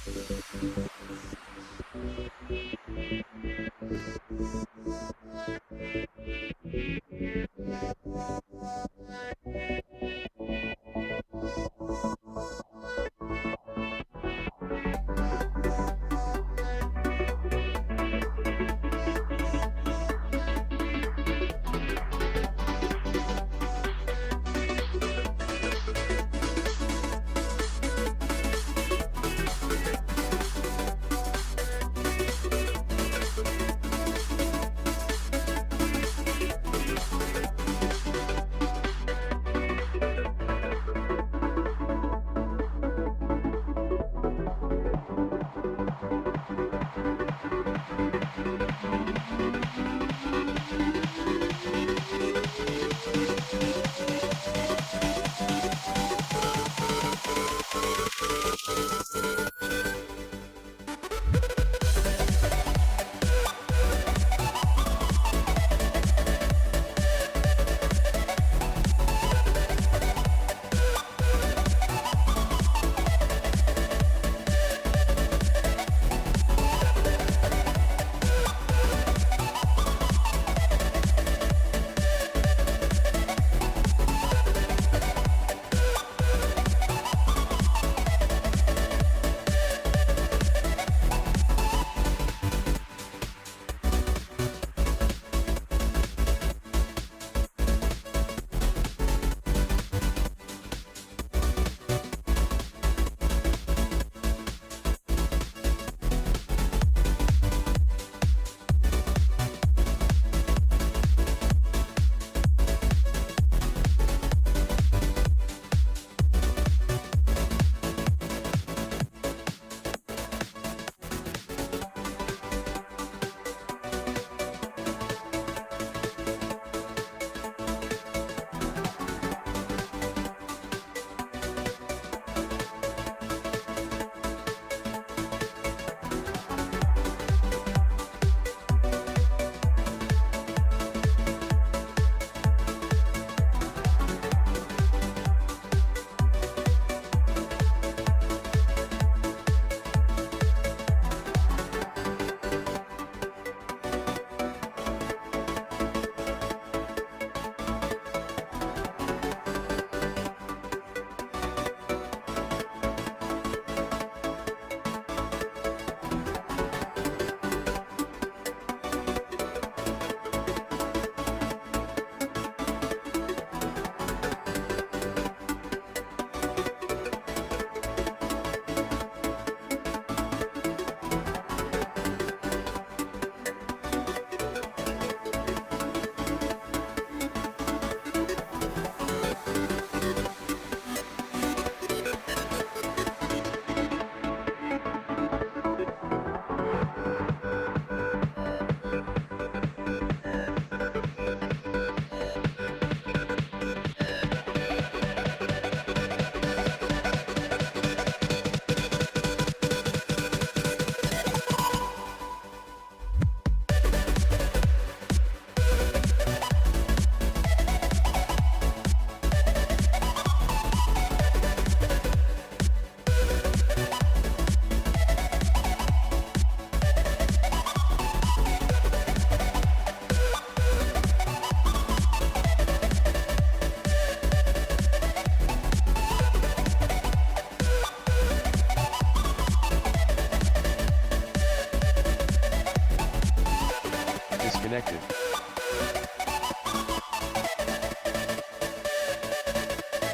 Connected.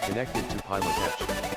Connected to PilotEdge.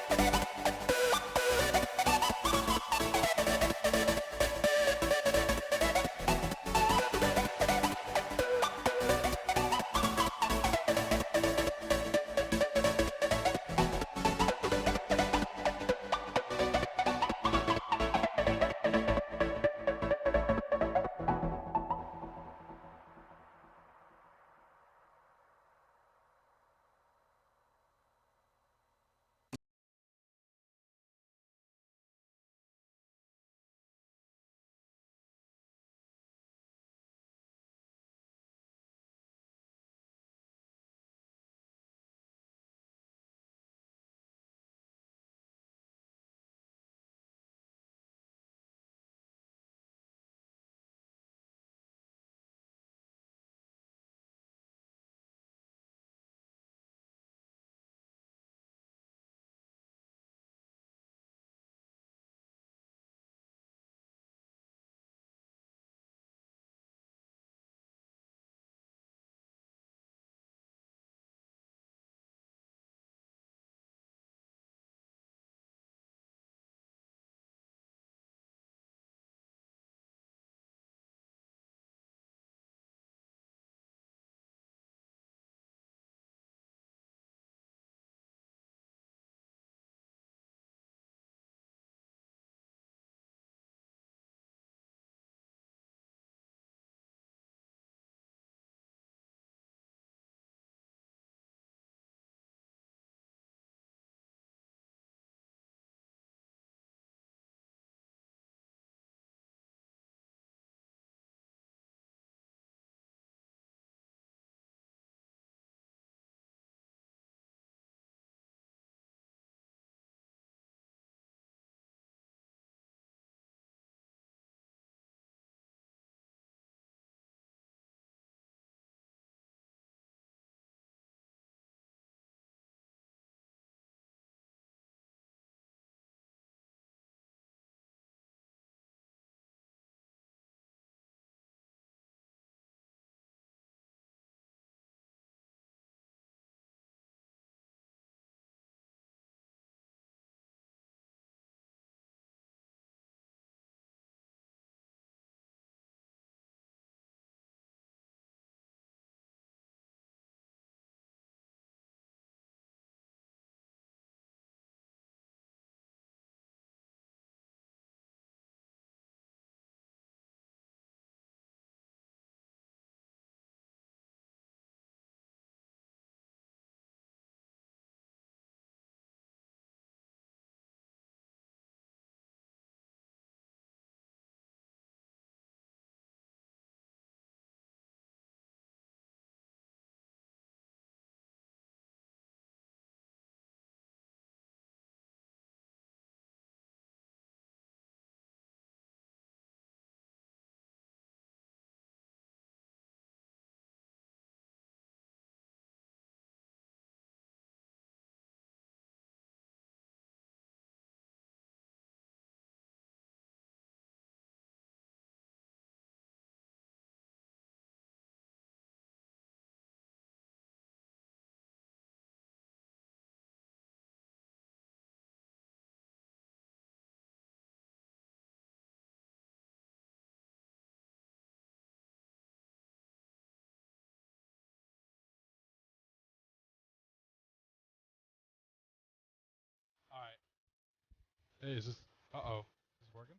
Hey, is this... Uh-oh. Is this working?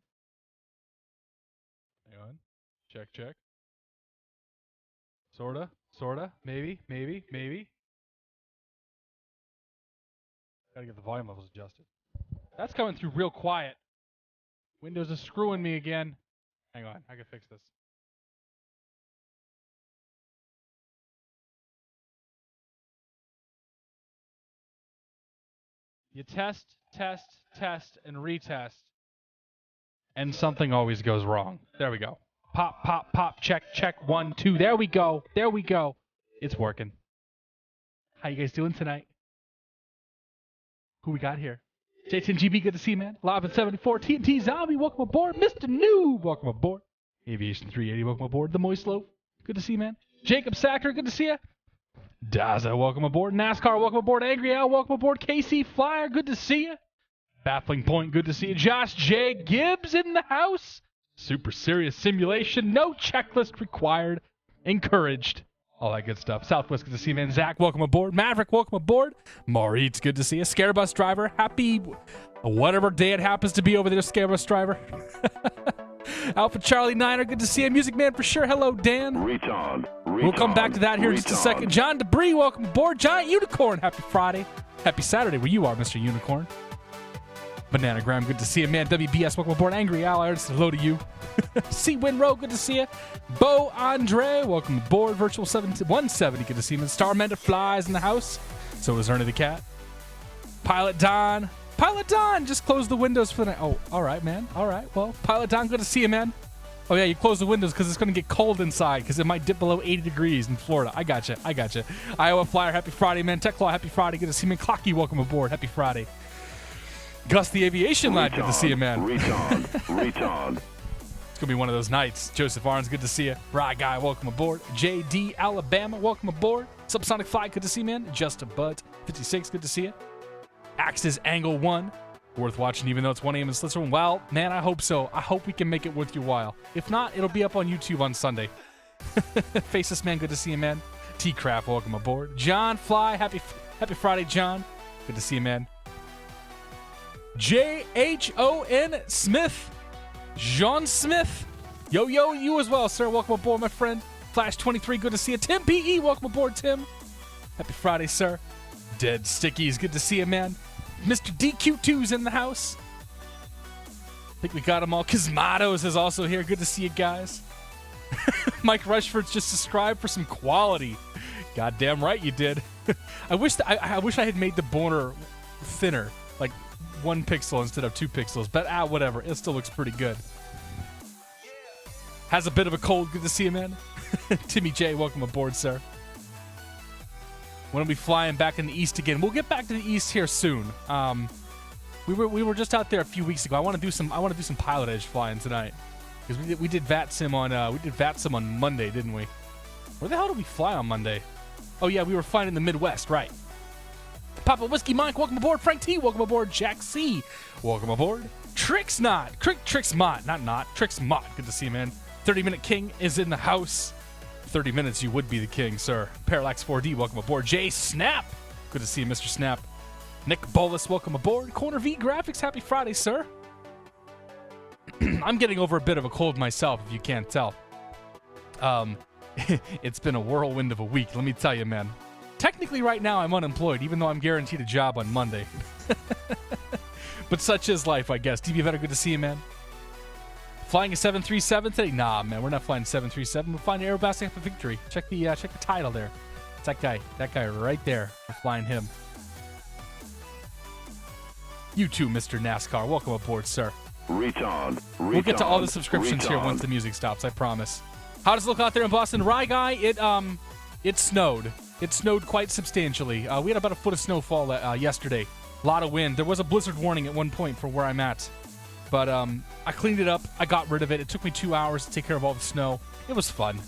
Hang on. Check, check. Sorta. Sorta. Maybe. Maybe. Maybe. Gotta get the volume levels adjusted. That's coming through real quiet. Windows is screwing me again. Hang on. I can fix this. You test, and retest. And something always goes wrong. There we go. Pop, pop, pop, check, check, 1, 2. There we go. There we go. It's working. How you guys doing tonight? Who we got here? J10GB, good to see you, man. Live at 74. TNT Zombie, welcome aboard. Mr. Noob, welcome aboard. Aviation 380, welcome aboard. The Moist Loaf, good to see you, man. Jacob Sacker, good to see you. Daza, welcome aboard. NASCAR, welcome aboard. Angry Al, welcome aboard. KC Flyer, good to see you. Baffling Point, good to see you. Josh J. Gibbs in the house. Super serious simulation, no checklist required. Encouraged. All that good stuff. Southwest, good to see you, man. Zach, welcome aboard. Maverick, welcome aboard. Maurits, good to see you. Scarebus Driver, happy whatever day it happens to be over there, Scarebus Driver. Alpha Charlie Niner, good to see you. Music Man for sure. Hello, Dan. We'll come back to that here in just a second. John Debris, welcome aboard. Giant Unicorn, happy Friday. Happy Saturday where you are, Mr. Unicorn. Bananagram, good to see you, man. WBS, welcome aboard. Angry Al, hello to you. C. Winrow, good to see you. Bo Andre, welcome aboard. Virtual 170, good to see you, man. Starmender Flies in the house. So is Ernie the Cat. Pilot Don. Pilot Don, just close the windows for the night. Oh, all right, man. All right, well, Pilot Don, good to see you, man. Oh, yeah, you close the windows because it's going to get cold inside because it might dip below 80 degrees in Florida. I gotcha. Iowa Flyer, happy Friday, man. Tech Claw, happy Friday. Good to see you, man. Clocky, welcome aboard. Happy Friday. Gus the Aviation Lad, good to see you, man. Retard. It's going to be one of those nights. Joseph Arns, good to see you. Rye Guy, welcome aboard. JD Alabama, welcome aboard. Subsonic Fly, good to see you, man. Just a Butt, 56, good to see you. Axis Angle 1, worth watching even though it's 1 a.m. in Slytherin. Well, man, I hope so. I hope we can make it worth your while. If not, it'll be up on YouTube on Sunday. Faceless Man, good to see you, man. T-Craft, welcome aboard. John Fly, happy Friday, John. Good to see you, man. J-H-O-N Smith. John Smith. Yo, you as well, sir. Welcome aboard, my friend. Flash 23, good to see you. Tim P.E., welcome aboard, Tim. Happy Friday, sir. Dead Stickies, good to see you, man. Mr. DQ2's in the house. I think we got them all. Kizmatos is also here. Good to see you guys. Mike Rushford's just subscribed for some quality. Goddamn right you did. I wish I had made the border thinner, like 1 pixel instead of 2 pixels. But whatever. It still looks pretty good. Has a bit of a cold. Good to see you, man. Timmy J, welcome aboard, sir. When are we flying back in the East again? We'll get back to the East here soon. We were just out there a few weeks ago. I want to do some PilotEdge flying tonight because we did VAT Sim on Monday, didn't we? Where the hell did we fly on Monday? Oh yeah, we were flying in the Midwest, right? Papa Whiskey Mike, welcome aboard. Frank T, welcome aboard. Jack C, welcome aboard. Trix Mott, Trix Mott. Good to see you, man. 30-Minute King is in the house. 30 minutes, you would be the king, sir. Parallax 4D, welcome aboard. Jay Snap, good to see you, Mr. Snap. Nick Bolus, welcome aboard. Corner V Graphics, happy Friday, sir. I'm getting over a bit of a cold myself, if you can't tell. It's been a whirlwind of a week, let me tell you, man. Technically, right now, I'm unemployed, even though I'm guaranteed a job on Monday. But such is life, I guess. DB Vetter, good to see you, man. Flying a 737 today? Nah, man, we're not flying 737. We're flying Aerobask for victory. Check the title there. It's that guy right there. We're flying him. You too, Mr. NASCAR. Welcome aboard, sir. We'll get to all the subscriptions here once the music stops, I promise. How does it look out there in Boston? Rye Guy, it snowed. It snowed quite substantially. We had about a foot of snowfall yesterday. A lot of wind. There was a blizzard warning at one point for where I'm at. But I cleaned it up. I got rid of it. It took me 2 hours to take care of all the snow. It was fun.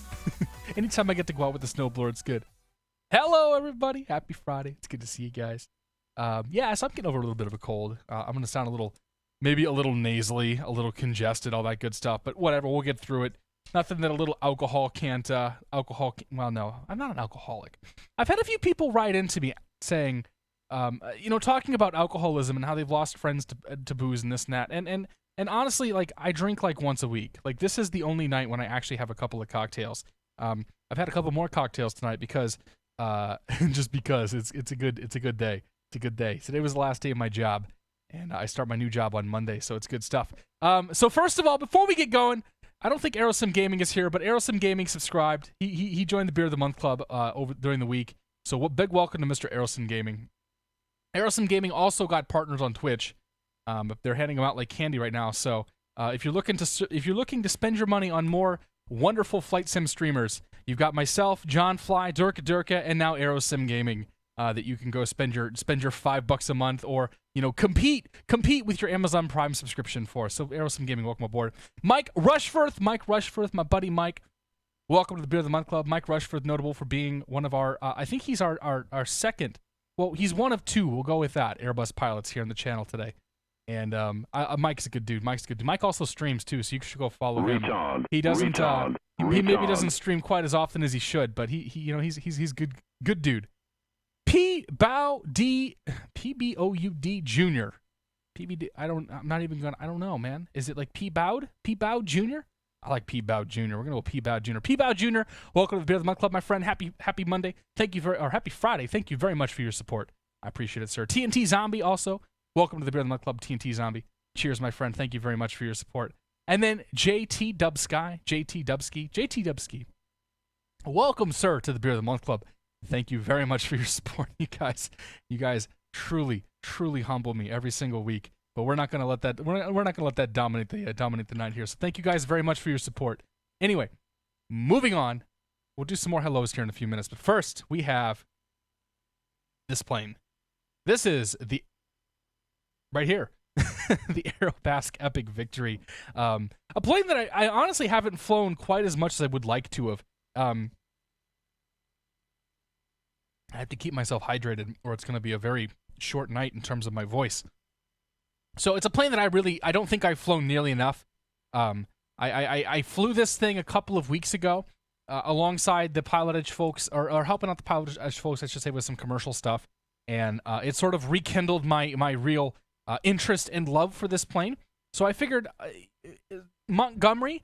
Anytime I get to go out with the snowblower, it's good. Hello, everybody. Happy Friday. It's good to see you guys. Yeah, so I'm getting over a little bit of a cold. I'm going to sound maybe a little nasally, a little congested, all that good stuff. But whatever, we'll get through it. Nothing that a little alcohol can't, well, no, I'm not an alcoholic. I've had a few people write into me saying, talking about alcoholism and how they've lost friends to booze and this and that. And honestly, like, I drink like once a week. Like, this is the only night when I actually have a couple of cocktails. I've had a couple more cocktails tonight because, just because it's a good day. It's a good day. Today was the last day of my job, and I start my new job on Monday, so it's good stuff. So first of all, before we get going, I don't think Aerosim Gaming is here, but Aerosim Gaming subscribed. He joined the Beer of the Month Club over during the week. So big welcome to Mr. Aerosim Gaming. Aerosim Gaming also got partners on Twitch. But they're handing them out like candy right now. So if you're looking to spend your money on more wonderful flight sim streamers, you've got myself, John Fly, Durka, and now Aerosim Gaming that you can go spend your $5 a month, or compete with your Amazon Prime subscription for. So Aerosim Gaming, welcome aboard. Mike Rushforth, my buddy Mike. Welcome to the Beer of the Month Club. Mike Rushforth, notable for being one of our, I think he's our second. Well, he's one of two. We'll go with that. Airbus pilots here on the channel today. And Mike's a good dude. Mike also streams too, so you should go follow him. He doesn't. He maybe doesn't stream quite as often as he should, but he's good dude. PBOUD Jr. PBD. I don't know, man. Is it like PBOUD Jr.? I like PBOUD Jr. We're gonna go PBOUD Jr. PBOUD Jr. Welcome to the Beer of the Month Club, my friend. Happy Monday. Happy Friday. Thank you very much for your support. I appreciate it, sir. TNT Zombie also. Welcome to the Beer of the Month Club, TNT Zombie. Cheers, my friend. Thank you very much for your support. And then JT Dubsky. Welcome, sir, to the Beer of the Month Club. Thank you very much for your support. You guys truly humble me every single week. But we're not gonna let that dominate the night here. So thank you guys very much for your support. Anyway, moving on. We'll do some more hellos here in a few minutes. But first, we have this plane. This is the right here, the Aerobask Epic Victory. A plane that I honestly haven't flown quite as much as I would like to have. I have to keep myself hydrated, or it's going to be a very short night in terms of my voice. So it's a plane that I don't think I've flown nearly enough. I flew this thing a couple of weeks ago alongside the PilotEdge folks, or helping out the PilotEdge folks, I should say, with some commercial stuff. And it sort of rekindled my real interest and love for this plane. So I figured Monterey,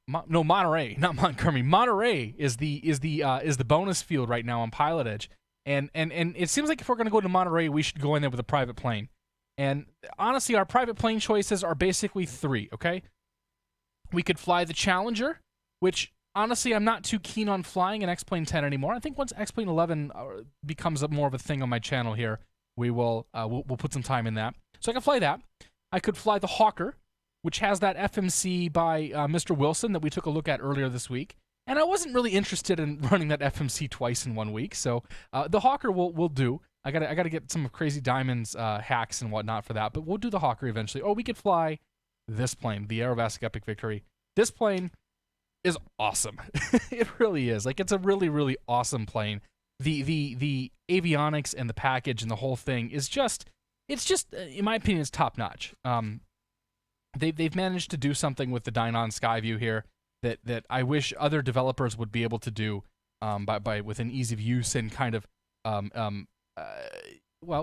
not Montgomery. Monterey is the bonus field right now on PilotEdge. And it seems like if we're going to go to Monterey, we should go in there with a private plane. And honestly, our private plane choices are basically three, okay? We could fly the Challenger, which honestly I'm not too keen on flying an X-Plane 10 anymore. I think once X-Plane 11 becomes more of a thing on my channel here, we'll put some time in that. So I can fly that. I could fly the Hawker, which has that FMC by Mr. Wilson that we took a look at earlier this week. And I wasn't really interested in running that FMC twice in 1 week, so the Hawker will do. I gotta get some Crazy Diamonds hacks and whatnot for that, but we'll do the Hawker eventually. Or we could fly this plane, the Aerobask Epic Victory. This plane is awesome. It really is. Like, it's a really, really awesome plane. The avionics and the package and the whole thing is just, in my opinion, it's top notch. They've managed to do something with the Dynon Skyview here that I wish other developers would be able to do with an ease of use and kind of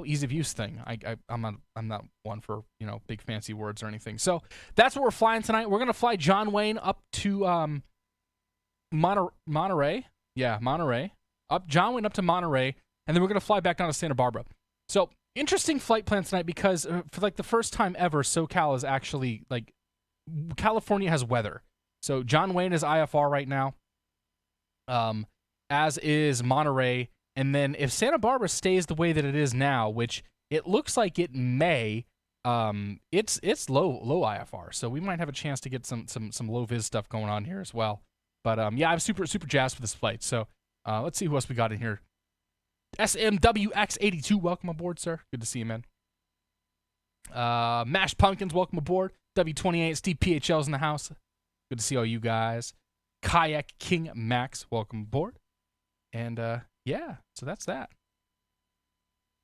ease of use thing. I'm not one for big fancy words or anything. So that's what we're flying tonight. We're gonna fly John Wayne up to Monterey. Yeah, Monterey. John Wayne up to Monterey, and then we're gonna fly back down to Santa Barbara. So interesting flight plan tonight because for like the first time ever, SoCal is actually like California has weather. So John Wayne is IFR right now, as is Monterey. And then if Santa Barbara stays the way that it is now, which it looks like it may, it's low IFR. So we might have a chance to get some low vis stuff going on here as well. But yeah, I'm super jazzed for this flight. So let's see who else we got in here. SMWX82, welcome aboard, sir. Good to see you, man. Mashed Pumpkins, welcome aboard. W28 Steve PHL's in the house. Good to see all you guys. Kayak King Max, welcome aboard. And yeah, so that's that.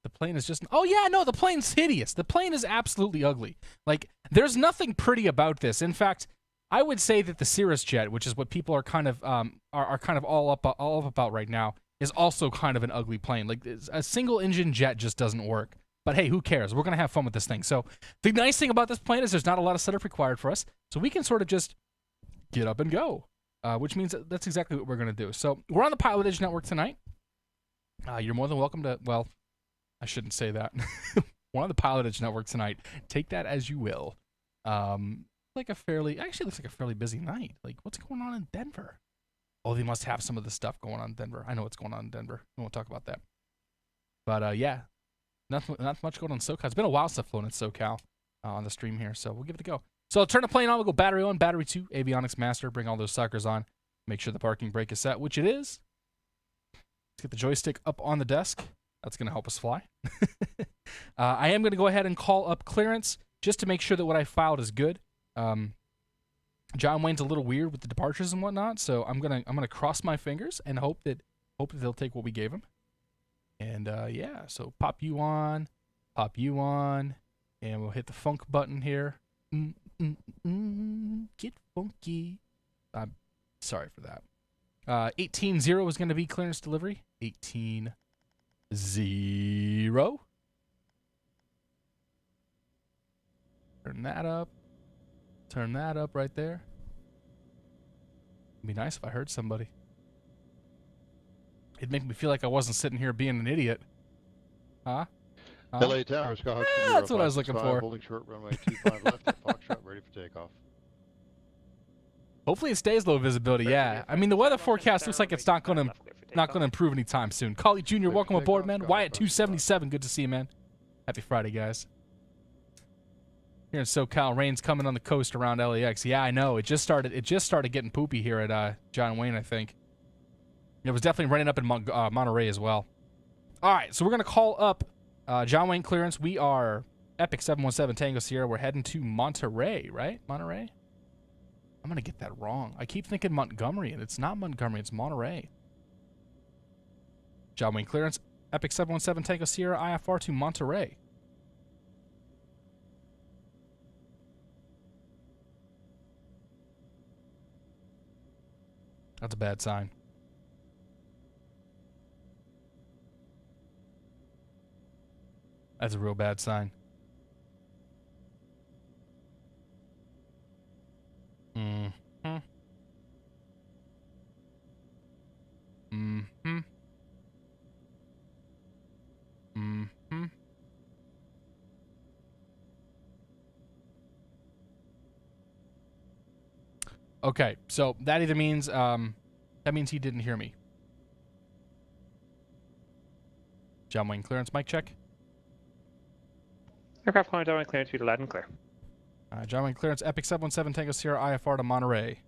The plane is just... Oh, yeah, no, the plane's hideous. The plane is absolutely ugly. Like, there's nothing pretty about this. In fact, I would say that the Cirrus jet, which is what people are kind of all up about right now, is also kind of an ugly plane. Like, a single-engine jet just doesn't work. But hey, who cares? We're going to have fun with this thing. So the nice thing about this plane is there's not a lot of setup required for us. So we can sort of just get up and go, which means that's exactly what we're going to do. So we're on the PilotEdge network tonight. You're more than welcome to, well, I shouldn't say that. We're on the PilotEdge network tonight. Take that as you will. Actually looks like a fairly busy night. Like, what's going on in Denver? Oh, they must have some of the stuff going on in Denver. I know what's going on in Denver. We won't talk about that. But yeah, not much going on in SoCal. It's been a while since I've flown in SoCal on the stream here, so we'll give it a go. So I'll turn the plane on. We'll go battery 1, battery 2, avionics master. Bring all those suckers on. Make sure the parking brake is set, which it is. Let's get the joystick up on the desk. That's going to help us fly. I am going to go ahead and call up clearance just to make sure that what I filed is good. John Wayne's a little weird with the departures and whatnot, so I'm gonna cross my fingers and hope that they'll take what we gave him. And yeah, so pop you on, and we'll hit the funk button here. Get funky. I'm sorry for that. 18-0 is going to be clearance delivery. 18-0. Turn that up. Turn that up right there. It'd be nice if I heard somebody. It'd make me feel like I wasn't sitting here being an idiot. Huh? LA Tower, Skyhawk. That's what I was looking for. Holding short runway 25 left at Foxtrot, ready for takeoff. Hopefully it stays low visibility. Yeah, I mean the weather forecast looks like it's not gonna improve anytime soon. Collie Jr., welcome aboard, man. Wyatt 277, good to see you, man. Happy Friday, guys. Here in SoCal, rain's coming on the coast around LAX. Yeah, I know. It just started getting poopy here at John Wayne, I think. It was definitely raining up in Monterey as well. All right, so we're gonna call up John Wayne clearance. We are Epic 717 Tango Sierra. We're heading to Monterey, right? Monterey? I'm gonna get that wrong. I keep thinking Montgomery, and it's not Montgomery. It's Monterey. John Wayne clearance. Epic 717 Tango Sierra IFR to Monterey. That's a bad sign. That's a real bad sign. Mm-hmm. Mm-hmm. Mm-hmm. Okay, so that either means he didn't hear me. John Wayne clearance, mic check. Aircraft calling John Wayne clearance to loud and clear. John Wayne clearance, Epic 717 Tango Sierra IFR to Monterey.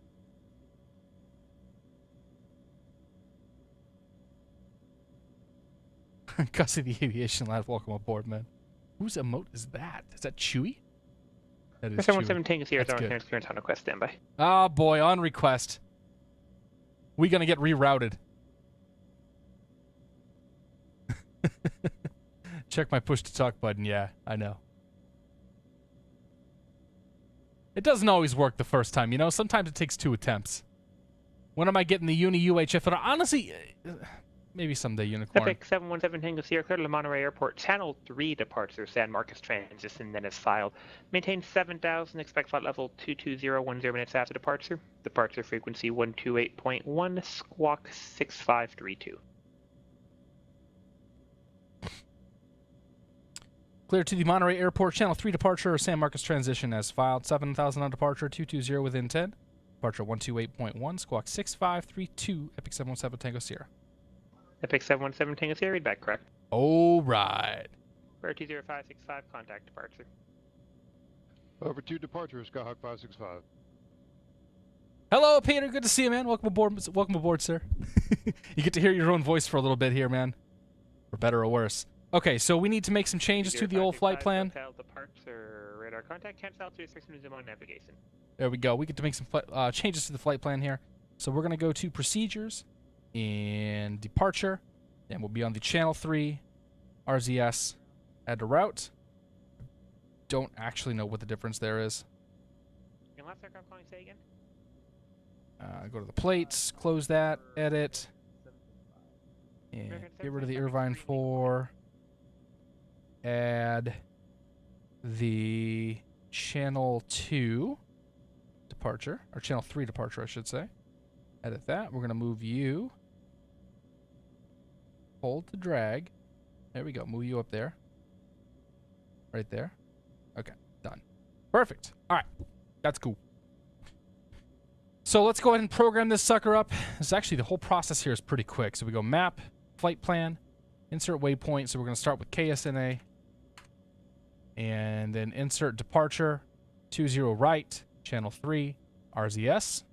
Gussie the Aviation Lad, welcome aboard, man. Whose emote is that? Is that Chewy? That is 717 Tango Sierra, That's John good. Wayne clearance on request, standby. Oh boy, on request. We gonna get rerouted. Check my push to talk button. Yeah, I know. It doesn't always work the first time, you know? Sometimes it takes 2 attempts. When am I getting the Uni UHF? And honestly, maybe someday, Unicorn. Epic 717 Tango Sierra, clear to Monterey Airport. Channel 3 departure, San Marcos transition, then is filed. Maintain 7,000, expect flight level 220, 10 minutes after departure. Departure frequency 128.1, squawk 6532. Clear to the Monterey Airport, Channel 3 departure, San Marcos transition as filed. 7,000 on departure, 220 within 10. Departure 128.1, squawk 6532, Epic 717 Tango Sierra. Epic 717 Tango Sierra, read back correct. All right. Square 20565, contact departure. Over to departure, Skyhawk 565. Hello, Peter. Good to see you, man. Welcome aboard. Welcome aboard, sir. You get to hear your own voice for a little bit here, man. For better or worse. Okay, so we need to make some changes to the old flight plan. Hotel departure, radar contact, cancel to restriction zoom on navigation. There we go. We get to make some changes to the flight plan here. So we're going to go to procedures and departure. Then we'll be on the Channel 3 RZS. Add to route. Don't actually know what the difference there is. Your last aircraft calling, say again? Go to the plates, close that, edit. And get rid of the Irvine 4. Add the channel 2 departure, or channel 3 departure, I should say. Edit that. We're going to move you. Hold to drag. There we go. Move you up there. Right there. Okay, done. Perfect. All right. That's cool. So let's go ahead and program this sucker up. This actually, the whole process here is pretty quick. So we go map, flight plan, insert waypoint. So we're going to start with KSNA. And then insert departure, 20 right, channel 3, RZS.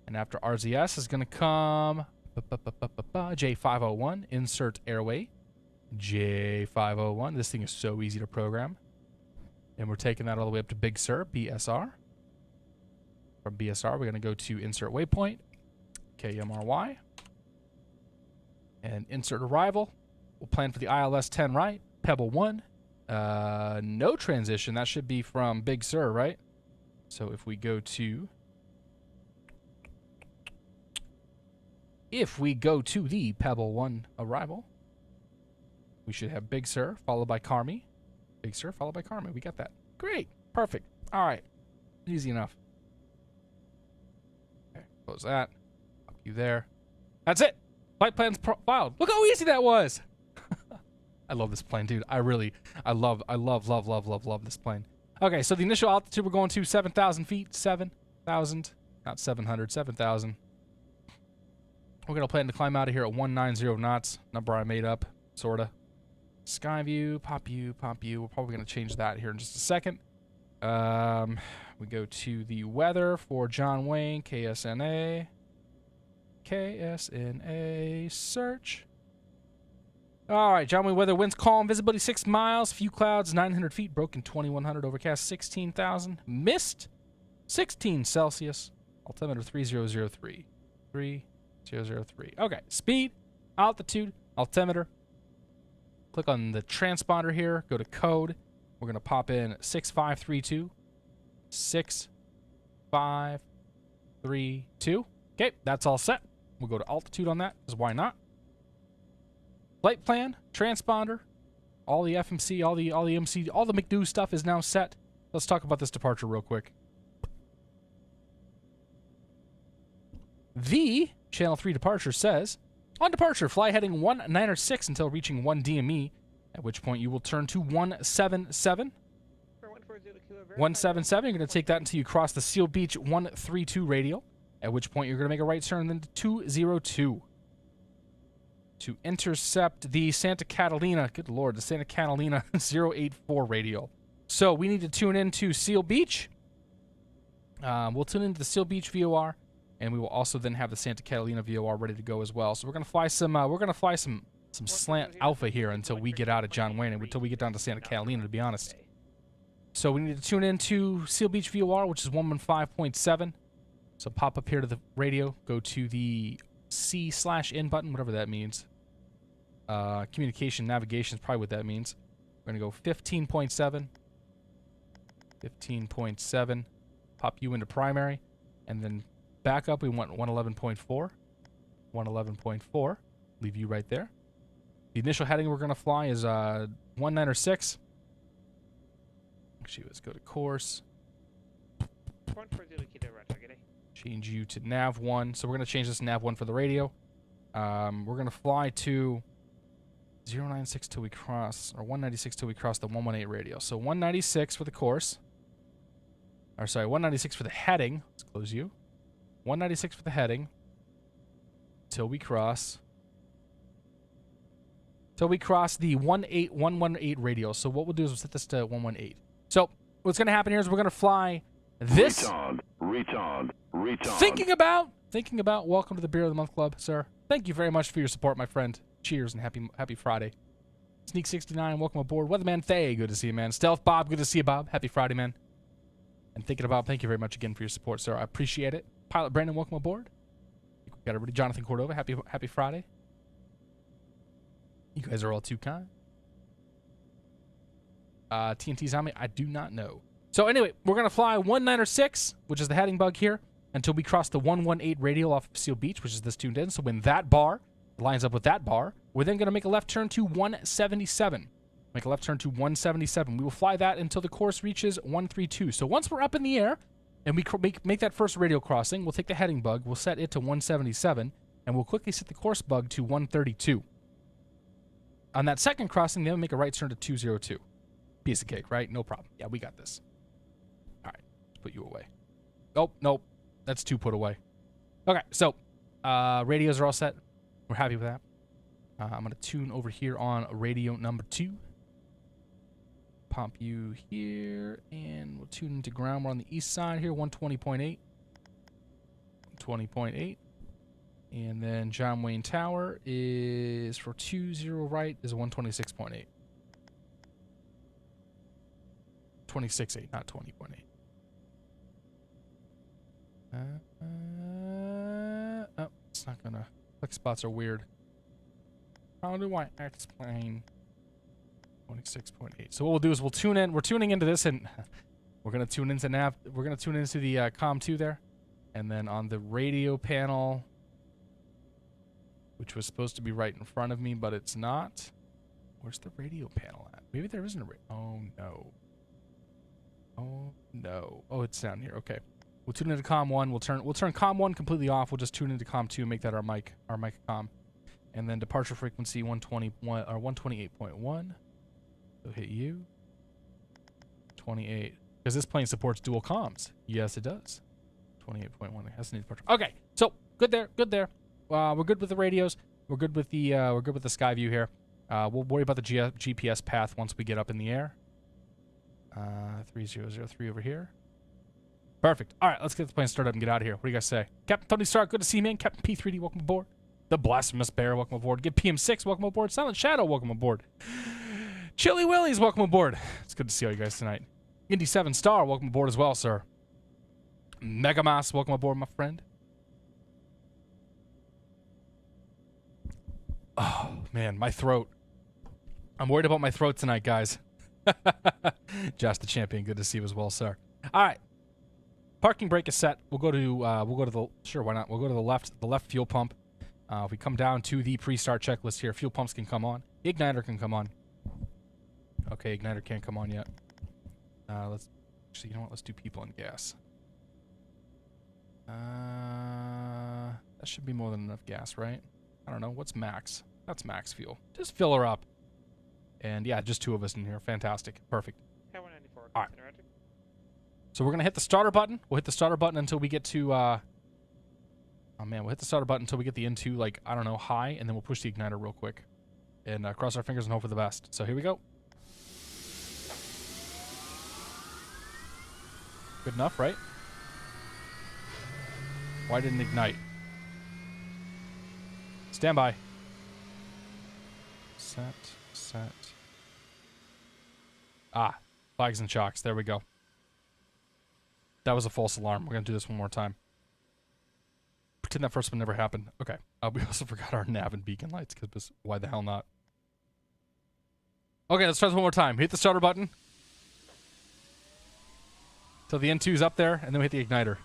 And after RZS is going to come J501, insert airway, J501. This thing is so easy to program. And we're taking that all the way up to Big Sur, BSR. From BSR, we're going to go to insert waypoint, KMRY. And insert arrival. We'll plan for the ILS 10 right, Pebble 1. No transition. That should be from Big Sur, right? So if we go to... If we go to the Pebble 1 arrival, we should have Big Sur, followed by KMRY. Big Sur, followed by KMRY. We got that. Great. Perfect. All right. Easy enough. Okay, close that. Up you there. That's it. Flight plan's filed. Look how easy that was. I love this plane, dude. I love this plane. Okay, so the initial altitude we're going to 7,000 feet. 7,000. Not 700. 7,000. We're going to plan to climb out of here at 190 knots. Number I made up, sort of. Sky view, pop you, pop you. We're probably going to change that here in just a second. We go to the weather for John Wayne, KSNA. KSNA, search. All right, John Wayne weather, winds calm, visibility 6 miles, few clouds, 900 feet, broken 2100, overcast 16,000, mist 16 Celsius, altimeter 3003. 3003. Okay, speed, altitude, altimeter. Click on the transponder here, go to code. We're going to pop in 6532. 6532. Okay, that's all set. We'll go to altitude on that, because why not? Flight plan, transponder, all the FMC, all the MC, all the McDo stuff is now set. Let's talk about this departure real quick. The Channel 3 departure says, on departure, fly heading 196 until reaching 1 DME, at which point you will turn to 177. 177, you're going to take that until you cross the Seal Beach 132 radial, at which point you're going to make a right turn then to 202. To intercept the Santa Catalina, good lord, the Santa Catalina 084 radial. So we need to tune into Seal Beach. We'll tune into the Seal Beach VOR, and we will also then have the Santa Catalina VOR ready to go as well. So we're gonna fly some slant alpha here until we get out of John Wayne and until we get down to Santa Catalina, to be honest. So we need to tune into Seal Beach VOR, which is 115.7. So pop up here to the radio, go to the C/N button, whatever that means. Communication, navigation is probably what that means. We're going to go 15.7. 15.7. Pop you into primary. And then back up, we want 111.4. 111.4. Leave you right there. The initial heading we're going to fly is 196. Actually, let's go to course. Change you to nav 1. So we're going to change this to nav 1 for the radio. We're going to fly to 096 till we cross, or 196 till we cross the 118 radial. So 196 for the course. Or sorry, 196 for the heading. Let's close you. 196 for the heading. Till we cross the 118 radial. So what we'll do is we'll set this to 118. So what's going to happen here is we're going to fly this. Retard. Thinking about. Welcome to the Beer of the Month Club, sir. Thank you very much for your support, my friend. Cheers and happy Friday. Sneak 69, welcome aboard. Weatherman Thay, good to see you, man. Stealth Bob, good to see you, Bob. Happy Friday, man. And thinking about, thank you very much again for your support, sir. I appreciate it. Pilot Brandon, welcome aboard. We got everybody. Jonathan Cordova, happy Friday. You guys are all too kind. TNT Zombie, I do not know. So anyway, we're gonna fly 196, which is the heading bug here, until we cross the 118 radial off of Seal Beach, which is this tuned in. So when that bar, lines up with that bar. We're then going to make a left turn to 177. Make a left turn to 177. We will fly that until the course reaches 132. So once we're up in the air and we make that first radial crossing, we'll take the heading bug, we'll set it to 177, and we'll quickly set the course bug to 132. On that second crossing, then we'll make a right turn to 202. Piece of cake, right? No problem. Yeah, we got this. All right, let's put you away. Oh, nope. That's 2 put away. Okay, so radios are all set. We're happy with that. I'm going to tune over here on radio number 2. Pump you here, and we'll tune into ground. We're on the east side here, 120.8. 120.8. And then John Wayne Tower is for 20 right is 126.8. 26.8, not 20.8. Oh, it's not gonna. Click spots are weird. How do I explain? 26.8. So what we'll do is we'll tune in. We're tuning into this, and we're gonna tune into nav. We're gonna tune into the COM2 there, and then on the radio panel, which was supposed to be right in front of me, but it's not. Where's the radio panel at? Maybe there isn't a radio. Oh no. Oh no. Oh, it's down here. Okay. We'll tune into COM 1. We'll turn COM 1 completely off. We'll just tune into COM 2 and make that our mic COM. And then departure frequency 121 or 128.1. So hit you. 28. Because this plane supports dual comms. Yes, it does. 28.1. It has any departure. Okay. So good there. Good there. We're good with the radios. We're good with the sky view here. We'll worry about the GPS path once we get up in the air. 3003 over here. Perfect. All right, let's get the plane started up and get out of here. What do you guys say? Captain Tony Stark, good to see you, man. Captain P3D, welcome aboard. The Blasphemous Bear, welcome aboard. Get PM6, welcome aboard. Silent Shadow, welcome aboard. Chili Willies, welcome aboard. It's good to see all you guys tonight. Indy 7 Star, welcome aboard as well, sir. Megamas, welcome aboard, my friend. Oh, man, my throat. I'm worried about my throat tonight, guys. Josh the Champion, good to see you as well, sir. All right. Parking brake is set. We'll go to the sure, why not? We'll go to the left fuel pump. If we come down to the pre-start checklist here, fuel pumps can come on. Igniter can come on. Okay, igniter can't come on yet. Let's actually, you know what? Let's do people and gas. That should be more than enough gas, right? I don't know. What's max? That's max fuel. Just fill her up. And yeah, just 2 of us in here. Fantastic. Perfect. All right. So we're going to hit the starter button. We'll hit the starter button until we get to, oh man, we'll hit the starter button until we get the into, like, I don't know, high, and then we'll push the igniter real quick. And cross our fingers and hope for the best. So here we go. Good enough, right? Why didn't it ignite? Stand by. Set. Flags and chocks. There we go. That was a false alarm. We're going to do this one more time. Pretend that first one never happened. Okay. We also forgot our nav and beacon lights, because why the hell not? Okay, let's try this one more time. Hit the starter button. Till the N2's up there, and then we hit the igniter.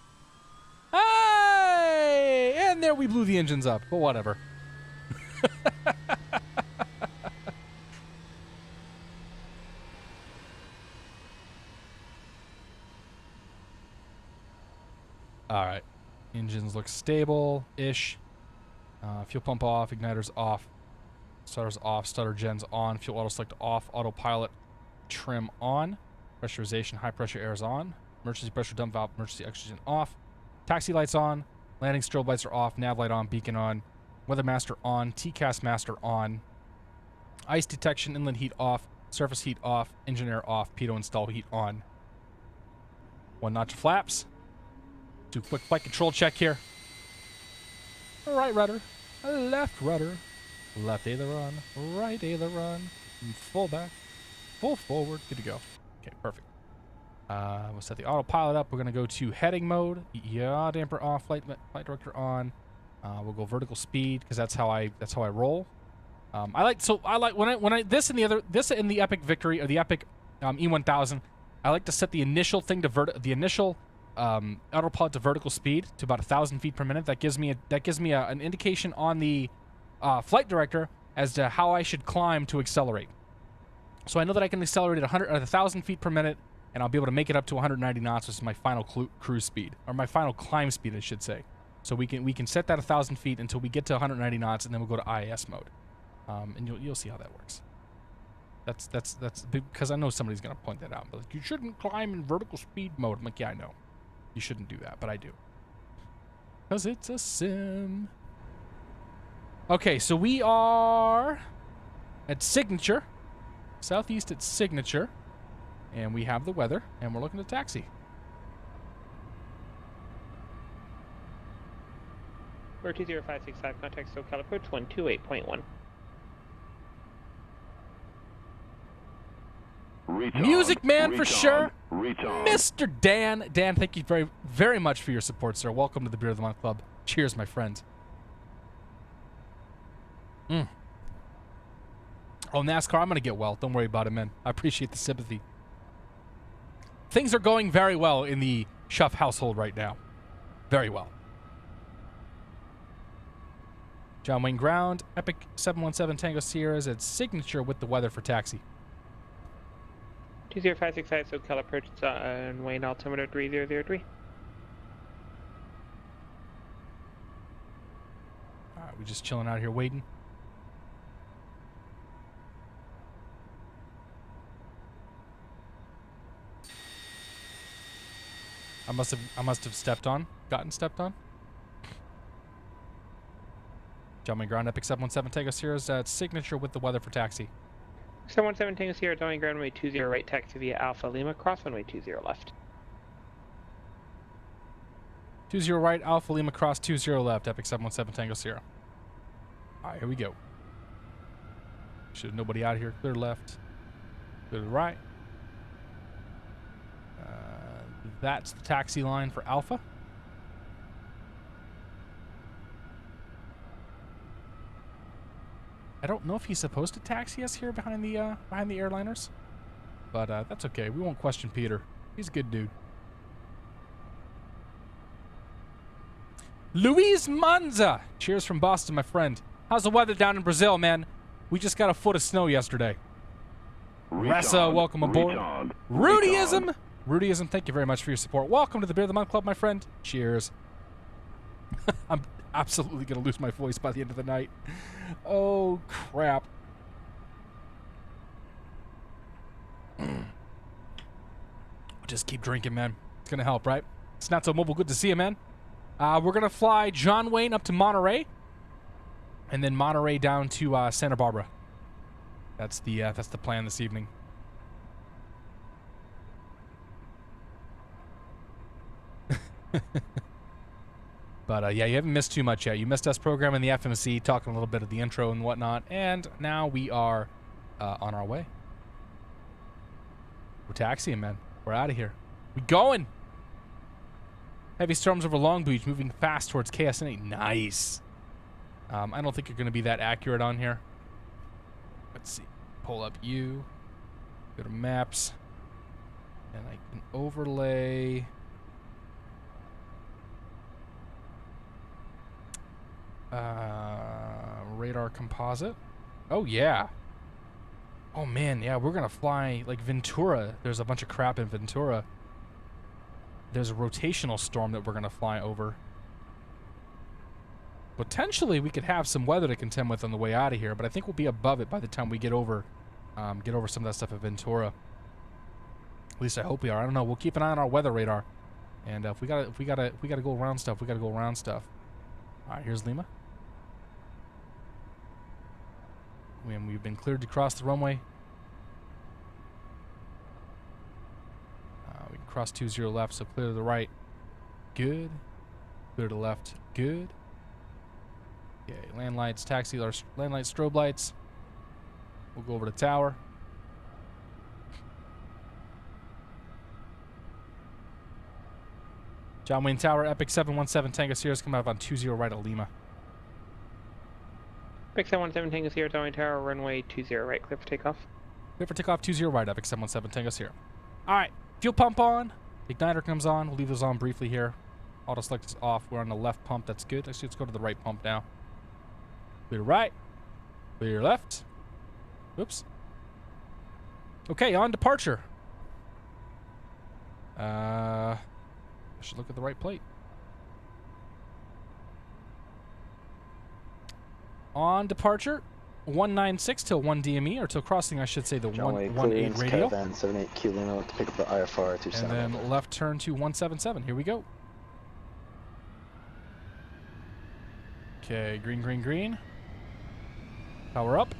Hey! And there we blew the engines up, but whatever. All right. Engines look stable-ish. Fuel pump off, igniters off. Starters off, stutter gens on, fuel auto select off, autopilot trim on. Pressurization, high pressure air is on. Emergency pressure dump valve, emergency oxygen off. Taxi lights on. Landing strobe lights are off. Nav light on, beacon on. Weather master on. TCAS master on. Ice detection, inlet heat off. Surface heat off. Engine air off. Pitot install heat on. 1 notch of flaps. Do a quick flight control check here. Right rudder. Left rudder. Left aileron. Right aileron. Full back. Full forward. Good to go. Okay, perfect. We'll set the autopilot up. We're going to go to heading mode. Yeah, damper off. Flight director on. We'll go vertical speed because that's how I roll. I like when this and the Epic Victory or the Epic E1000. I like to set the initial thing to autopilot to vertical speed to about 1,000 feet per minute. That gives me an indication on the flight director as to how I should climb to accelerate. So I know that I can accelerate at 1,000 feet per minute, and I'll be able to make it up to 190 knots, which is my final cruise speed, or my final climb speed, I should say. So we can set that 1,000 feet until we get to 190 knots, and then we'll go to IAS mode, and you'll see how that works. That's because I know somebody's gonna point that out. But like, you shouldn't climb in vertical speed mode. I'm like, yeah, I know, you shouldn't do that, but I do, because it's a sim. Okay, so we are at Signature, southeast at Signature, and we have the weather, and we're looking to taxi. We're 20565, contact SoCal approach 128.1. Music man for sure. Mr. Dan. Dan, thank you very, very much for your support, sir. Welcome to the Beer of the Month Club. Cheers, my friend. Oh, NASCAR, I'm going to get well. Don't worry about it, man. I appreciate the sympathy. Things are going very well in the Schuff household right now. Very well. John Wayne Ground, Epic 717 Tango Sierras at Signature with the weather for taxi. 20565, SoCal approach on Wayne altimeter 3003. All right, we just chilling out here waiting. I must have gotten stepped on. John Wayne Ground, Epic 717 Tango Sierras at Signature with the weather for taxi. 717 Tango Sierra, Doing Ground, runway 20 right, taxi via Alpha Lima, cross runway 20 left. 20 right, Alpha Lima, cross 20 left, Epic 717 Tango Sierra. All right, here we go. Should have nobody out here. Clear left, clear to the right. That's the taxi line for Alpha. I don't know if he's supposed to taxi us here behind the airliners, but that's okay. We won't question Peter. He's a good dude. Luis Manza, cheers from Boston, my friend. How's the weather down in Brazil, man? We just got a foot of snow yesterday. Ressa, welcome aboard. Rudyism, thank you very much for your support. Welcome to the Beer of the Month Club, my friend. Cheers. I'm absolutely going to lose my voice by the end of the night. Oh, crap. Just keep drinking, man. It's going to help, right? It's not so mobile. Good to see you, man. We're going to fly John Wayne up to Monterey, and then Monterey down to Santa Barbara. That's the plan this evening. But yeah, you haven't missed too much yet. You missed us programming the FMC, talking a little bit of the intro and whatnot, and now we are on our way. We're taxiing, man. We're out of here. We going. Heavy storms over Long Beach, moving fast towards KSNA. Nice. I don't think you're going to be that accurate on here. Let's see. Pull up you. Go to maps. And I can overlay. Radar composite. Oh, yeah. Oh, man. Yeah, we're going to fly like Ventura. There's a bunch of crap in Ventura. There's a rotational storm that we're going to fly over. Potentially, we could have some weather to contend with on the way out of here, but I think we'll be above it by the time we get over some of that stuff at Ventura. At least I hope we are. I don't know. We'll keep an eye on our weather radar, and if we gotta go around stuff, we gotta go around stuff. All right, here's Lima. We've been cleared to cross the runway. We can cross 20 left, so clear to the right. Good. Clear to the left. Good. Okay, land lights, taxi, land lights, strobe lights. We'll go over to tower. John Wayne Tower, Epic 717 Tango Sierra coming out on 20 right at Lima. Epic 717 Tango Sierra, John Wayne Tower, runway 20 right, clear for takeoff. Clear for takeoff, 20 right, Epic 717 Tango Sierra. All right, fuel pump on. Igniter comes on. We'll leave those on briefly here. Auto select is off. We're on the left pump. That's good. Actually, let's go to the right pump now. Clear right. Clear left. Oops. Okay, on departure. I should look at the right plate. On departure, 196 till 1 DME, or till crossing, I should say, the 118 radio. Caravan 78 Kilo to pick up the IFR to And then left turn to 177. Here we go. Okay, green, green, green. Power up.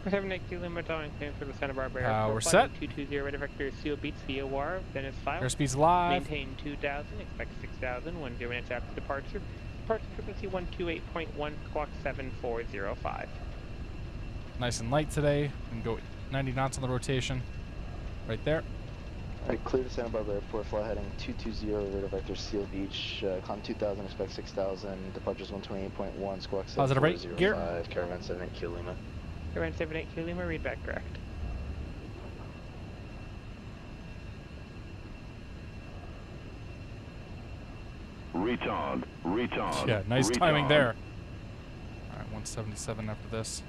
78 Lima Dawing clearing for the Santa Barbara We're Airport. set. 220 radar vector seal beats VOR, then is filed. Airspeed's live. Maintain 2000, expect 6000, 10 minutes after departure. Departure frequency 128.1, squawk 7405. Nice and light today. And go 90 knots on the rotation. Right there. Alright, clear to Santa Barbara Airport, fly heading 220, radar vector Seal Beach, climb 2000, expect 6000, departures 128.1, squawk 7405, Positive rate, gear. Caravan 78 Kilo Lima. Caravan 78 Kilo Lima, read back correct. Retard. Yeah, nice timing there. Alright, 177 after this.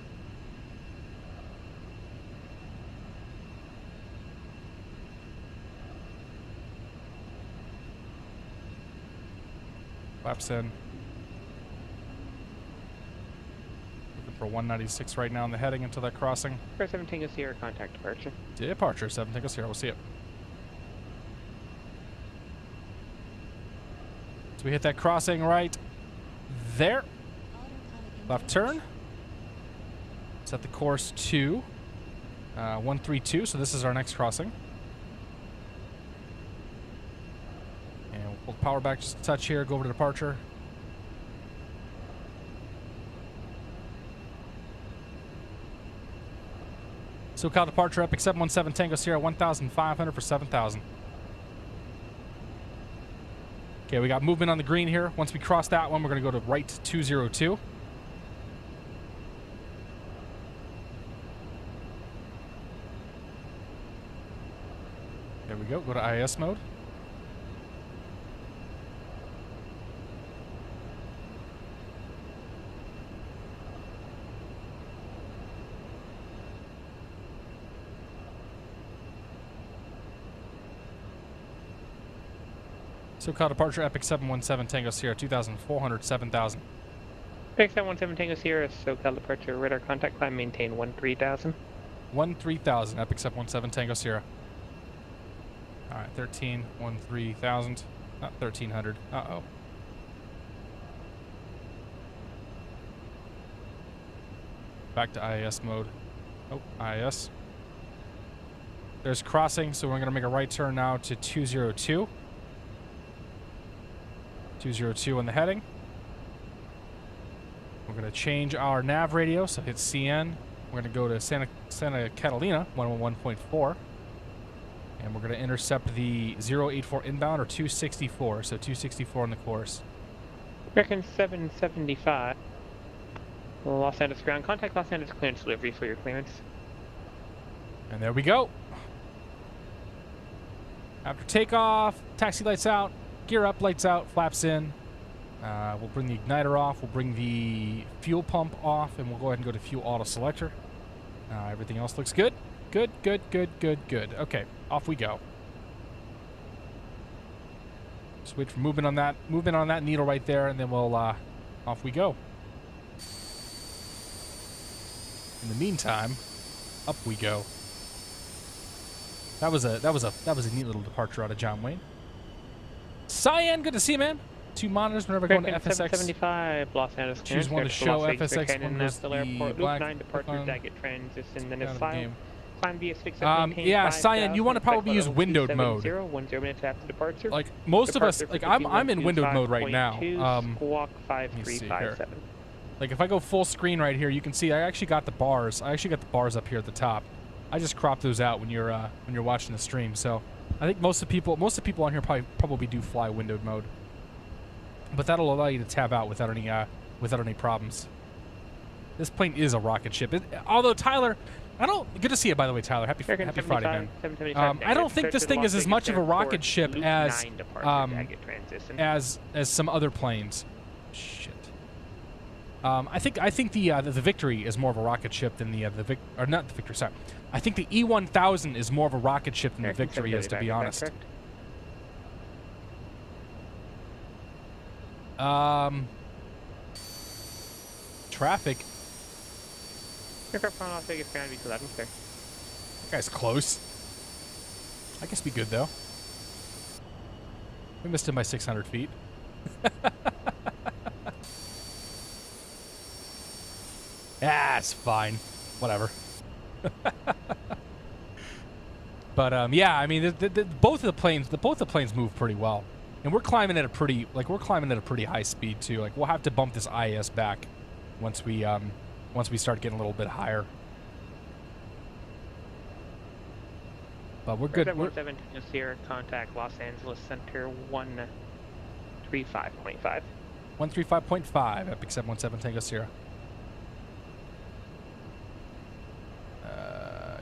Flaps in. Looking for 196 right now in the heading until that crossing. First 7 Tango Sierra, contact departure. Departure, 7 Tango Sierra. We'll see it. So we hit that crossing right there. Left turn. Set the course to 132. So this is our next crossing. And we'll pull the power back just a touch here. Go over to departure. SoCal departure, Epic 717 Tango Sierra 1,500 for 7,000. Okay, we got movement on the green here. Once we cross that one, we're going to go to right 202. There we go. Go to IS mode. SoCal departure, Epic 717 Tango Sierra 2,400, 7,000. Epic 717 Tango Sierra, SoCal departure, radar contact climb, maintain 13,000. 13,000, Epic 717 Tango Sierra. Alright, 13,000. Not 1,300. Uh-oh. Back to IIS mode. Oh, IIS. There's crossing, so we're going to make a right turn now to 202. 202 on the heading. We're going to change our nav radio, so hit CN. We're going to go to Santa Catalina, 111.4. And we're going to intercept the 084 inbound, or 264. So 264 on the course. American 775. Los Angeles ground contact, Los Angeles clearance delivery for your clearance. And there we go. After takeoff, taxi lights out, gear up, lights out, flaps in. We'll bring the igniter off, we'll bring the fuel pump off, and we'll go ahead and go to fuel auto selector. Everything else looks good. Good. Okay, off we go. Just wait for movement on that needle right there, and then we'll off we go. In the meantime, up we go. That was a neat little departure out of John Wayne. Cyan, good to see you, man. 2 monitors whenever going to FSX. 775, Los Angeles Choose one to show FSX, one goes the Airport, black Loop 9 departure, Daggett transition, then is filed. Climb via 6 yeah, Cyan, you want to probably use windowed mode. 10 minutes after departure. Like most of us, like I'm in windowed mode right now. Squawk 5357. Like if I go full screen right here, you can see I actually got the bars. I actually got the bars up here at the top. I just crop those out when you're watching the stream. So I think most of the people on here probably do fly windowed mode. But that'll allow you to tab out without any problems. This plane is a rocket ship. Although Tyler, good to see you, by the way, Tyler. Happy Friday, man. I don't think this thing is as much of a rocket ship as some other planes. Shit. I think the Victory is more of a rocket ship than the not the Victory. Sorry, I think the E1000 is more of a rocket ship than the Victory is, to be honest. Traffic. Aircraft on Las Vegas ground to 11, sir. That guy's close. I guess be good though. We missed him by 600 feet. Ah, it's fine. Whatever. But yeah, I mean, both of the planes move pretty well, and we're climbing at a pretty high speed too. Like we'll have to bump this IS back once we start getting a little bit higher. But we're good. 17 Sierra, contact Los Angeles Center 135.5. 135.5, Epic 717 Tango Sierra.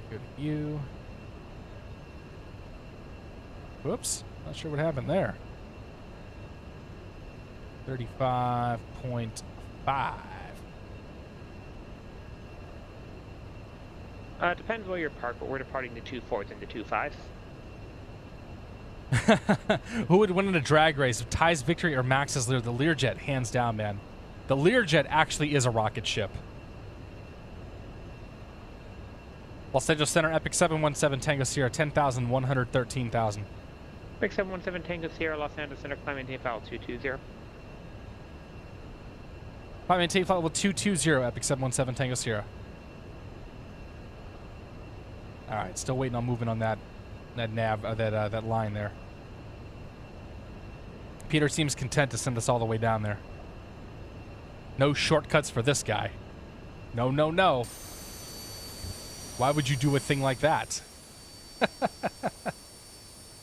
Good to you. Whoops, not sure what happened there. 35.5. Depends where you're parked, but we're departing the 2.4s and the 2.5s. Who would win in a drag race? Ty's Victory or Max's Lear? The Learjet, hands down, man. The Learjet actually is a rocket ship. Los Angeles Center, Epic 717 Tango Sierra, 10,113,000. Epic 717 Tango Sierra, Los Angeles Center, climb maintain file 220. Climb maintain file 220, Epic 717 Tango Sierra. All right, still waiting on moving on that nav, that line there. Peter seems content to send us all the way down there. No shortcuts for this guy. No, no, no. Why would you do a thing like that?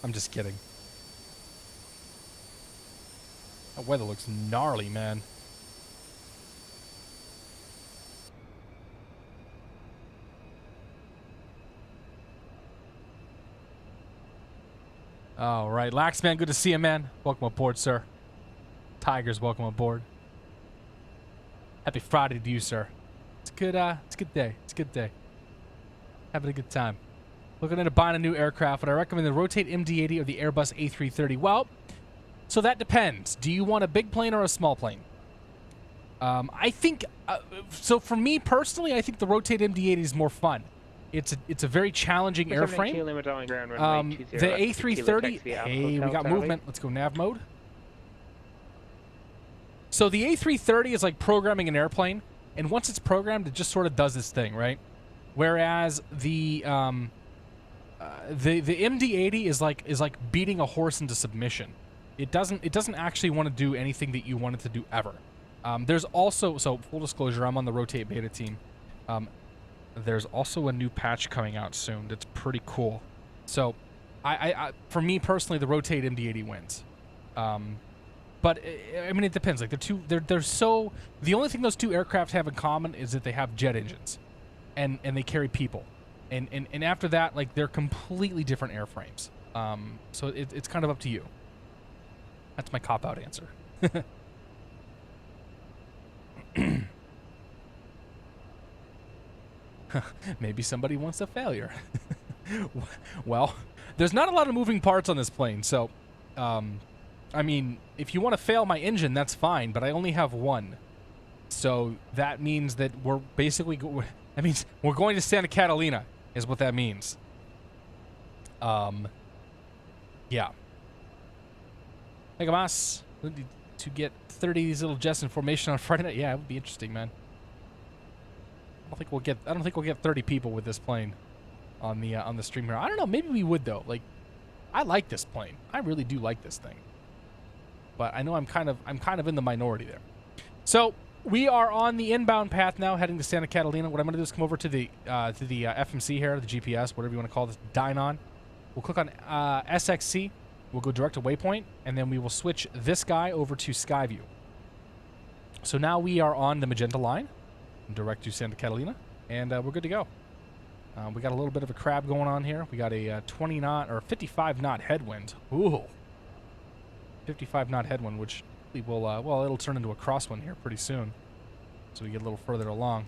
I'm just kidding. That weather looks gnarly, man. All right, Laxman, good to see you, man. Welcome aboard, sir. Tigers, welcome aboard. Happy Friday to you, sir. It's a good day. It's a good day. Having a good time. Looking into buying a new aircraft, but I recommend the Rotate MD-80 or the Airbus A330. Well, so that depends. Do you want a big plane or a small plane? I think, so for me personally, I think the Rotate MD-80 is more fun. It's a very challenging airframe. The A330, hey, we got movement. Let's go nav mode. So the A330 is like programming an airplane, and once it's programmed, it just sort of does this thing, right? Whereas the MD-80 is like beating a horse into submission. It doesn't actually want to do anything that you want it to do ever. There's also, so full disclosure, I'm on the Rotate beta team. There's also a new patch coming out soon that's pretty cool. So, I for me personally, the Rotate MD-80 wins. But I mean, it depends. Like they're so. The only thing those two aircraft have in common is that they have jet engines, and they carry people, and after that, like they're completely different airframes. So it's kind of up to you. That's my cop-out answer. Maybe somebody wants a failure. Well, there's not a lot of moving parts on this plane, so I mean, if you want to fail my engine, that's fine, but I only have one. So that means that we're basically that means we're going to Santa Catalina is what that means. Yeah. Hey, Gamas, to get 30 of these little jets in formation on Friday night. Yeah, it would be interesting, man. I don't think we'll get 30 people with this plane on the stream here. I don't know. Maybe we would though. Like, I like this plane. I really do like this thing. But I know I'm kind of in the minority there. So we are on the inbound path now, heading to Santa Catalina. What I'm going to do is come over to the FMC here, the GPS, whatever you want to call this, Dynon. We'll click on SXC. We'll go direct to waypoint, and then we will switch this guy over to Skyview. So now we are on the magenta line, direct to Santa Catalina, and we're good to go. We got a little bit of a crab going on here. We got a 20 knot or 55 knot headwind. Ooh, 55 knot headwind, which will well, it'll turn into a crosswind here pretty soon. so we get a little further along.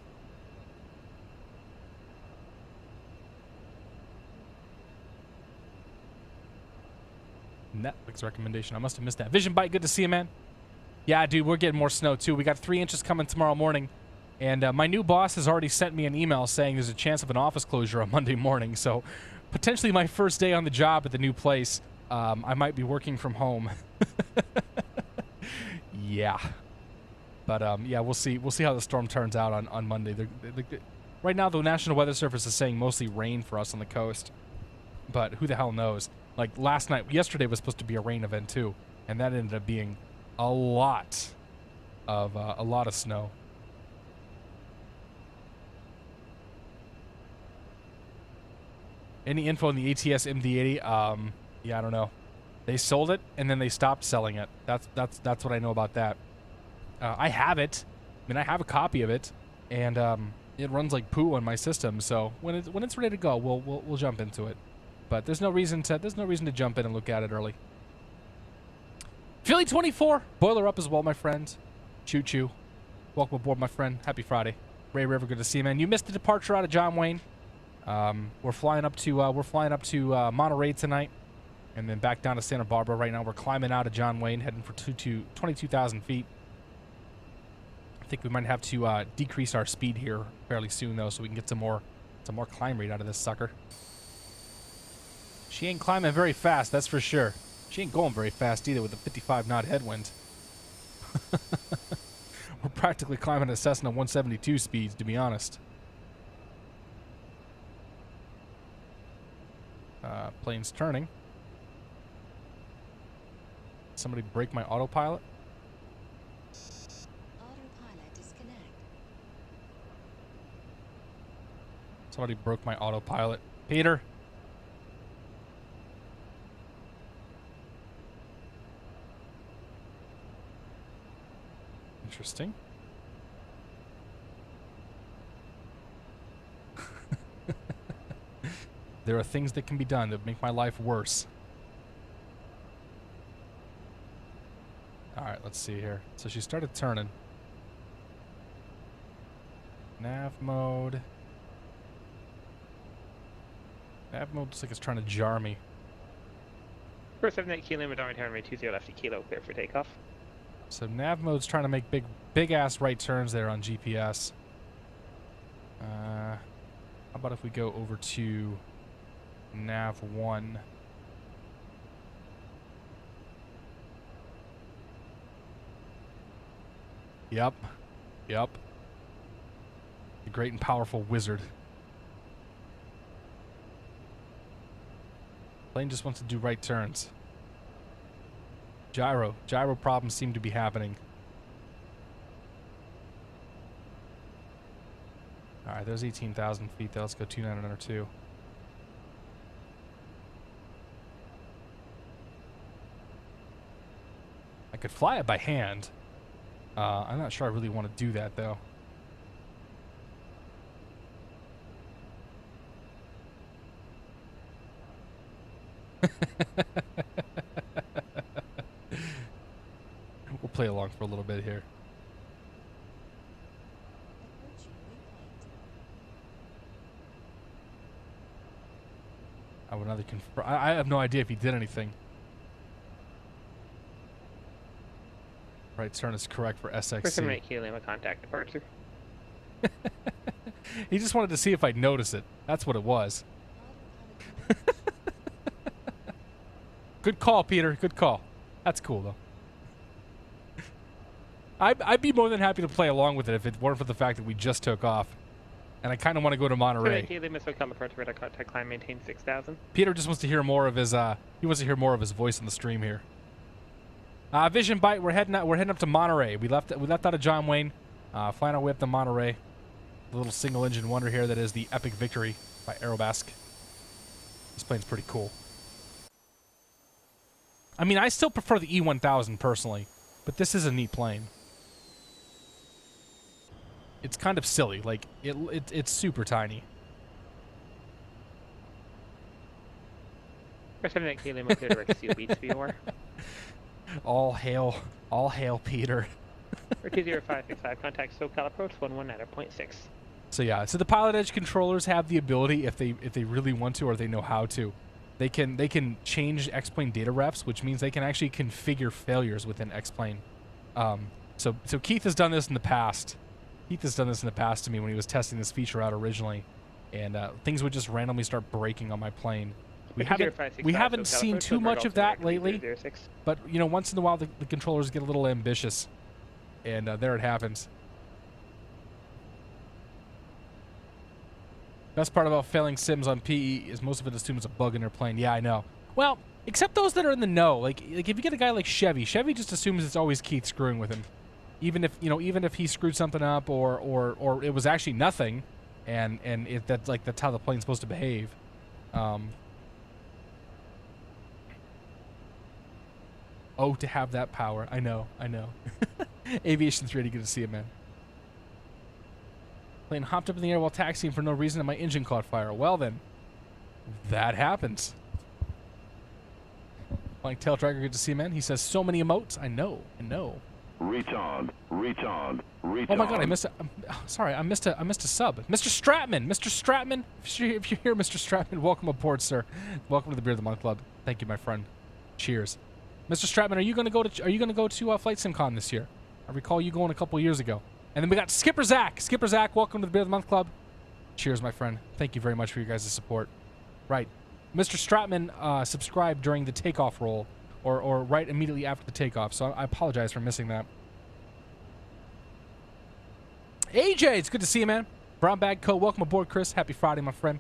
Netflix recommendation. I must have missed that. Vision Bite, good to see you, man. Yeah, dude, we're getting more snow, too. We got 3 inches coming tomorrow morning. And my new boss has already sent me an email saying there's a chance of an office closure on Monday morning. So potentially my first day on the job at the new place, I might be working from home. Yeah. But, yeah, we'll see. We'll see how the storm turns out on Monday. Right now, the National Weather Service is saying mostly rain for us on the coast. But who the hell knows? Like yesterday was supposed to be a rain event too, and that ended up being a lot of snow. Any info on the ATS MD-80? Yeah, I don't know. They sold it and then they stopped selling it. That's what I know about that. I have it. I mean, I have a copy of it, and it runs like poo on my system. So when it's ready to go, we'll jump into it. But there's no reason to jump in and look at it early. Philly 24, boiler up as well, my friend. Choo choo. Welcome aboard, my friend. Happy Friday. Ray River, good to see you, man. You missed the departure out of John Wayne. We're flying up to Monterey tonight, and then back down to Santa Barbara. Right now, we're climbing out of John Wayne, heading for 22,000 feet. I think we might have to decrease our speed here fairly soon, though, so we can get some more climb rate out of this sucker. She ain't climbing very fast, that's for sure. She ain't going very fast either with a 55 knot headwind. We're practically climbing at Cessna 172 speeds, to be honest. Plane's turning. Somebody break my autopilot? Autopilot disconnect. Somebody broke my autopilot. Peter? Interesting. There are things that can be done that make my life worse. Alright, let's see here. So she started turning. Nav mode. Nav mode looks like it's trying to jar me. 478 kilo, Madonna turn rate 20 left to kilo, clear for takeoff. So nav mode's trying to make big ass right turns there on GPS. How about if we go over to nav 1? Yep. The great and powerful wizard. Plane just wants to do right turns. Gyro problems seem to be happening. Alright, there's 18,000 feet there. Let's go 2902. I could fly it by hand. I'm not sure I really want to do that, though. We'll play along for a little bit here. Approaching waypoint. I would rather confirm. I have no idea if he did anything. Right turn is correct for SXC. 478 kilo, Lima contact departure. He just wanted to see if I'd notice it. That's what it was. Autopilot. Good call, Peter. Good call. That's cool, though. I'd be more than happy to play along with it if it weren't for the fact that we just took off. And I kind of want to go to Monterey. 478 kilo, missile come approach radar contact climb, maintain 6,000. Peter just wants to hear more of his, he wants to hear more of his voice in the stream here. Vision Bite, we're heading up to Monterey. We left out of John Wayne, flying our way up to Monterey. The little single engine wonder here that is the Epic Victory by Aerobask. This plane's pretty cool. I mean, I still prefer the E1000 personally, but this is a neat plane. It's kind of silly, like it's super tiny. 478 kilo, Lima clear direct seal beach VOR. All hail Peter. For 20565, contact SoCal approach 119.6. So yeah, so the PilotEdge controllers have the ability, if they really want to or they know how to, they can change X-plane data refs, which means they can actually configure failures within X-plane. So Keith has done this in the past. Keith has done this in the past to me when he was testing this feature out originally, and things would just randomly start breaking on my plane. We haven't seen too much of that lately, but you know, once in a while the controllers get a little ambitious, and there it happens. Best part about failing sims on PE is most of it assumes a bug in their plane. Yeah, I know. Well, except those that are in the know. Like if you get a guy like Chevy just assumes it's always Keith screwing with him, even if he screwed something up or it was actually nothing, and that's how the plane's supposed to behave. Oh, to have that power. I know. Aviation 380, good to see you, man. Plane hopped up in the air while taxiing for no reason and my engine caught fire. Well then, that happens. Flying Tail Tracker, good to see you, man. He says so many emotes. I know. Retard. Oh my god, I missed a, sorry, I missed a sub. Mr. Stratman, if you're here, Mr. Stratman, welcome aboard, sir. Welcome to the Beer of the Month Club. Thank you, my friend. Cheers. Mr. Stratman, are you gonna go to Flight SimCon this year? I recall you going a couple years ago. And then we got Skipper Zach. Skipper Zach, welcome to the Beer of the Month Club. Cheers, my friend. Thank you very much for your guys' support. Right. Mr. Stratman subscribed during the takeoff roll, or right immediately after the takeoff, so I apologize for missing that. AJ, it's good to see you, man. Brown Bag Coat, welcome aboard, Chris. Happy Friday, my friend.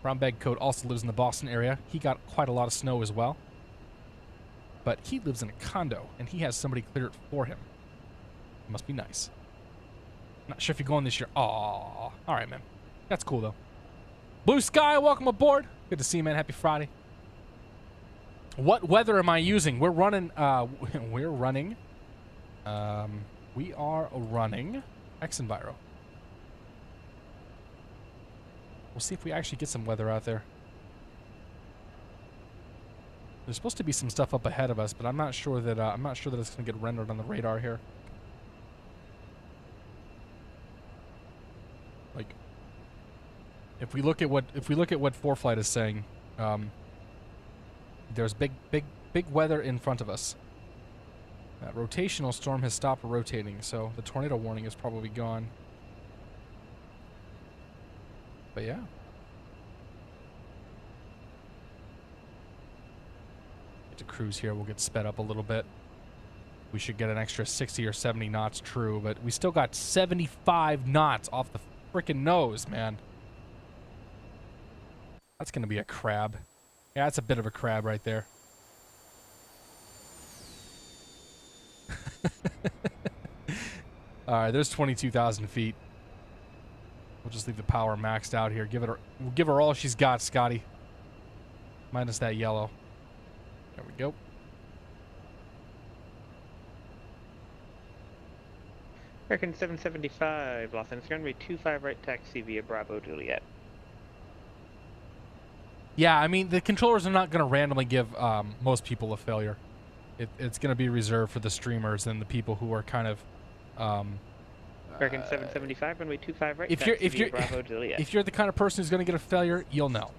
Brown Bag Coat also lives in the Boston area. He got quite a lot of snow as well. But he lives in a condo, and he has somebody clear it for him. It must be nice. Not sure if you're going this year. Aww. All right, man. That's cool, though. Blue Sky, welcome aboard. Good to see you, man. Happy Friday. What weather am I using? We are running X-Enviro. We'll see if we actually get some weather out there. There's supposed to be some stuff up ahead of us, but I'm not sure that it's going to get rendered on the radar here. Like, if we look at what 4Flight is saying, there's big weather in front of us. That rotational storm has stopped rotating, so the tornado warning is probably gone. But yeah. To cruise here, we'll get sped up a little bit. We should get an extra 60 or 70 knots, true, but we still got 75 knots off the frickin' nose, man. That's gonna be a crab. Yeah, that's a bit of a crab right there. All right, there's 22,000 feet. We'll just leave the power maxed out here. We'll give her all she's got, Scotty. Minus that yellow. There we go. American 775, Los Angeles runway 25 right taxi via Bravo Juliet. Yeah, I mean, the controllers are not going to randomly give most people a failure. It's going to be reserved for the streamers and the people who are kind of... American 775, runway 25 right if taxi you're, via Bravo Juliet. If you're the kind of person who's going to get a failure, you'll know.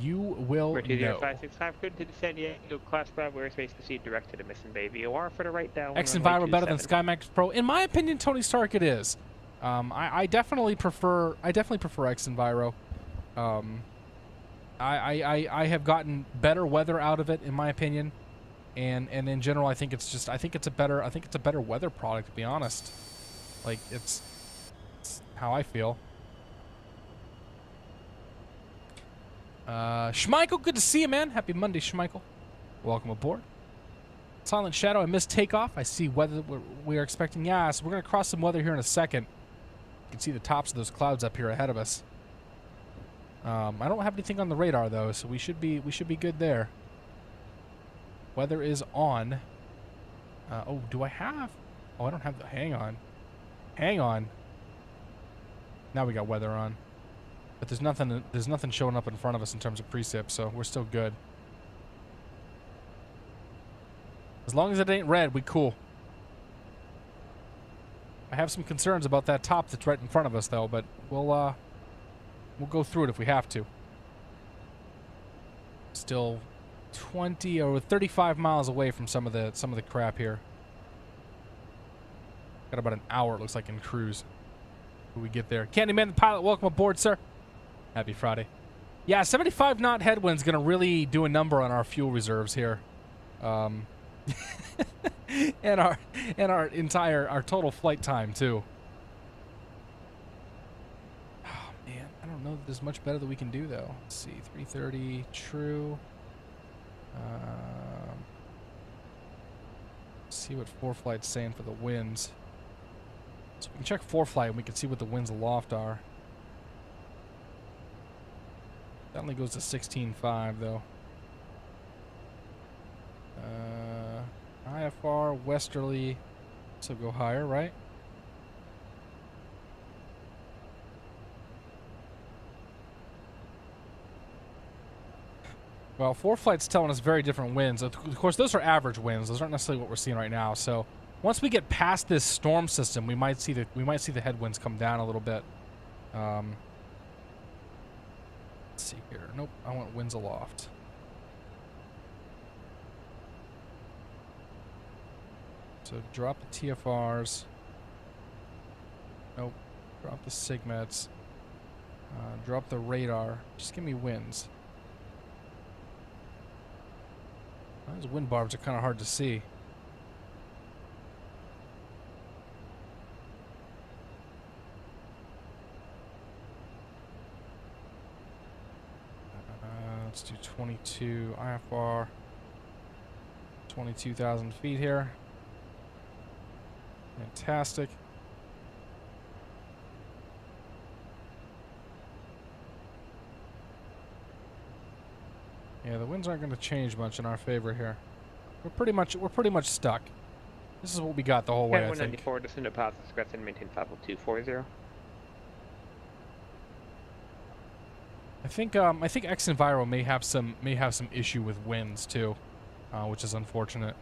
You will know. 20565, good to the San Diego Class Bravo airspace proceed directed to Mission Bay VOR for the right down. X-Enviro better than SkyMax Pro? In my opinion, Tony Stark, it is. I definitely prefer X-Enviro. I have gotten better weather out of it, in my opinion, and in general, I think it's a better weather product, to be honest. Like it's how I feel. Schmeichel, good to see you, man. Happy Monday, Schmeichel. Welcome aboard. Silent Shadow, I missed takeoff. I see weather we are expecting. Yeah, so we're going to cross some weather here in a second. You can see the tops of those clouds up here ahead of us. I don't have anything on the radar, though, so we should be good there. Weather is on. Oh, do I have? Oh, I don't have the... Hang on. Now we got weather on. But there's nothing showing up in front of us in terms of precip, so we're still good. As long as it ain't red, we cool. I have some concerns about that top that's right in front of us, though, but we'll go through it if we have to. Still 20 or 35 miles away from some of the crap here. Got about an hour, it looks like, in cruise. When we get there. Candyman the pilot, welcome aboard, sir. Happy Friday. Yeah, 75 knot headwind's gonna really do a number on our fuel reserves here. And our total flight time too. Oh man, I don't know that there's much better that we can do though. Let's see, 330 true. See what ForeFlight's saying for the winds. So we can check ForeFlight and we can see what the winds aloft are. That only goes to 16.5 though. IFR, westerly, so go higher, right? Well, ForeFlight's telling us very different winds. Of course, those are average winds. Those aren't necessarily what we're seeing right now. So once we get past this storm system, we might see the headwinds come down a little bit. Let's see here. Nope, I want winds aloft. So drop the TFRs. Nope. Drop the SIGMETs. Drop the radar. Just give me winds. Those wind barbs are kind of hard to see. Let's do 22 IFR. 22,000 feet here. Fantastic. Yeah, the winds aren't going to change much in our favor here. We're pretty much stuck. This is what we got the whole way, I think. 194, descend to pass the and maintain 50240. I think X Enviro may have some issue with winds too, which is unfortunate.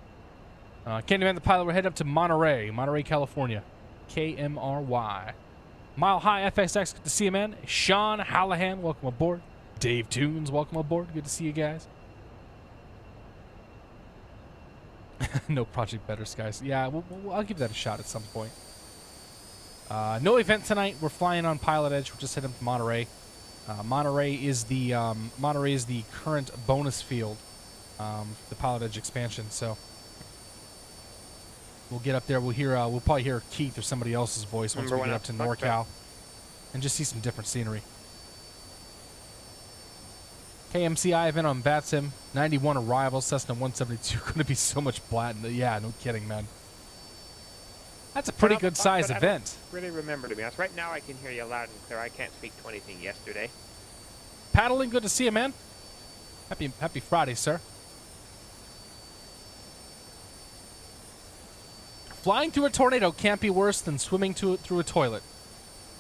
Candyman the pilot, we're heading up to Monterey, California. KMRY. Mile High FXX, good to see you, man. Sean Hallahan, welcome aboard. Dave Toons, welcome aboard. Good to see you guys. No Project Better Skies. Yeah, I'll give that a shot at some point. No event tonight. We're flying on PilotEdge. We're just heading to Monterey. Monterey is the current bonus field, the PilotEdge expansion. So we'll get up there. We'll probably hear Keith or somebody else's voice once we get up to NorCal, and just see some different scenery. KMCI event on VATSIM, 91 arrivals, Cessna 172. Going to be so much platinum. Yeah, no kidding, man. That's a pretty good size event. I don't really remember, to be honest. Right now I can hear you loud and clear. I can't speak to anything yesterday. Paddling, good to see you, man. Happy Friday, sir. Flying through a tornado can't be worse than swimming through a toilet.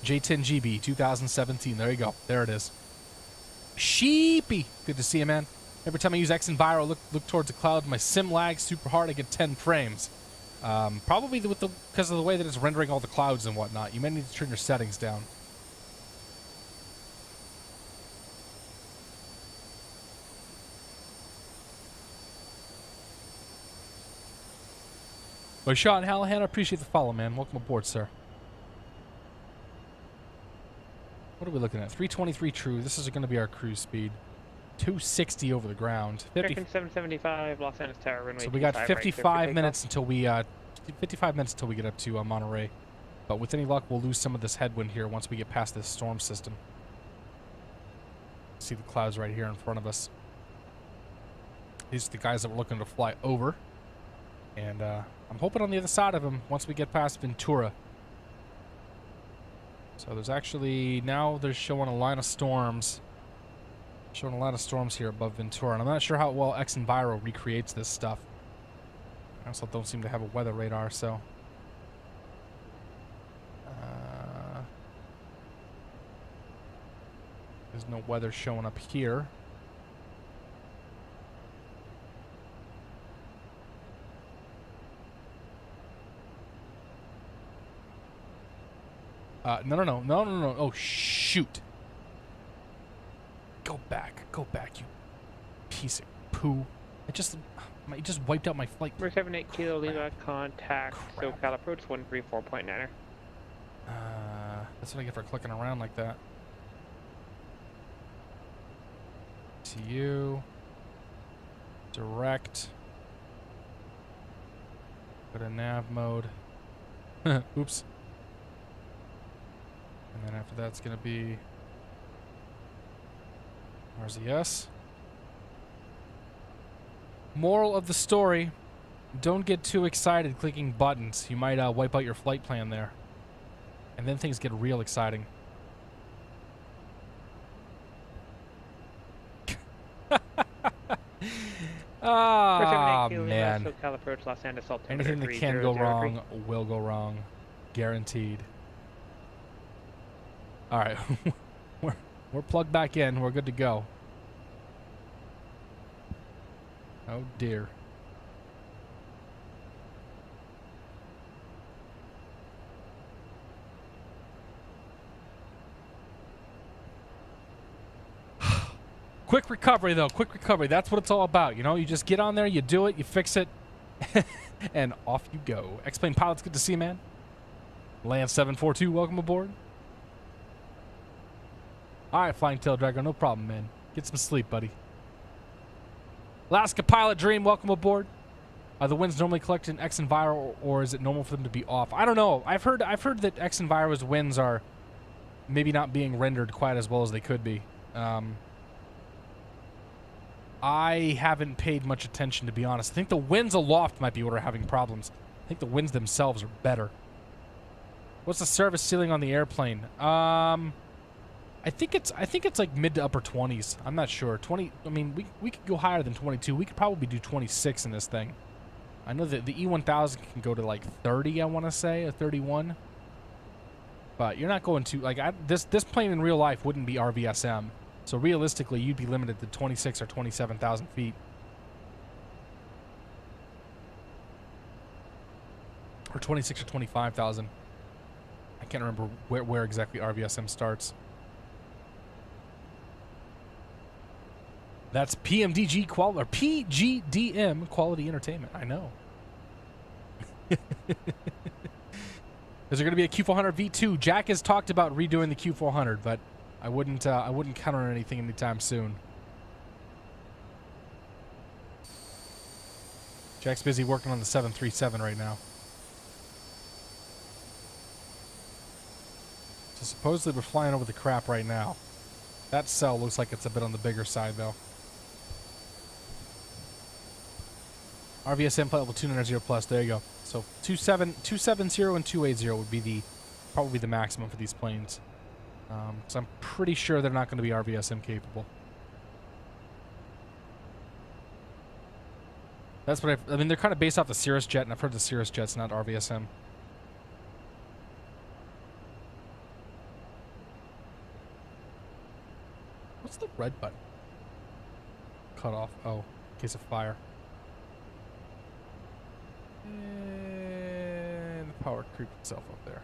J10GB 2017. There you go. There it is. Sheepy. Good to see you, man. Every time I use X Enviro, look towards the cloud, my sim lags super hard. I get 10 frames. Probably because of the way that it's rendering all the clouds and whatnot. You may need to turn your settings down. But Sean Hallahan, I appreciate the follow, man. Welcome aboard, sir. What are we looking at? 323 true. This is going to be our cruise speed. 260 over the ground. 775 Los Angeles Tower runway. So we got 55 minutes until we get up to Monterey. But with any luck, we'll lose some of this headwind here once we get past this storm system. See the clouds right here in front of us. These are the guys that we're looking to fly over. And I'm hoping on the other side of them once we get past Ventura. So there's actually, now they're showing a line of storms. Showing a lot of storms here above Ventura. And I'm not sure how well X Enviro recreates this stuff. I also don't seem to have a weather radar, so. There's no weather showing up here. No. Oh, shoot. Go back, you piece of poo. I just wiped out my flight. We're 78 Kilo Lima, contact Crap. SoCal approach 134.9er. That's what I get for clicking around like that. To you. Direct. Go to nav mode. Oops. And then after that's going to be RZS. Moral of the story, don't get too excited clicking buttons. You might wipe out your flight plan there. And then things get real exciting. Ah, man. SoCal approach Los Angeles altimeter Anything that can go 3003. wrong will go wrong. Guaranteed. All right. we're plugged back in. We're good to go. Oh, dear. Quick recovery, though. Quick recovery. That's what it's all about. You know, you just get on there, you do it, you fix it, and off you go. X-Plane pilots, good to see you, man. Lance 742, welcome aboard. All right, Flying Tail Dragger, no problem, man. Get some sleep, buddy. Alaska Pilot Dream, welcome aboard. Are the winds normally collected in X Enviro, or is it normal for them to be off? I don't know. I've heard that X Enviro's winds are maybe not being rendered quite as well as they could be. I haven't paid much attention, to be honest. I think the winds aloft might be what are having problems. I think the winds themselves are better. What's the service ceiling on the airplane? I think it's like mid to upper 20s. I'm not sure. 20. I mean, we could go higher than 22. We could probably do 26 in this thing. I know that the E1000 can go to like 30. I want to say, or 31. But you're not going to like this plane in real life wouldn't be RVSM. So realistically, you'd be limited to 26 or 27,000 feet. Or 26 or 25,000. I can't remember where exactly RVSM starts. That's PMDG quality, or PGDM quality entertainment. I know. Is there going to be a Q400 V2? Jack has talked about redoing the Q400, but I wouldn't count on anything anytime soon. Jack's busy working on the 737 right now. So supposedly we're flying over the crap right now. That cell looks like it's a bit on the bigger side, though. RVSM flight level 290 plus. There you go. So 270 and 280 would be probably the maximum for these planes. So I'm pretty sure they're not going to be RVSM capable. That's what I mean, they're kind of based off the Cirrus jet, and I've heard the Cirrus jet's not RVSM. What's the red button? Cut off. Oh, in case of fire. And the power creeped itself up there.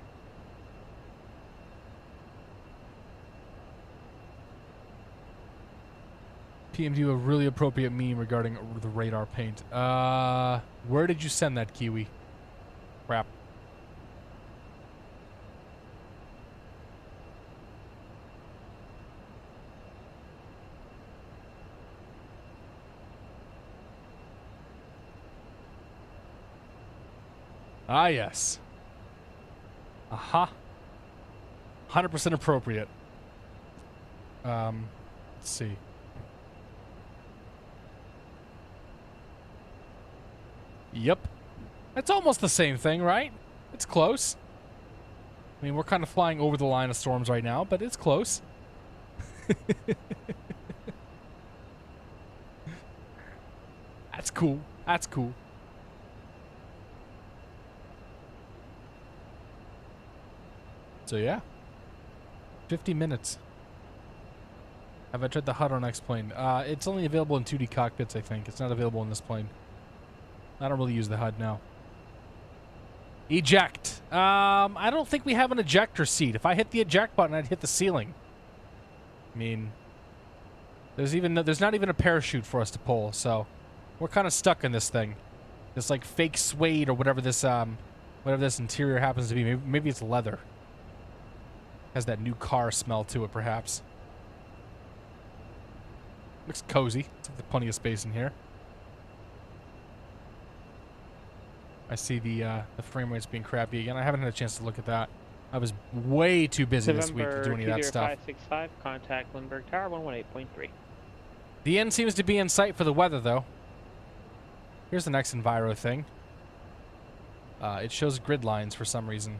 PM, do a really appropriate meme regarding the radar paint. Where did you send that, Kiwi? Crap. Ah, yes. Aha. 100% appropriate. Let's see. Yep. It's almost the same thing, right? It's close. I mean, we're kind of flying over the line of storms right now, but it's close. That's cool. That's cool. So yeah. 50 minutes. Have I tried the HUD on X-Plane? It's only available in 2D cockpits, I think. It's not available in this plane. I don't really use the HUD now. Eject. I don't think we have an ejector seat. If I hit the eject button, I'd hit the ceiling. I mean, there's not even a parachute for us to pull, so we're kind of stuck in this thing. This like fake suede or whatever this interior happens to be. Maybe it's leather. Has that new car smell to it, perhaps. Looks cozy. There's plenty of space in here. I see the frame rate's being crappy again. I haven't had a chance to look at that. I was way too busy this week to do any of that stuff. 565, contact Lindbergh Tower 118.3. The end seems to be in sight for the weather, though. Here's the next Enviro thing. It shows grid lines for some reason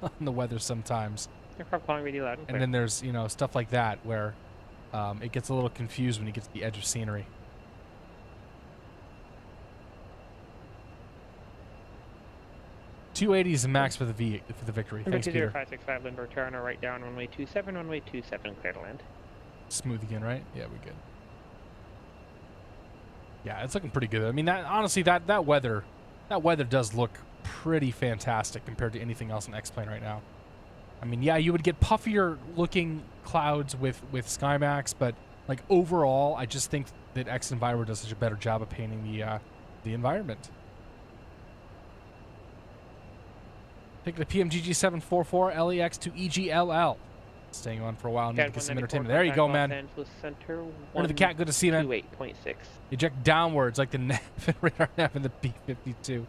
on the weather sometimes. Aircraft calling radio loud and clear. And then there's, you know, stuff like that where it gets a little confused when you get to the edge of scenery. .280 is the max for the victory. Thanks, Peter. 565 Lindbergh Tower, no right down, runway 27, runway 27, clear to land. Smooth again, right? Yeah, we're good. Yeah, it's looking pretty good. I mean, that honestly, that weather does look pretty fantastic compared to anything else in X-Plane right now. I mean, yeah, you would get puffier looking clouds with SkyMax, but like overall, I just think that X Enviro does such a better job of painting the environment. Take the PMGG 744 LEX to EGLL. Staying on for a while. Need to get some entertainment. There you go, man. Center, Under the cat, good to see you, man. 28.6. Eject downwards like the nav and radar nav in the B-52.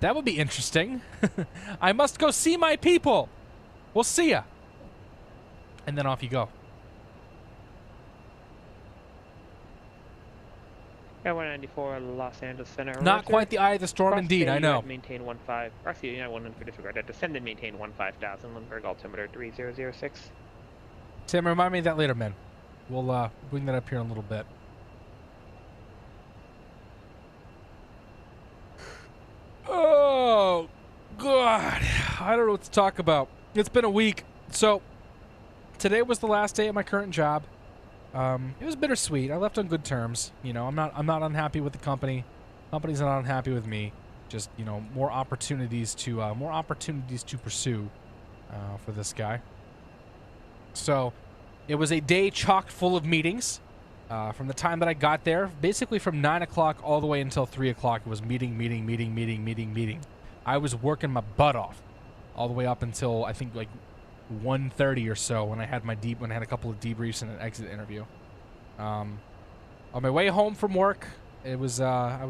That would be interesting. I must go see my people. We'll see ya. And then off you go. Air 194, Los Angeles Center. Not quite the eye of the storm, indeed, I know. Maintain 15. RC United 100 disregard. Descend and maintain 15,000. Lindbergh altimeter 3006. Tim, remind me of that later, man. We'll bring that up here in a little bit. Oh, God. I don't know what to talk about. It's been a week. So, today was the last day at my current job. It was bittersweet. I left on good terms. You know, I'm not unhappy with the company. Company's not unhappy with me. Just, you know, more opportunities to pursue for this guy. So, it was a day chock full of meetings. From the time that I got there, basically from 9 o'clock all the way until 3 o'clock, it was meeting. I was working my butt off all the way up until I think like 1:30 or so when I had a couple of debriefs and an exit interview. On my way home from work, it was I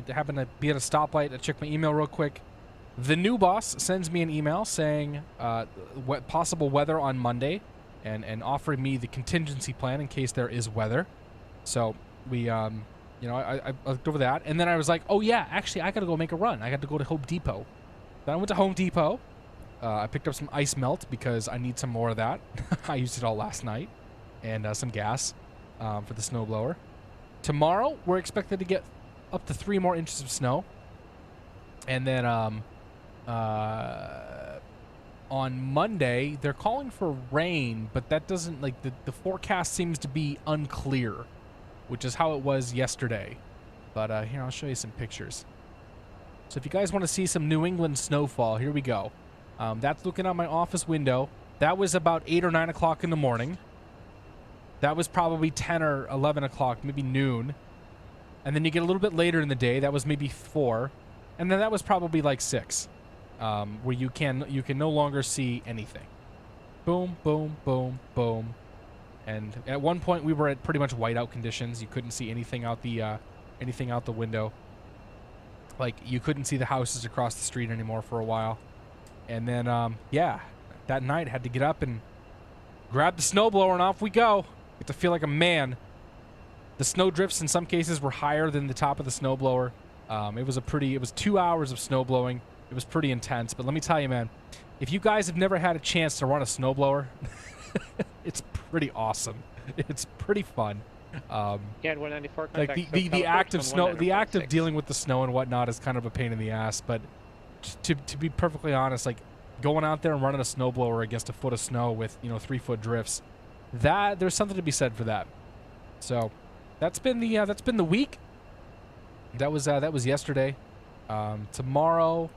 happened to be at a stoplight. I checked my email real quick. The new boss sends me an email saying what possible weather on Monday, and offering me the contingency plan in case there is weather. So we you know, I looked over that, and then I was like, oh yeah, actually I gotta go make a run. I got to go to Home Depot. Then I went to Home Depot. I picked up some ice melt because I need some more of that. I used it all last night. And some gas for the snowblower. Tomorrow, we're expected to get up to 3 more inches of snow. And then on Monday, they're calling for rain, but that doesn't, like, the forecast seems to be unclear, which is how it was yesterday. But here, I'll show you some pictures. So if you guys want to see some New England snowfall, here we go. That's looking out my office window. That was about 8 or 9 o'clock in the morning. That was probably 10 or 11 o'clock, maybe noon. And then you get a little bit later in the day. That was maybe 4. And then that was probably like 6, where you can no longer see anything. Boom, boom, boom, boom. And at one point we were at pretty much whiteout conditions. You couldn't see anything out the window. Like, you couldn't see the houses across the street anymore for a while. And then, yeah, that night had to get up and grab the snowblower and off we go. Get to feel like a man. The snow drifts in some cases were higher than the top of the snowblower. It was 2 hours of snow blowing. It was pretty intense. But let me tell you, man, if you guys have never had a chance to run a snowblower, it's pretty awesome. It's pretty fun. Yeah, 194. Like the act of snow, the act of dealing with the snow and whatnot is kind of a pain in the ass. But to be perfectly honest, like going out there and running a snowblower against a foot of snow with 3-foot drifts, there's something to be said for that. So that's been the week. That was yesterday. Tomorrow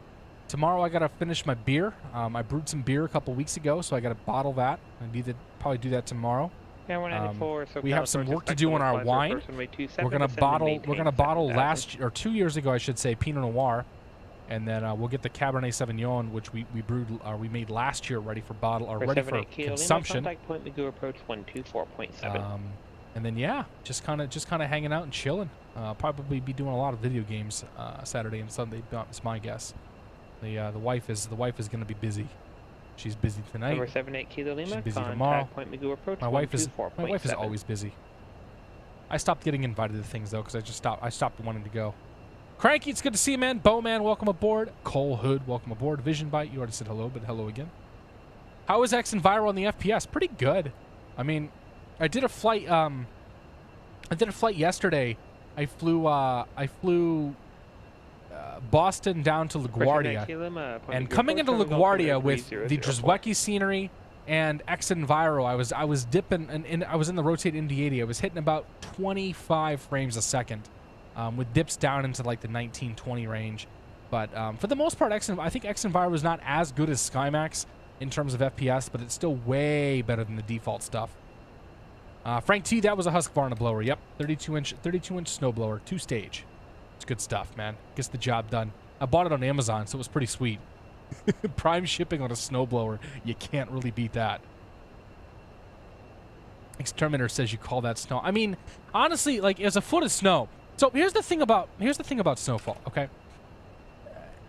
I gotta finish my beer. I brewed some beer a couple weeks ago, so I gotta bottle that. I need to probably do that tomorrow. Yeah, 194. We have some work to do on our wine. We're gonna bottle 2 years ago, I should say, Pinot Noir, and then we'll get the Cabernet Sauvignon, which we made last year, ready for bottle or ready for consumption. Contact point Magoo approach 124.7. And then yeah, just kind of hanging out and chilling. Probably be doing a lot of video games Saturday and Sunday. That's my guess. The wife is going to be busy. She's busy tonight. Number 78 Kilo Lima. She's busy tomorrow. Point Magoo approach My wife is always busy. I stopped getting invited to things though because I stopped wanting to go. Cranky, it's good to see you, man. Bowman, welcome aboard. Cole Hood, welcome aboard. Vision Bite, you already said hello, but hello again. How is X and Viral on the FPS? Pretty good. I mean, I did a flight yesterday. I flew Boston down to LaGuardia, and coming into LaGuardia with the Drzwecki scenery and X and Viral, I was dipping and I was in the rotate MD-80. I was hitting about 25 frames a second, with dips down into like the 19-20 range. But for the most part, I think X and Viral was not as good as SkyMax in terms of FPS, but it's still way better than the default stuff. Frank T, that was a Husqvarna blower. Yep, 32-inch snowblower, 2-stage. It's good stuff, man. Gets the job done. I bought it on Amazon, so it was pretty sweet. Prime shipping on a snowblower. You can't really beat that. Exterminator says you call that snow. I mean, honestly, like, it's a foot of snow. So here's the thing about snowfall. Okay,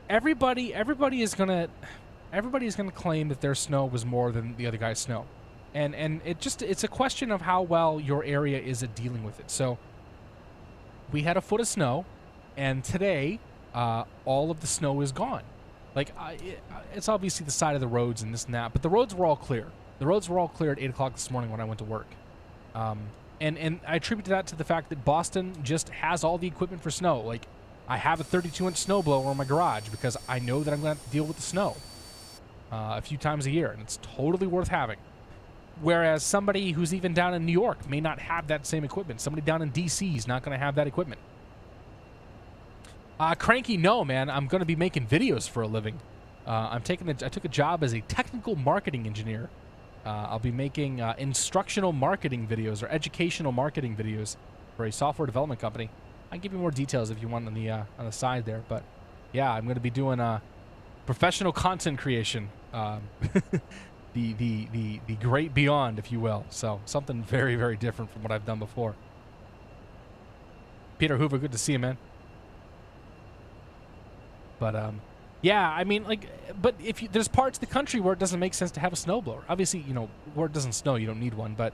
everybody is gonna claim that their snow was more than the other guy's snow. And it's a question of how well your area is at dealing with it. So we had a foot of snow, and today all of the snow is gone. Like it's obviously the side of the roads and this and that, but the roads were all clear. The roads were all clear at 8 o'clock this morning when I went to work. And I attribute that to the fact that Boston just has all the equipment for snow. Like, I have a 32-inch snowblower in my garage because I know that I'm going to have to deal with the snow a few times a year, and it's totally worth having. Whereas somebody who's even down in New York may not have that same equipment. Somebody down in D.C. is not going to have that equipment. Cranky, no, man. I'm going to be making videos for a living. I took a job as a technical marketing engineer. I'll be making instructional marketing videos or educational marketing videos for a software development company. I can give you more details if you want on the side there, but yeah, I'm going to be doing professional content creation, the great beyond, if you will. So something very, very different from what I've done before. Peter Hoover, good to see you, man. But yeah, I mean, like, but if there's parts of the country where it doesn't make sense to have a snowblower. Obviously, you know, where it doesn't snow, you don't need one. But,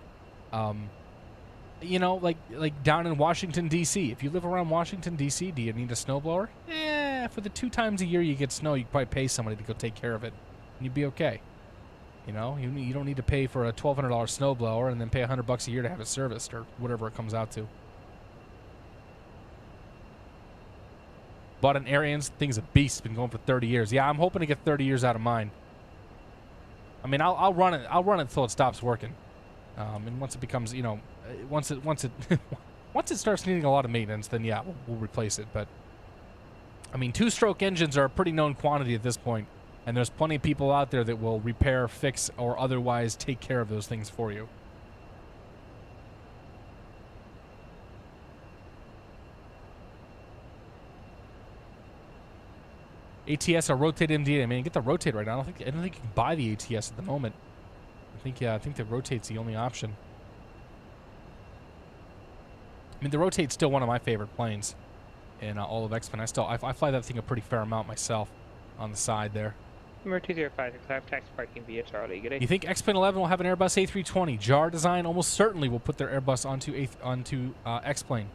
you know, like down in Washington, D.C., if you live around Washington, D.C., do you need a snowblower? For the 2 times a year you get snow, you can probably pay somebody to go take care of it, and you'd be okay. You know, you don't need to pay for a $1,200 snowblower and then pay $100 a year to have it serviced or whatever it comes out to. Bought an Arians, thing's a beast. Been going for 30 years. Yeah, I'm hoping to get 30 years out of mine. I mean, I'll run it. I'll run it until it stops working. And once it becomes, you know, once it once it starts needing a lot of maintenance, then yeah, we'll replace it. But I mean, 2-stroke engines are a pretty known quantity at this point, and there's plenty of people out there that will repair, fix, or otherwise take care of those things for you. ATS or rotate MD. I mean, get the rotate right now. I don't think you can buy the ATS at the moment. I think the rotate's the only option. I mean, the rotate's still one of my favorite planes in all of X-Men. I fly that thing a pretty fair amount myself on the side there. Number 20565, taxi parking via Charlie. Good day. You think X-Plane 11 will have an Airbus A320? JAR Design almost certainly will put their Airbus onto X-Plane.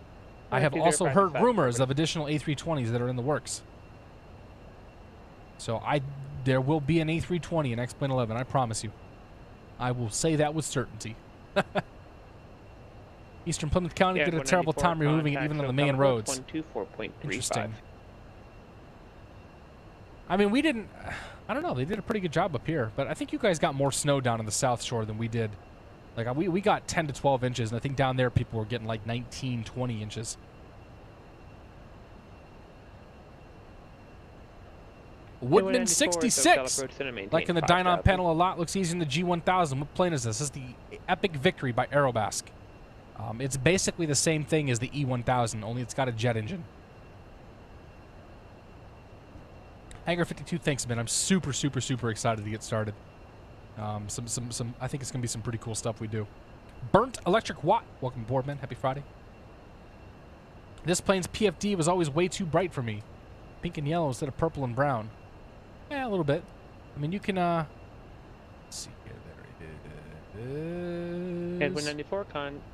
I have also heard rumors of additional A320s that are in the works. So there will be an A320 in X-Plane 11, I promise you. I will say that with certainty. Eastern Plymouth County did a terrible time removing it even on the main roads. 124.35. Interesting. I mean, we didn't... I don't know. They did a pretty good job up here. But I think you guys got more snow down in the South Shore than we did. Like, we got 10 to 12 inches, and I think down there people were getting like 19, 20 inches. Woodman 194 is '66. Approach Center, maintain Liking the 5,000. dynon panel a lot. Looks easy in the G1000. What plane is this? This is the Epic Victory by Aerobask. It's basically the same thing as the E1000, only it's got a jet engine. Hangar 52, thanks, man. I'm super, super, super excited to get started. I think it's gonna be some pretty cool stuff we do. Burnt Electric Watt, welcome aboard, man. Happy Friday. This plane's PFD was always way too bright for me. Pink and yellow instead of purple and brown. Yeah, a little bit. I mean, you can, let's see here, there it is. And 194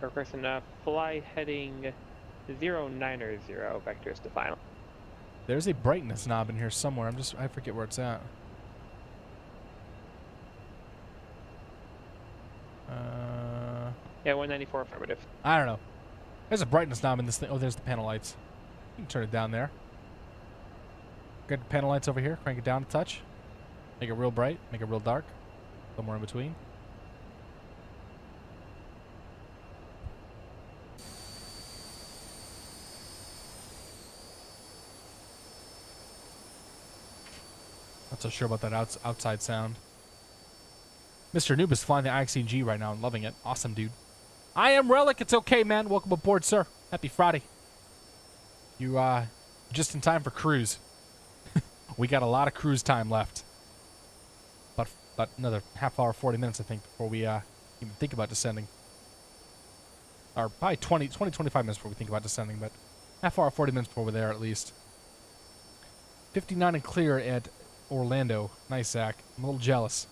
requesting fly heading 090 vectors to final. There's a brightness knob in here somewhere. I forget where it's at. Yeah, 194 affirmative. I don't know. There's a brightness knob in this thing. Oh, there's the panel lights. You can turn it down there. Get the panel lights over here. Crank it down a touch. Make it real bright. Make it real dark. Somewhere in between. Not so sure about that outside sound. Mr. Noob is flying the IXCG right now and loving it. Awesome, dude. I am Relic. It's okay, man. Welcome aboard, sir. Happy Friday. You, just in time for cruise. We got a lot of cruise time left. But another half hour, 40 minutes, I think, before we, even think about descending. Or probably 25 minutes before we think about descending, but half hour, 40 minutes before we're there, at least. 59 and clear at Orlando. Nice, Zach. I'm a little jealous.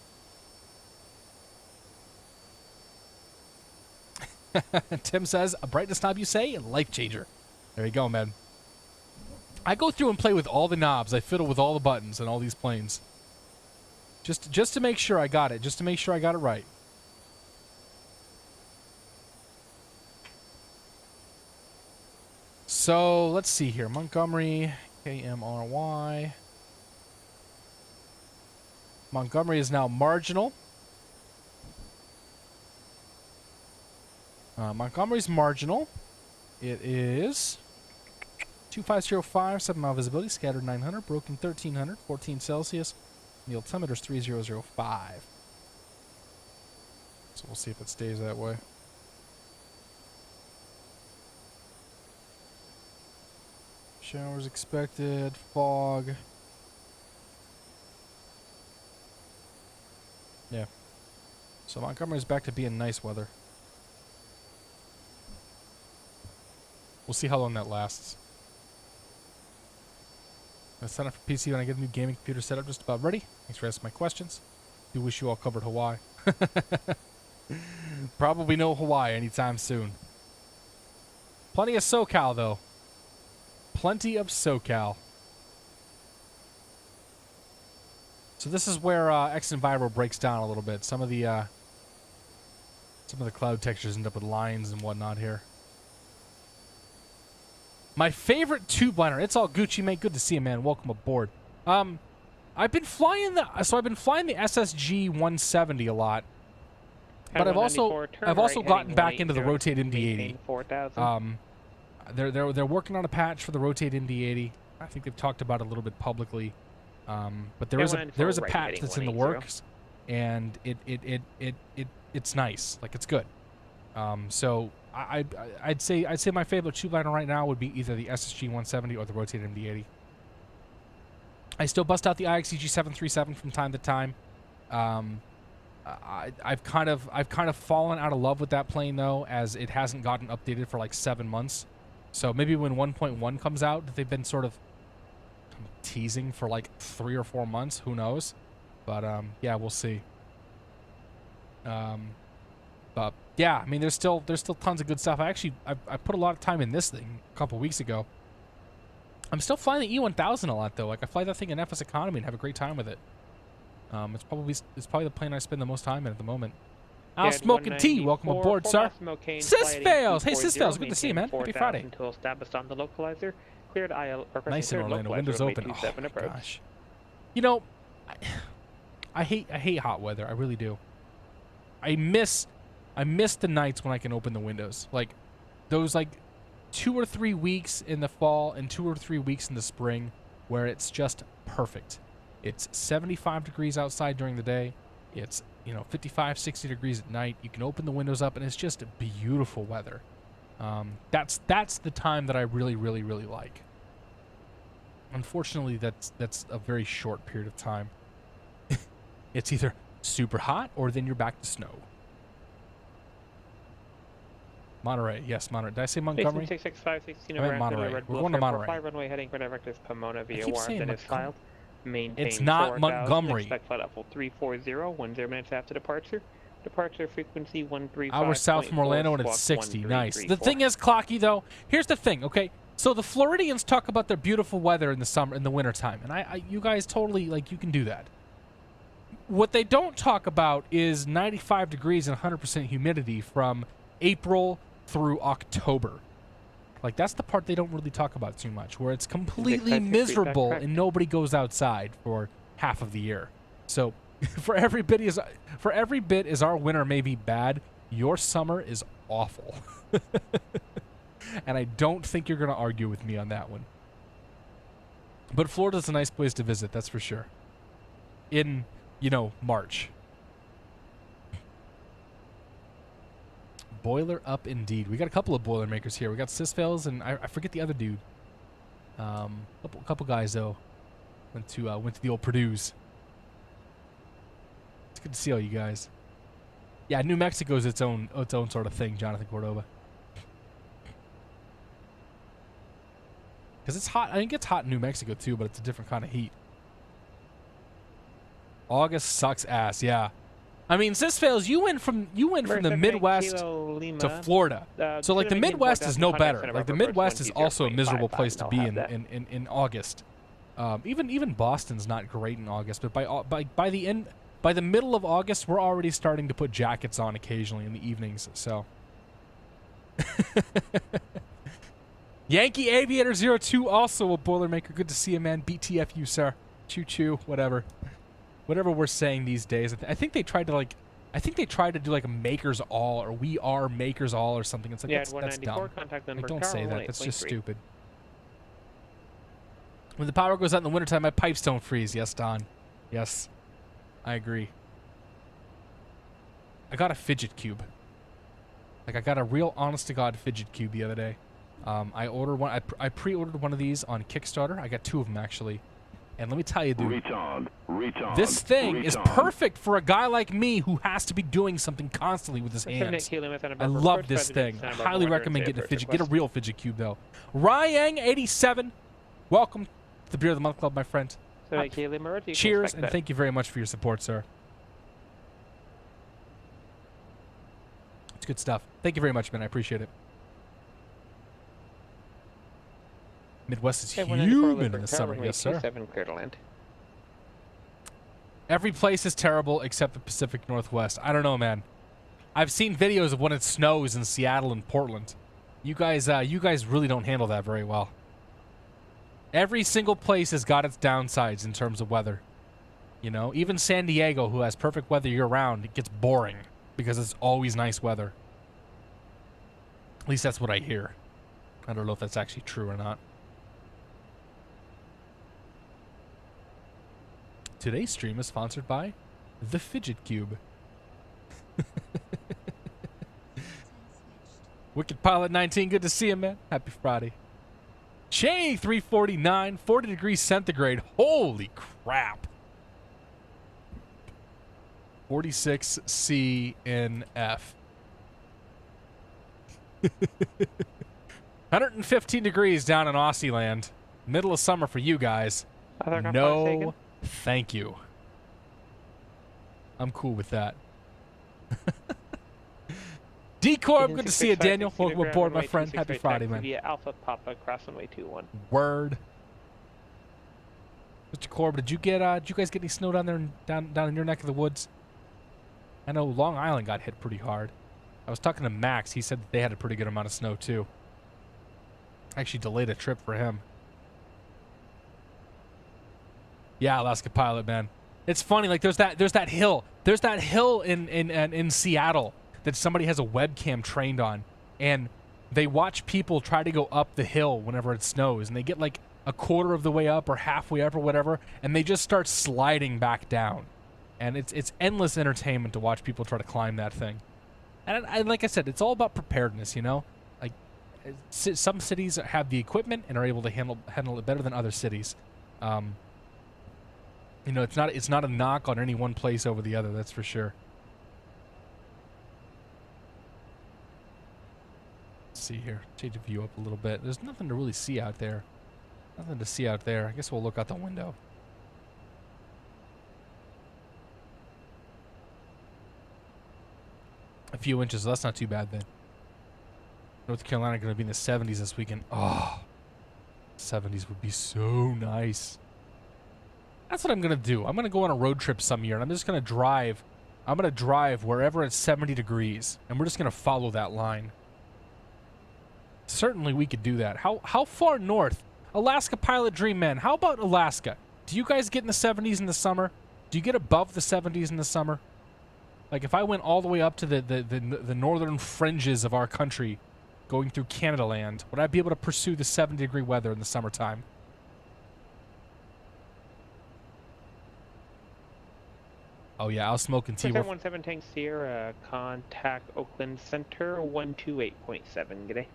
Tim says, a brightness knob, you say? A life changer. There you go, man. I go through and play with all the knobs. I fiddle with all the buttons in all these planes. Just to make sure I got it. Just to make sure I got it right. So, let's see here. Montgomery, KMRY. Montgomery is now marginal. Montgomery's marginal. It is 2505, 7 mile visibility, scattered 900, broken 1300, 14 Celsius. The altimeter's 3005. So we'll see if it stays that way. Showers expected, fog. Yeah. So Montgomery's back to being nice weather. We'll see how long that lasts. I sign up for PC when I get a new gaming computer set up. Just about ready. Thanks for asking my questions. Do wish you all covered Hawaii. Probably no Hawaii anytime soon. Plenty of SoCal, though. Plenty of SoCal. So this is where XEnviro breaks down a little bit. Some of the cloud textures end up with lines and whatnot here. My favorite tube liner. It's all Gucci, mate. Good to see you, man. Welcome aboard. I've been flying the SSG 170 a lot, but I've also gotten back into the Rotate MD-80. They're working on a patch for the Rotate MD-80. I think they've talked about it a little bit publicly. But there is a patch that's in the works, and it's nice. Like, it's good. So I'd say my favorite tube liner right now would be either the SSG 170 or the Rotate MD-80. I still bust out the IXCG 737 from time to time. I've kind of fallen out of love with that plane though, as it hasn't gotten updated for like 7 months. So maybe when 1.1 comes out, they've been sort of teasing for like 3 or 4 months. Who knows? But yeah, we'll see. But yeah, I mean, there's still tons of good stuff. I put a lot of time in this thing a couple weeks ago. I'm still flying the E1000 a lot though. Like, I fly that thing in FS economy and have a great time with it. It's probably the plane I spend the most time in at the moment. Al Smoking Tea, welcome aboard, sir. Sisfails, hey Sisfails, good to see you, man. Happy Friday. Until established on the localizer. Cleared IL. Nice in Orlando, windows open. Oh my gosh. You know, I hate hot weather. I really do. I miss the nights when I can open the windows. Like, those like 2 or 3 weeks in the fall and 2 or 3 weeks in the spring where it's just perfect. It's 75 degrees outside during the day. It's, 55, 60 degrees at night. You can open the windows up, and it's just beautiful weather. That's the time that I really, really, really like. Unfortunately, that's a very short period of time. It's either super hot or then you're back to snow. Monterey, yes, Monterey. Did I say Montgomery? 66516 I meant Monterey. We're going to Monterey. 5 runway heading for directives Pomona via keep Warren, saying then is filed. Maintain It's not 4000, Montgomery. Expect flight level 340, 10 minutes after departure. Departure frequency 135. Hour south from Orlando, and it's 60. Nice. The thing is, Clocky, though, here's the thing, okay? So the Floridians talk about their beautiful weather in the summer, in the wintertime, and you guys totally, you can do that. What they don't talk about is 95 degrees and 100% humidity from April through October. That's the part they don't really talk about too much, where it's completely miserable and nobody goes outside for half of the year. So for every bit as our winter may be bad, your summer is awful. And I don't think you're going to argue with me on that one. But Florida's a nice place to visit, that's for sure. In, March. Boiler up indeed. We got a couple of Boilermakers here. We got Sisfels and I forget the other dude. Couple guys though. Went to the old Purdue's. It's good to see all you guys. Yeah, New Mexico's its own sort of thing, Jonathan Cordova. Because it's hot. I think it's hot in New Mexico too, but it's a different kind of heat. August sucks ass. Yeah. I mean, Sisfales, you went from the Midwest to Florida. So the Midwest is no better. The Midwest is also a miserable place to be in August. Even Boston's not great in August, but by the middle of August, we're already starting to put jackets on occasionally in the evenings. So Yankee Aviator 02, also a Boilermaker. Good to see you, man. BTFU, sir. Choo choo. Whatever we're saying these days. I think they tried to do a Makers All, or We Are Makers All, or something. It's that's dumb. Contact number don't say that. That's just 3. stupid. When the power goes out in the wintertime, my pipes don't freeze. Yes, Don. Yes, I agree. I got a fidget cube. I got a real honest-to-God fidget cube the other day. I ordered one. I pre-ordered one of these on Kickstarter. I got 2 of them actually. And let me tell you, dude, this thing is perfect for a guy like me who has to be doing something constantly with his hands. I love this thing. I highly recommend getting a fidget. Get a real fidget cube, though. Ryang87, welcome to the Beer of the Month Club, my friend. Cheers, and thank you very much for your support, sir. It's good stuff. Thank you very much, man. I appreciate it. Midwest is humid in the summer, yes, sir. Every place is terrible except the Pacific Northwest. I don't know, man. I've seen videos of when it snows in Seattle and Portland. You guys really don't handle that very well. Every single place has got its downsides in terms of weather. Even San Diego, who has perfect weather year-round, it gets boring because it's always nice weather. At least that's what I hear. I don't know if that's actually true or not. Today's stream is sponsored by the Fidget Cube. Wicked Pilot 19, good to see you, man. Happy Friday. Che 349, 40 degrees centigrade. Holy crap. 46 C in F. 115 degrees down in Aussie land. Middle of summer for you guys. No, thank you. I'm cool with that. D-Corp, good to see you, Daniel. Welcome aboard, my friend. Happy Friday, man. Alpha Papa, cross runway 21. Word. Mr. Corb, did you guys get any snow down there down in your neck of the woods? I know Long Island got hit pretty hard. I was talking to Max. He said that they had a pretty good amount of snow too. I actually delayed a trip for him. Yeah, Alaska Pilot, man. It's funny. There's that hill. There's that hill in Seattle that somebody has a webcam trained on, and they watch people try to go up the hill whenever it snows, and they get a quarter of the way up or halfway up or whatever, and they just start sliding back down. And it's endless entertainment to watch people try to climb that thing. And like I said, it's all about preparedness, you know? Like, some cities have the equipment and are able to handle it better than other cities. You know, it's not a knock on any one place over the other, that's for sure. Let's see here. Change the view up a little bit. There's nothing to really see out there. Nothing to see out there. I guess we'll look out the window. A few inches. So that's not too bad then. North Carolina going to be in the 70s this weekend. Oh, 70s would be so nice. That's what I'm going to do. I'm going to go on a road trip some year, and I'm just going to drive. I'm going to drive wherever it's 70 degrees, and we're just going to follow that line. Certainly we could do that. How far north? Alaska Pilot Dream Man. How about Alaska? Do you guys get in the 70s in the summer? Do you get above the 70s in the summer? Like if I went all the way up to the northern fringes of our country, going through Canada land, would I be able to pursue the 70-degree weather in the summertime? Oh yeah, I was smoking tea. 17 Tank Sierra, contact Oakland Center 128.7. G'day.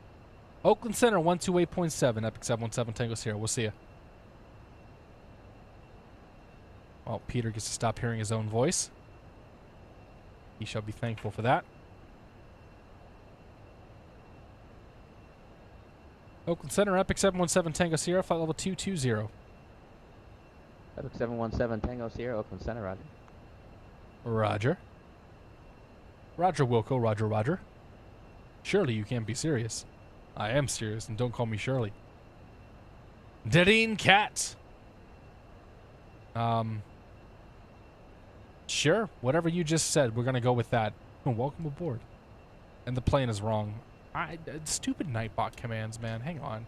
Oakland Center 128.7, Epic 717 Tango Sierra. We'll see ya. Well, Peter gets to stop hearing his own voice. He shall be thankful for that. Oakland Center, Epic 717 Tango Sierra, flight level 220. Epic 717 Tango Sierra, Oakland Center, roger. Roger. Roger Wilco, roger. Surely you can't be serious. I am serious, and don't call me Shirley. Deadine Cat. Sure, whatever you just said, we're gonna go with that. Oh, welcome aboard. And the plane is wrong. Stupid Nightbot commands, man. Hang on.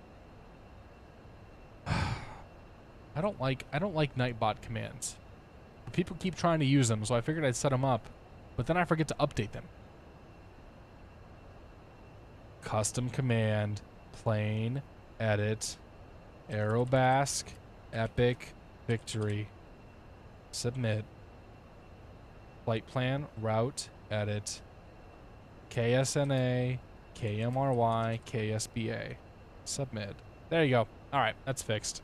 I don't like Nightbot commands. People keep trying to use them, so I figured I'd set them up, but then I forget to update them. Custom command, plane, edit, Aerobask, epic, victory, submit, flight plan, route, edit, KSNA, KMRY, KSBA, submit. There you go. All right, that's fixed.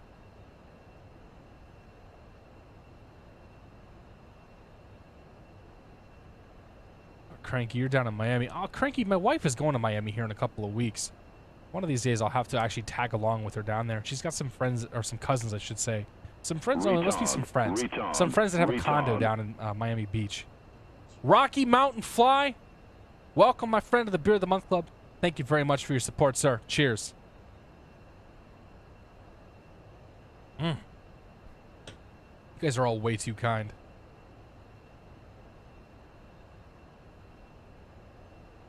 Cranky, you're down in Miami. Oh, Cranky, my wife is going to Miami here in a couple of weeks. One of these days I'll have to actually tag along with her down there. She's got some friends, or some cousins, I should say. Some friends, oh, it must be some friends. Some friends that have a condo down in Miami Beach. Rocky Mountain Fly, welcome, my friend, to the Beer of the Month Club. Thank you very much for your support, sir. Cheers. You guys are all way too kind.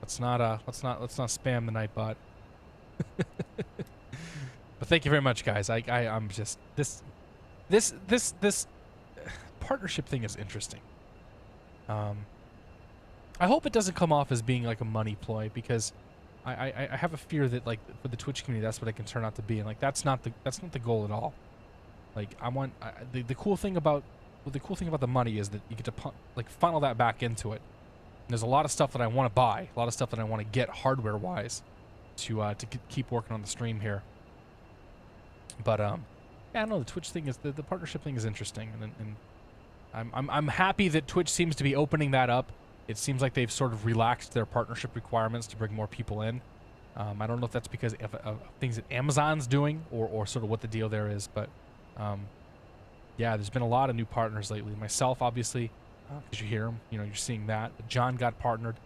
Let's not spam the Nightbot. But thank you very much, guys. I'm just this partnership thing is interesting. I hope it doesn't come off as being like a money ploy, because I have a fear that, like, for the Twitch community, that's what it can turn out to be, and like that's not the goal at all. Like, I want the cool thing about the money is that you get to funnel that back into it. And there's a lot of stuff that I want to buy, a lot of stuff that I want to get hardware-wise to keep working on the stream here. But yeah, I don't know, the Twitch thing is the partnership thing is interesting, and I'm happy that Twitch seems to be opening that up. It seems like they've sort of relaxed their partnership requirements to bring more people in. I don't know if that's because of things that Amazon's doing or sort of what the deal there is, but yeah, there's been a lot of new partners lately. Myself, obviously, because you hear him, you know, you're seeing that. John got partnered,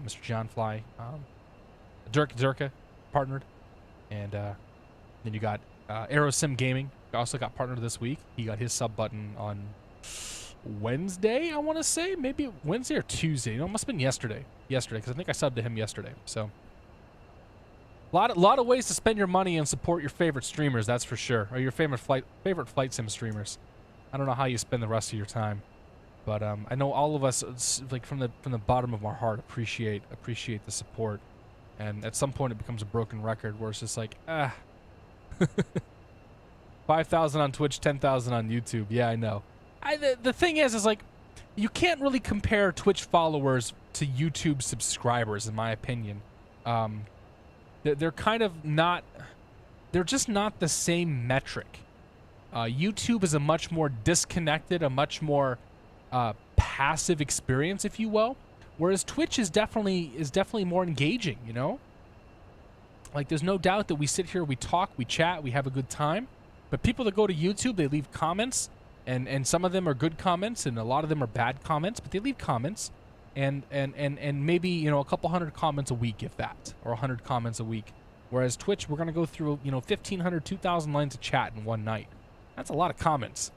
Mr. John Fly, Durka partnered, and then you got AeroSim Gaming also got partnered this week. He got his sub button on Wednesday, I want to say, maybe Wednesday or Tuesday. No, it must have been yesterday, because I think I subbed to him yesterday. So a lot of ways to spend your money and support your favorite streamers, that's for sure, or your favorite flight sim streamers. I don't know how you spend the rest of your time. But I know all of us, like from the bottom of our heart, appreciate the support, and at some point it becomes a broken record where it's just like, 5,000 on Twitch, 10,000 on YouTube. Yeah, I know. The thing is like, you can't really compare Twitch followers to YouTube subscribers, in my opinion. They're kind of not. They're just not the same metric. YouTube is a much more disconnected, a much more passive experience, if you will. Whereas Twitch is definitely more engaging. You know. Like, there's no doubt that we sit here, we talk, we chat, we have a good time. But people that go to YouTube, they leave comments, and some of them are good comments, and a lot of them are bad comments, but they leave comments, and maybe, you know, a couple hundred comments a week, if that, or 100 comments a week. Whereas Twitch, we're going to go through, you know, 1,500, 2,000 lines of chat in one night. That's a lot of comments.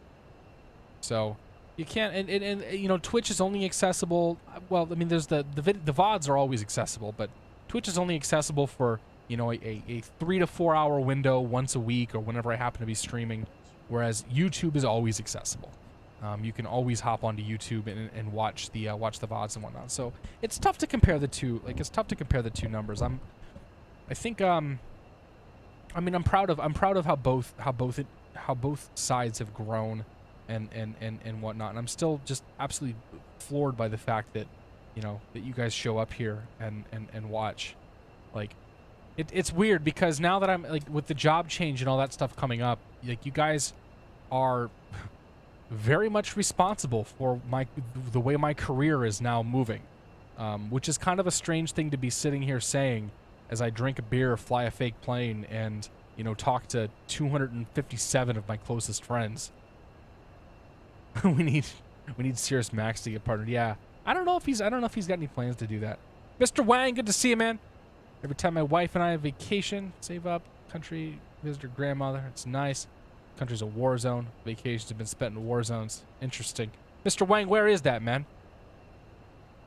So, you can't, and you know, Twitch is only accessible, well, I mean, there's the VODs are always accessible, but Twitch is only accessible for, you know, a 3 to 4 hour window once a week or whenever I happen to be streaming, whereas YouTube is always accessible. You can always hop onto YouTube and watch the VODs and whatnot. So it's tough to compare the two. Like, it's tough to compare the two numbers. I mean, I'm proud of how both sides have grown and whatnot. And I'm still just absolutely floored by the fact that, you know, that you guys show up here and watch. Like, it's weird because now that I'm, like, with the job change and all that stuff coming up, like, you guys are very much responsible for the way my career is now moving, which is kind of a strange thing to be sitting here saying as I drink a beer, fly a fake plane, and, you know, talk to 257 of my closest friends. we need Cirrus Max to get partnered. Yeah, I don't know if he's got any plans to do that. Mr. Wang, good to see you, man. Every time my wife and I have vacation, save up, country, visit her grandmother. It's nice. Country's a war zone. Vacations have been spent in war zones. Interesting. Mr. Wang, where is that, man?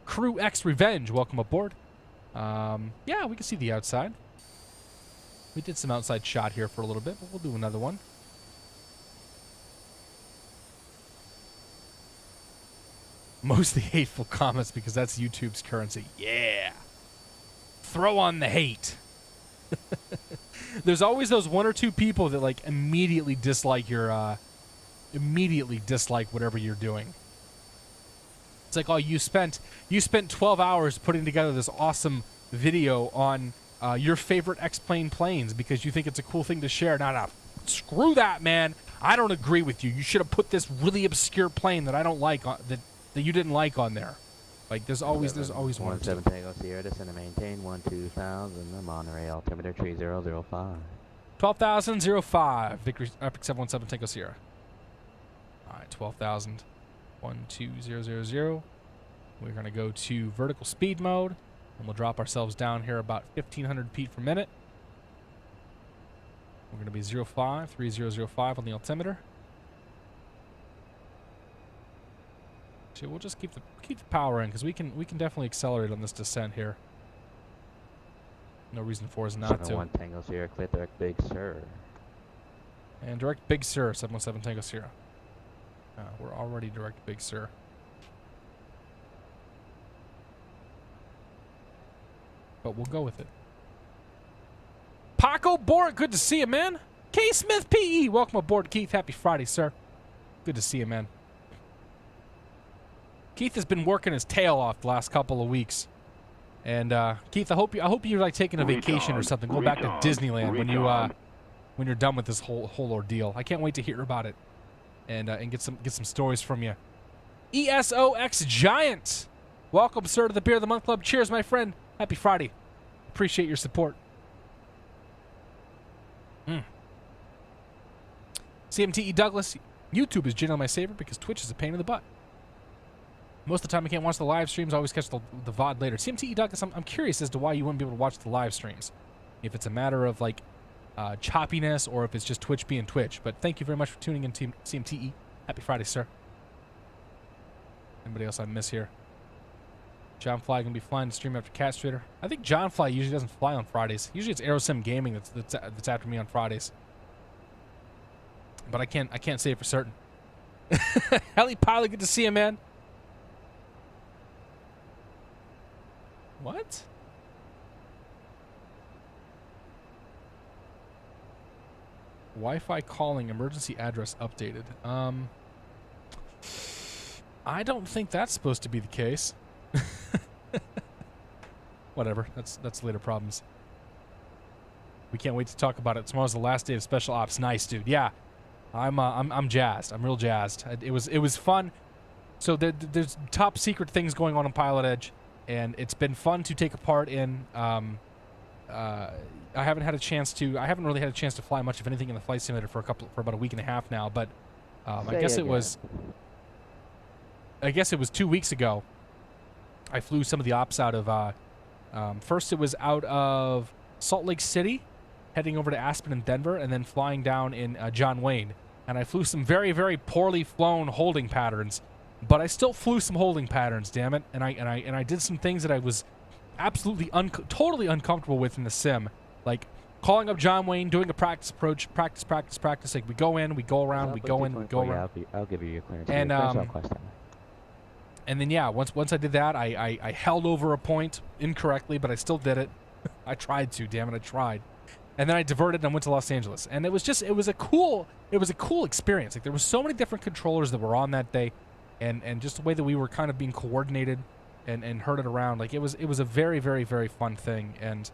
Crew X Revenge, welcome aboard. Yeah, we can see the outside. We did some outside shot here for a little bit, but we'll do another one. Mostly hateful comments because that's YouTube's currency. Yeah. Throw on the hate. There's always those one or two people that, like, immediately dislike whatever you're doing. It's like, oh, you spent 12 hours putting together this awesome video on your favorite X-plane planes because you think it's a cool thing to share. No, screw that, man. I don't agree with you. You should have put this really obscure plane that I don't like that you didn't like on there. Like, there's always one. 17 Tango Sierra, descend and maintain 12,000, the Monterey altimeter 3005. 12,005, Victory, Epic 717 Tango Sierra. Alright, 12,000, 12000. We're going to go to vertical speed mode, and we'll drop ourselves down here about 1,500 feet per minute. We're going to be 3005 on the altimeter. So we'll just keep the power in because we can definitely accelerate on this descent here. No reason for us not to. 71 Tango Sierra, clear direct Big Sur. And direct Big Sur, 717 Tango Sierra. We're already direct Big Sur. But we'll go with it. Paco Bort, good to see you, man. K Smith PE, welcome aboard, Keith. Happy Friday, sir. Good to see you, man. Keith has been working his tail off the last couple of weeks, and Keith, I hope you're like taking a vacation or something. Go back to Disneyland when you're done with this whole ordeal. I can't wait to hear about it, and get some stories from you. ESOX Giant, welcome, sir, to the Beer of the Month Club. Cheers, my friend. Happy Friday. Appreciate your support. CMTE Douglas, YouTube is generally my favorite because Twitch is a pain in the butt. Most of the time I can't watch the live streams. I always catch the VOD later. CMTE Douglas, I'm curious as to why you wouldn't be able to watch the live streams. If it's a matter of, like, choppiness or if it's just Twitch being Twitch. But thank you very much for tuning in, Team CMTE. Happy Friday, sir. Anybody else I miss here? John Fly going to be flying to stream after Cat Streeter. I think John Fly usually doesn't fly on Fridays. Usually it's Aerosim Gaming that's after me on Fridays. But I can't say it for certain. Heli Pilot, good to see you, man. What? Wi-Fi calling emergency address updated. I don't think that's supposed to be the case. Whatever. That's later problems. We can't wait to talk about it. Tomorrow's the last day of special ops. Nice, dude. Yeah, I'm jazzed. I'm real jazzed. It was fun. So there's top secret things going on PilotEdge, and it's been fun to take a part in. I haven't really had a chance to fly much of anything in the flight simulator for about a week and a half now. But I guess it was 2 weeks ago. I flew some of the ops out of. First, it was out of Salt Lake City, heading over to Aspen and Denver, and then flying down in John Wayne. And I flew some very, very poorly flown holding patterns, but I still flew some holding patterns. Damn it! And I did some things that I was absolutely totally uncomfortable with in the sim, like calling up John Wayne, doing a practice approach, practice. Like we go in, we go around, we go in, we go around. I'll give you your clearance. And question. And then yeah, once I did that, I held over a point incorrectly, but I still did it. I tried to, damn it, I tried. And then I diverted and went to Los Angeles. And it was a cool experience. Like there were so many different controllers that were on that day, and just the way that we were kind of being coordinated and herded around. Like it was a very, very, very fun thing, and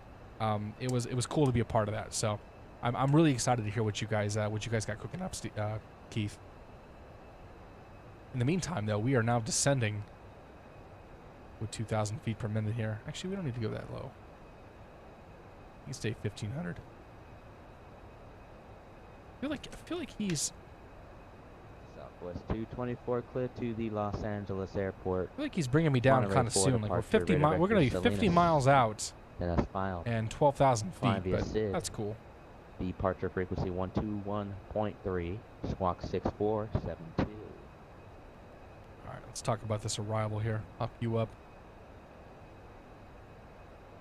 it was cool to be a part of that. So I'm really excited to hear what you guys got cooking up, Keith. In the meantime, though, we are now descending with 2,000 feet per minute here. Actually, we don't need to go that low. You can stay 1,500. I feel like he's... Southwest 224, clear to the Los Angeles airport. I feel like he's bringing me down kind of soon. Like we're 50 miles. We're going to be 50 miles out. Then that's filed. And 12,000 feet. But that's cool. Departure frequency 121.3. Squawk 6472. All right, let's talk about this arrival here. Up you up.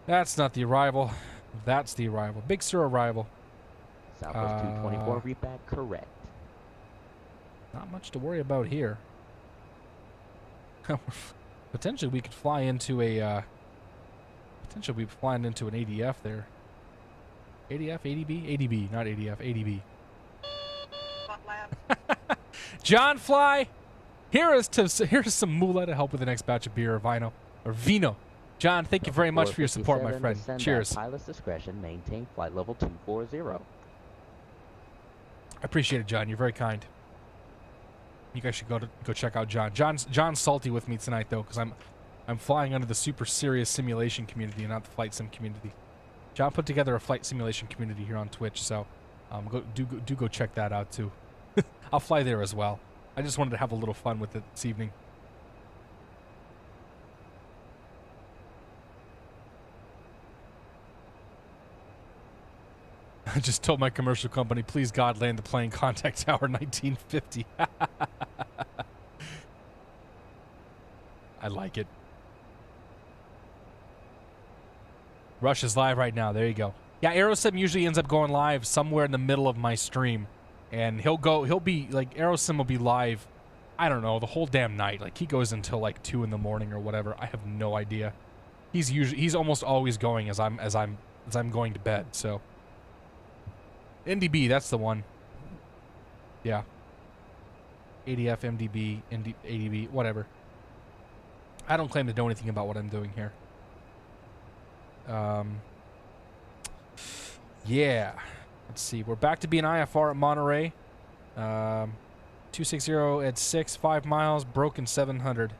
That's not the arrival. That's the arrival. Big Sur arrival. Southwest 224, read back correct. Not much to worry about here. Potentially we could fly into a... potentially we'd be flying into an ADF there. ADF? ADB? ADB, not ADF. ADB. John Fly! Here's some moolah to help with the next batch of beer or vino. John, thank you very much for your support, my friend. Cheers. Pilot's discretion, maintain flight level 240. I appreciate it, John. You're very kind. You guys should go check out John. John's salty with me tonight though, because I'm flying under the super serious simulation community and not the flight sim community. John put together a flight simulation community here on Twitch, so go check that out too. I'll fly there as well. I just wanted to have a little fun with it this evening. I just told my commercial company, please God, land the plane, contact tower 1950. I like it. Rush is live right now. There you go. Yeah, Aerosim usually ends up going live somewhere in the middle of my stream. And he'll be, like, Aerosim will be live, I don't know, the whole damn night. Like, he goes until, like, 2 in the morning or whatever. I have no idea. He's almost always going as I'm going to bed, so... NDB, that's the one. Yeah. ADF, MDB, ADB, whatever. I don't claim to know anything about what I'm doing here. Yeah. Let's see. We're back to being IFR at Monterey. 260 at 6, 5 miles, broken 700.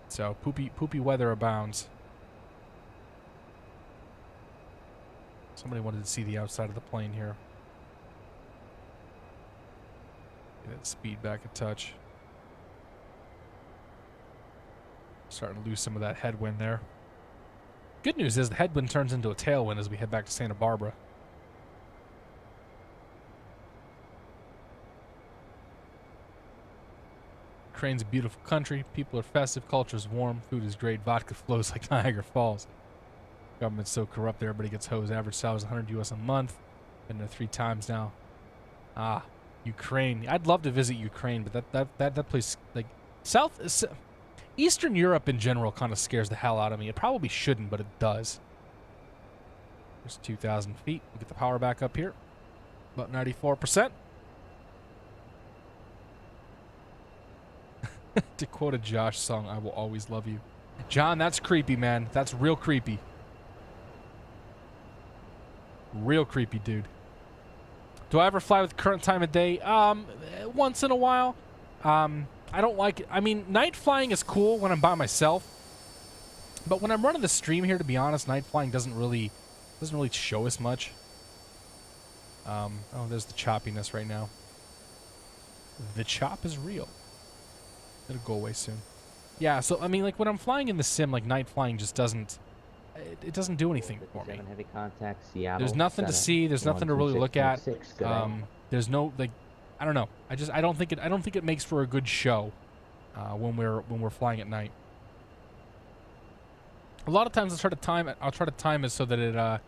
So poopy weather abounds. Somebody wanted to see the outside of the plane here. Get that speed back a touch. Starting to lose some of that headwind there. Good news is the headwind turns into a tailwind as we head back to Santa Barbara. Ukraine's a beautiful country. People are festive. Culture's warm. Food is great. Vodka flows like Niagara Falls. Government's so corrupt that everybody gets hosed. Average salary is $100 US a month. Been there 3 times now. Ah, Ukraine. I'd love to visit Ukraine, but that place, like Eastern Europe in general, kind of scares the hell out of me. It probably shouldn't, but it does. There's 2,000 feet. We'll get the power back up here. About 94%. To quote a Josh song, I will always love you. John, that's creepy, man. That's real creepy. Real creepy, dude. Do I ever fly with current time of day? Once in a while. I don't like it. I mean, night flying is cool when I'm by myself. But when I'm running the stream here, to be honest, night flying doesn't really show us much. Oh, there's the choppiness right now. The chop is real. It'll go away soon. Yeah, so I mean, like when I'm flying in the sim, like night flying just doesn't. It doesn't do anything for me. Heavy contact, Seattle. There's nothing to see. There's nothing to really look at. There's no like, I don't know. I don't think it makes for a good show when we're flying at night. A lot of times I'll try to time it so that it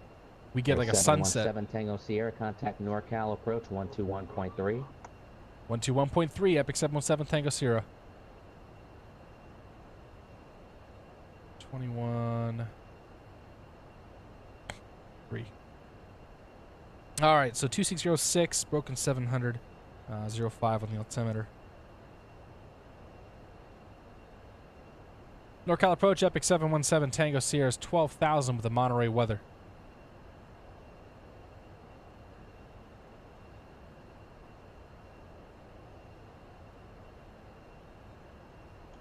we get like a sunset. 7 Tango Sierra, contact NorCal approach 121.3. 121.3, Epic 717 Tango Sierra. 21. 3. All right, so 2606, broken 700, 05 on the altimeter. NorCal approach, Epic 717 Tango Sierra is 12,000 with the Monterey weather.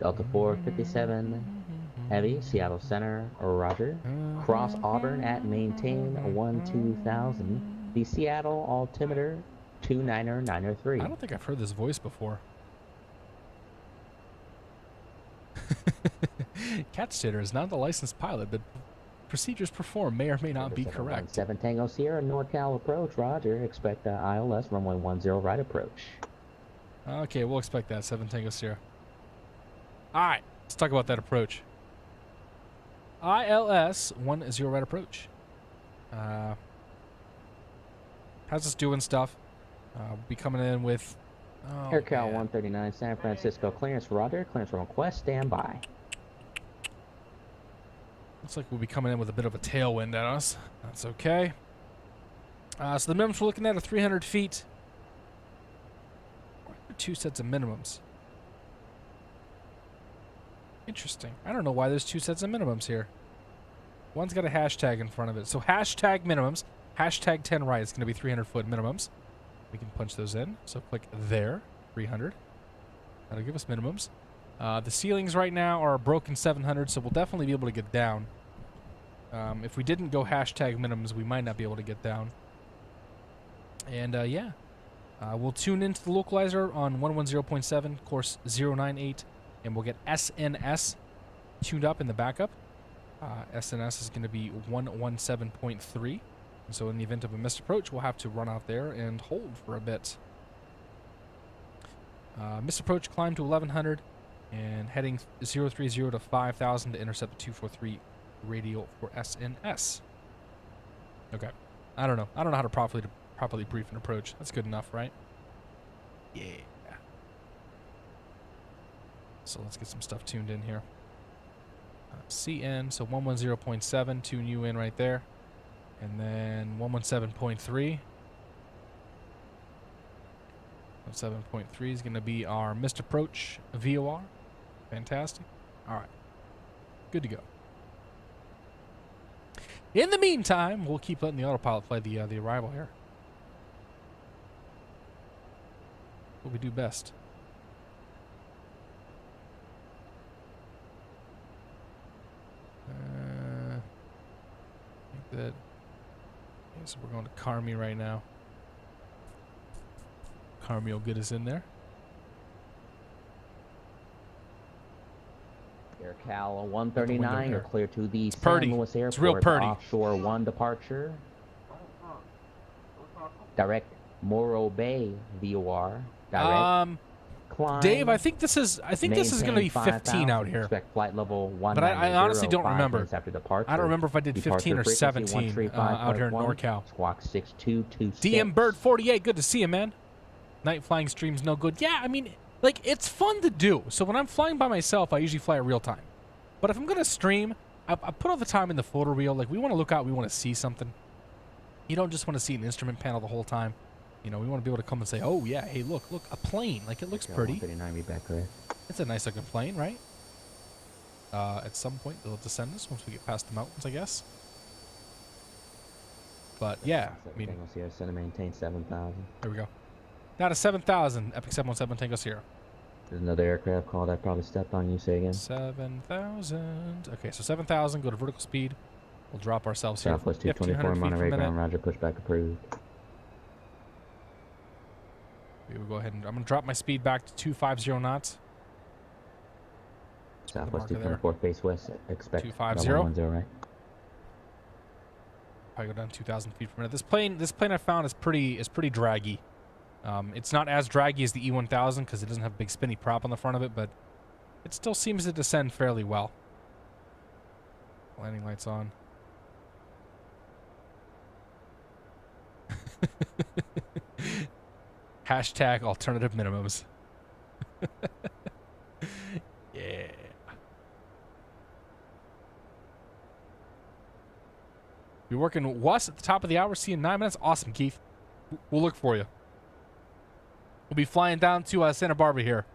Delta 457, heavy, Seattle Center, roger. Cross Auburn at maintain 12,000. The Seattle altimeter 29903. I don't think I've heard this voice before. Cat Sitter is not the licensed pilot, but procedures performed may or may not be correct. 7 Tango Sierra, NorCal approach, roger. Expect ILS runway 10 right approach. Okay, we'll expect that, 7 Tango Sierra. All right, let's talk about that approach. ILS 10 right approach. How's this doing stuff? We'll be coming in with... AirCal 139, San Francisco, clearance, roger. Clearance request, stand by. Looks like we'll be coming in with a bit of a tailwind at us. That's okay. So the minimums we're looking at are 300 feet. Two sets of minimums. Interesting. I don't know why there's two sets of minimums here. One's got a hashtag in front of it. So hashtag minimums, hashtag 10 right is going to be 300 foot minimums. We can punch those in. So click there, 300. That'll give us minimums. The ceilings right now are a broken 700, so we'll definitely be able to get down. If we didn't go hashtag minimums, we might not be able to get down. And yeah, we'll tune into the localizer on 110.7, course 098, and we'll get SNS tuned up in the backup. SNS is going to be 117.3. So in the event of a missed approach, we'll have to run out there and hold for a bit. Missed approach, climb to 1100. And heading 030 to 5,000 to intercept the 243 radial for SNS. Okay. I don't know how to properly brief an approach. That's good enough, right? Yeah. So let's get some stuff tuned in here. CN, so 110.7, tune you in right there. And then 117.3. 117.3 is going to be our missed approach VOR. Fantastic. All right. Good to go. In the meantime, we'll keep letting the autopilot fly the arrival here. What we do best. I think that... Okay, so we're going to KMRY right now. KMRY will get us in there. AirCal 139, you're clear to the San purdy. Luis Airport. It's real purdy. Offshore 1 departure. Direct Morro Bay VOR. Direct climb. Dave, I think this is going to be 15 out here. Expect flight level 190. But I honestly don't remember. After departure. I don't remember if I did 15 or 17 out here in NorCal. Squawk 6226. DM Bird 48, good to see you, man. Night flying stream's no good. Yeah, I mean, like, it's fun to do. So when I'm flying by myself, I usually fly at real time. But if I'm going to stream, I put all the time in the photo reel. Like, we want to look out, we want to see something. You don't just want to see an instrument panel the whole time. You know, we want to be able to come and say, oh yeah, hey look, a plane. Like it looks pretty. 139, read back clear. It's a nice looking plane, right? At some point they'll descend us once we get past the mountains, I guess. But yeah, I mean, Tango Sierra, center maintain 7,000. there we go. Down to 7,000. Epic 717 Tango Sierra. There's another aircraft call that probably stepped on you. Say again. 7,000. Okay, so 7,000. Go to vertical speed. We'll drop ourselves here. Southwest 1,500 224, feet per Monterey minute. ground, roger, pushback approved. We will go ahead and I'm going to drop my speed back to 250 knots. Southwest marker there. 224, face west, expect 250. 110, right? Probably go down 2,000 feet per minute. This plane I found is pretty draggy. It's not as draggy as the E1000 because it doesn't have a big spinny prop on the front of it, but it still seems to descend fairly well. Landing lights on. Hashtag alternative minimums. Yeah. You're working WUS at the top of the hour, seeing 9 minutes. Awesome, Keith. We'll look for you. We'll be flying down to Santa Barbara here.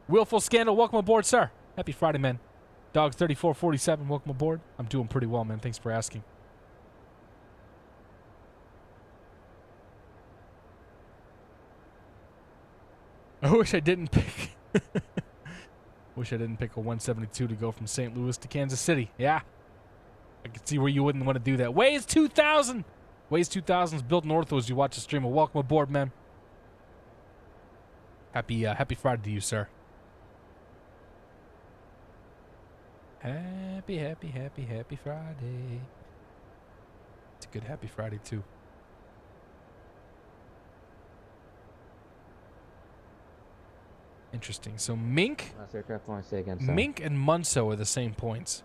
Willful Scandal, welcome aboard, sir. Happy Friday, man. Dog 3447, welcome aboard. I'm doing pretty well, man. Thanks for asking. I wish I didn't pick. Wish I didn't pick a 172 to go from St. Louis to Kansas City. Yeah. I can see where you wouldn't want to do that. Waze 2000! Waze 2000 is built north as you watch the stream. Well, welcome aboard, man. Happy Friday to you, sir. Happy Friday. It's a good happy Friday, too. Interesting. So Mink, Last aircraft, want to say again, sir. Mink and Munso are the same points.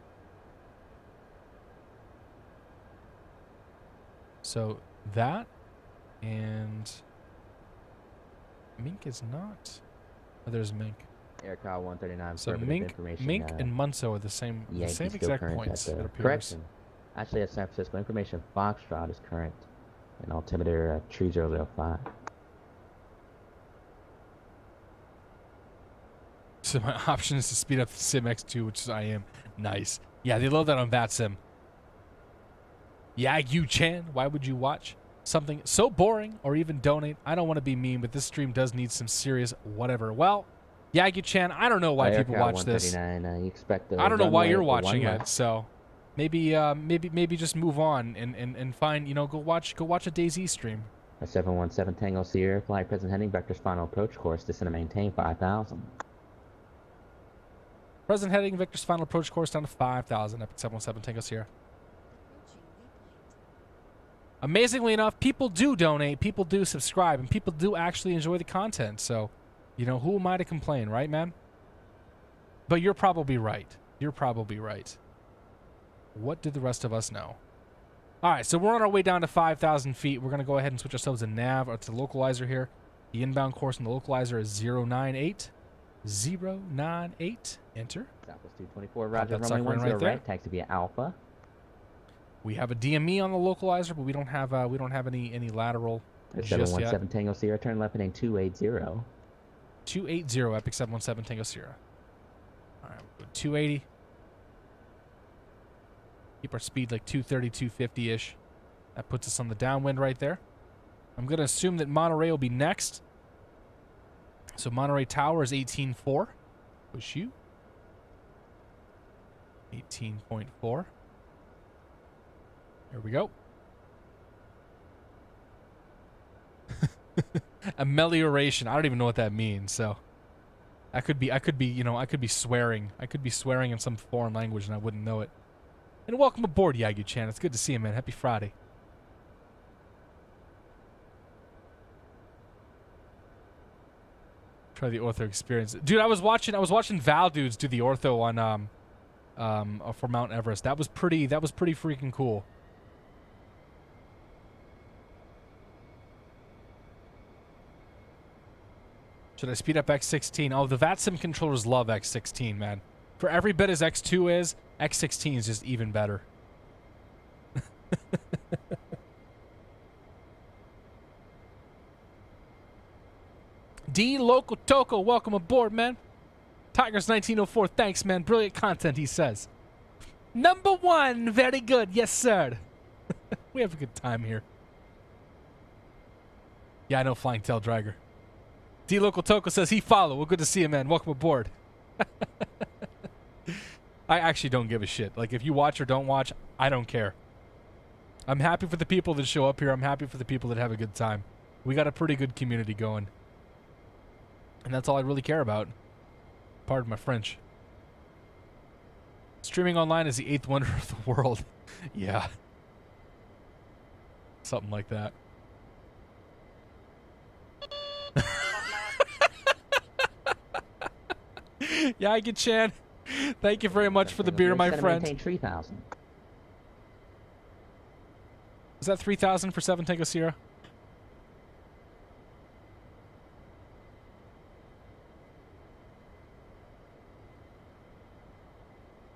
So that and Mink is not. Oh, there's Mink. Aircraft 139. So affirmative Mink information, and Munso are the same Yankee still exact current points. at It the appears. correction. Actually, at San Francisco, information Foxtrot is current, and altimeter 3005. So my option is to speed up the Sim X2, which is I am. Nice. Yeah, they love that on VATSIM. Yagyu Chan, why would you watch something so boring or even donate? I don't want to be mean, but this stream does need some serious whatever. Well, Yagyu Chan, I don't know why people watch this. You expect the I don't know why runway you're for watching one it, left. so maybe just move on and find, go watch a DayZ stream. A 717 Tango Sierra, flight present heading, vector's final approach course, descend and maintain 5,000. Present heading, Victor's final approach course down to 5,000. Epic 717 Tango Sierra. Amazingly enough, people do donate, people do subscribe, and people do actually enjoy the content. So, who am I to complain, right, man? But you're probably right. You're probably right. What do the rest of us know? All right, so we're on our way down to 5,000 feet. We're going to go ahead and switch ourselves to nav, or to the localizer here. The inbound course on the localizer is 098. 098. Enter. Southwest 224, roger, that runway sucker in 10 right right, taxi via Alpha. We have a DME on the localizer, but we don't have any lateral just yet. 717 Tango Sierra, turn left heading 280. 280, Epic 717 Tango Sierra. All right, we'll go 280. Keep our speed like 230, 250-ish. That puts us on the downwind right there. I'm going to assume that Monterey will be next. So Monterey Tower is 18.4. Push you. 18.4. There we go. Amelioration. I don't even know what that means. So I could be swearing. I could be swearing in some foreign language and I wouldn't know it. And welcome aboard, Yagyu-chan. It's good to see you, man. Happy Friday. Try the ortho experience, dude. I was watching Val dudes do the ortho on for Mount Everest. That was pretty freaking cool. Should I speed up X16? Oh, the VATSIM controllers love X16, man. For every bit as X2 is, X16 is just even better. D Local Toco, welcome aboard, man. Tigers 1904, thanks, man. Brilliant content, he says. Number 1, very good, yes, sir. We have a good time here. Yeah, I know, Flying Tail Dragger. D Local Toco says he follow. Well, good to see you, man. Welcome aboard. I actually don't give a shit. Like, if you watch or don't watch, I don't care. I'm happy for the people that show up here. I'm happy for the people that have a good time. We got a pretty good community going. And that's all I really care about. Pardon my French. Streaming online is the 8th wonder of the world. Yeah. Something like that. Yeah, I get Chan. Thank you very much for the beer, my friend. Maintain 3,000. Is that 3,000 for 7 Tango Sierra?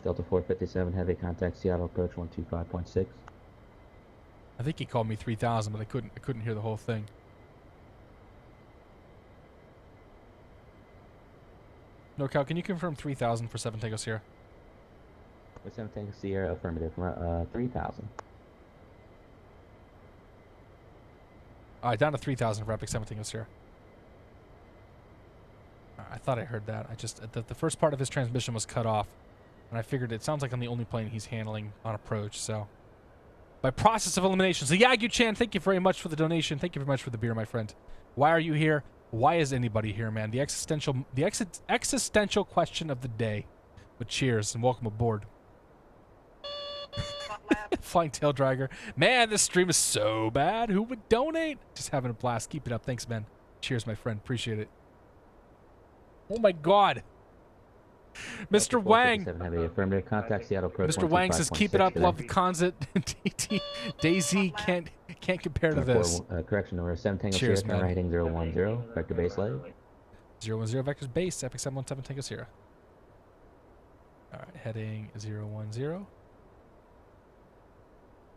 Delta 457 heavy contact Seattle approach 125.6. I think he called me 3,000, but I couldn't hear the whole thing. NorCal, can you confirm 3,000 for 7 Tango Sierra? With 7 Tango Sierra, affirmative. 3,000. All right, down to 3,000 for Epic 7 Tango Sierra. I thought I heard that. I just the first part of his transmission was cut off, and I figured it sounds like I'm the only plane he's handling on approach. So, by process of elimination. So Yagu-chan, thank you very much for the donation. Thank you very much for the beer, my friend. Why are you here? Why is anybody here, man? The existential question of the day. But cheers and welcome aboard. Flying Tail Dragger. Man, this stream is so bad. Who would donate? Just having a blast. Keep it up. Thanks, man. Cheers, my friend. Appreciate it. Oh my God. Mr. Wang. Heavy affirmative contact Seattle approach. Mr. Wang says, keep it up. Love the concept. Daisy can't compare to this. Correction number 7 Tango Cheers, Sierra, man. heading 010, vector base leg. 010 vectors base, Epic 717 Tango Sierra. Alright, heading 010.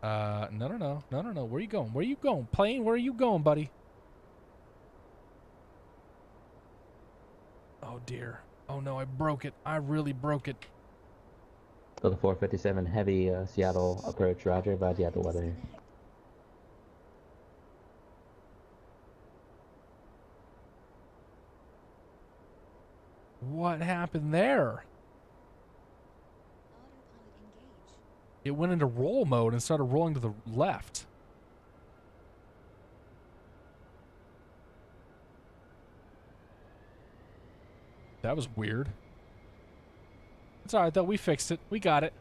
No. Where are you going? Where are you going? Plane, where are you going, buddy? Oh, dear. Oh, no, I broke it. I really broke it. Delta 457 heavy Seattle approach. Roger. Advise you have the weather here. What happened there? Autopilot engaged. It went into roll mode and started rolling to the left. That was weird. It's alright though, we fixed it. We got it.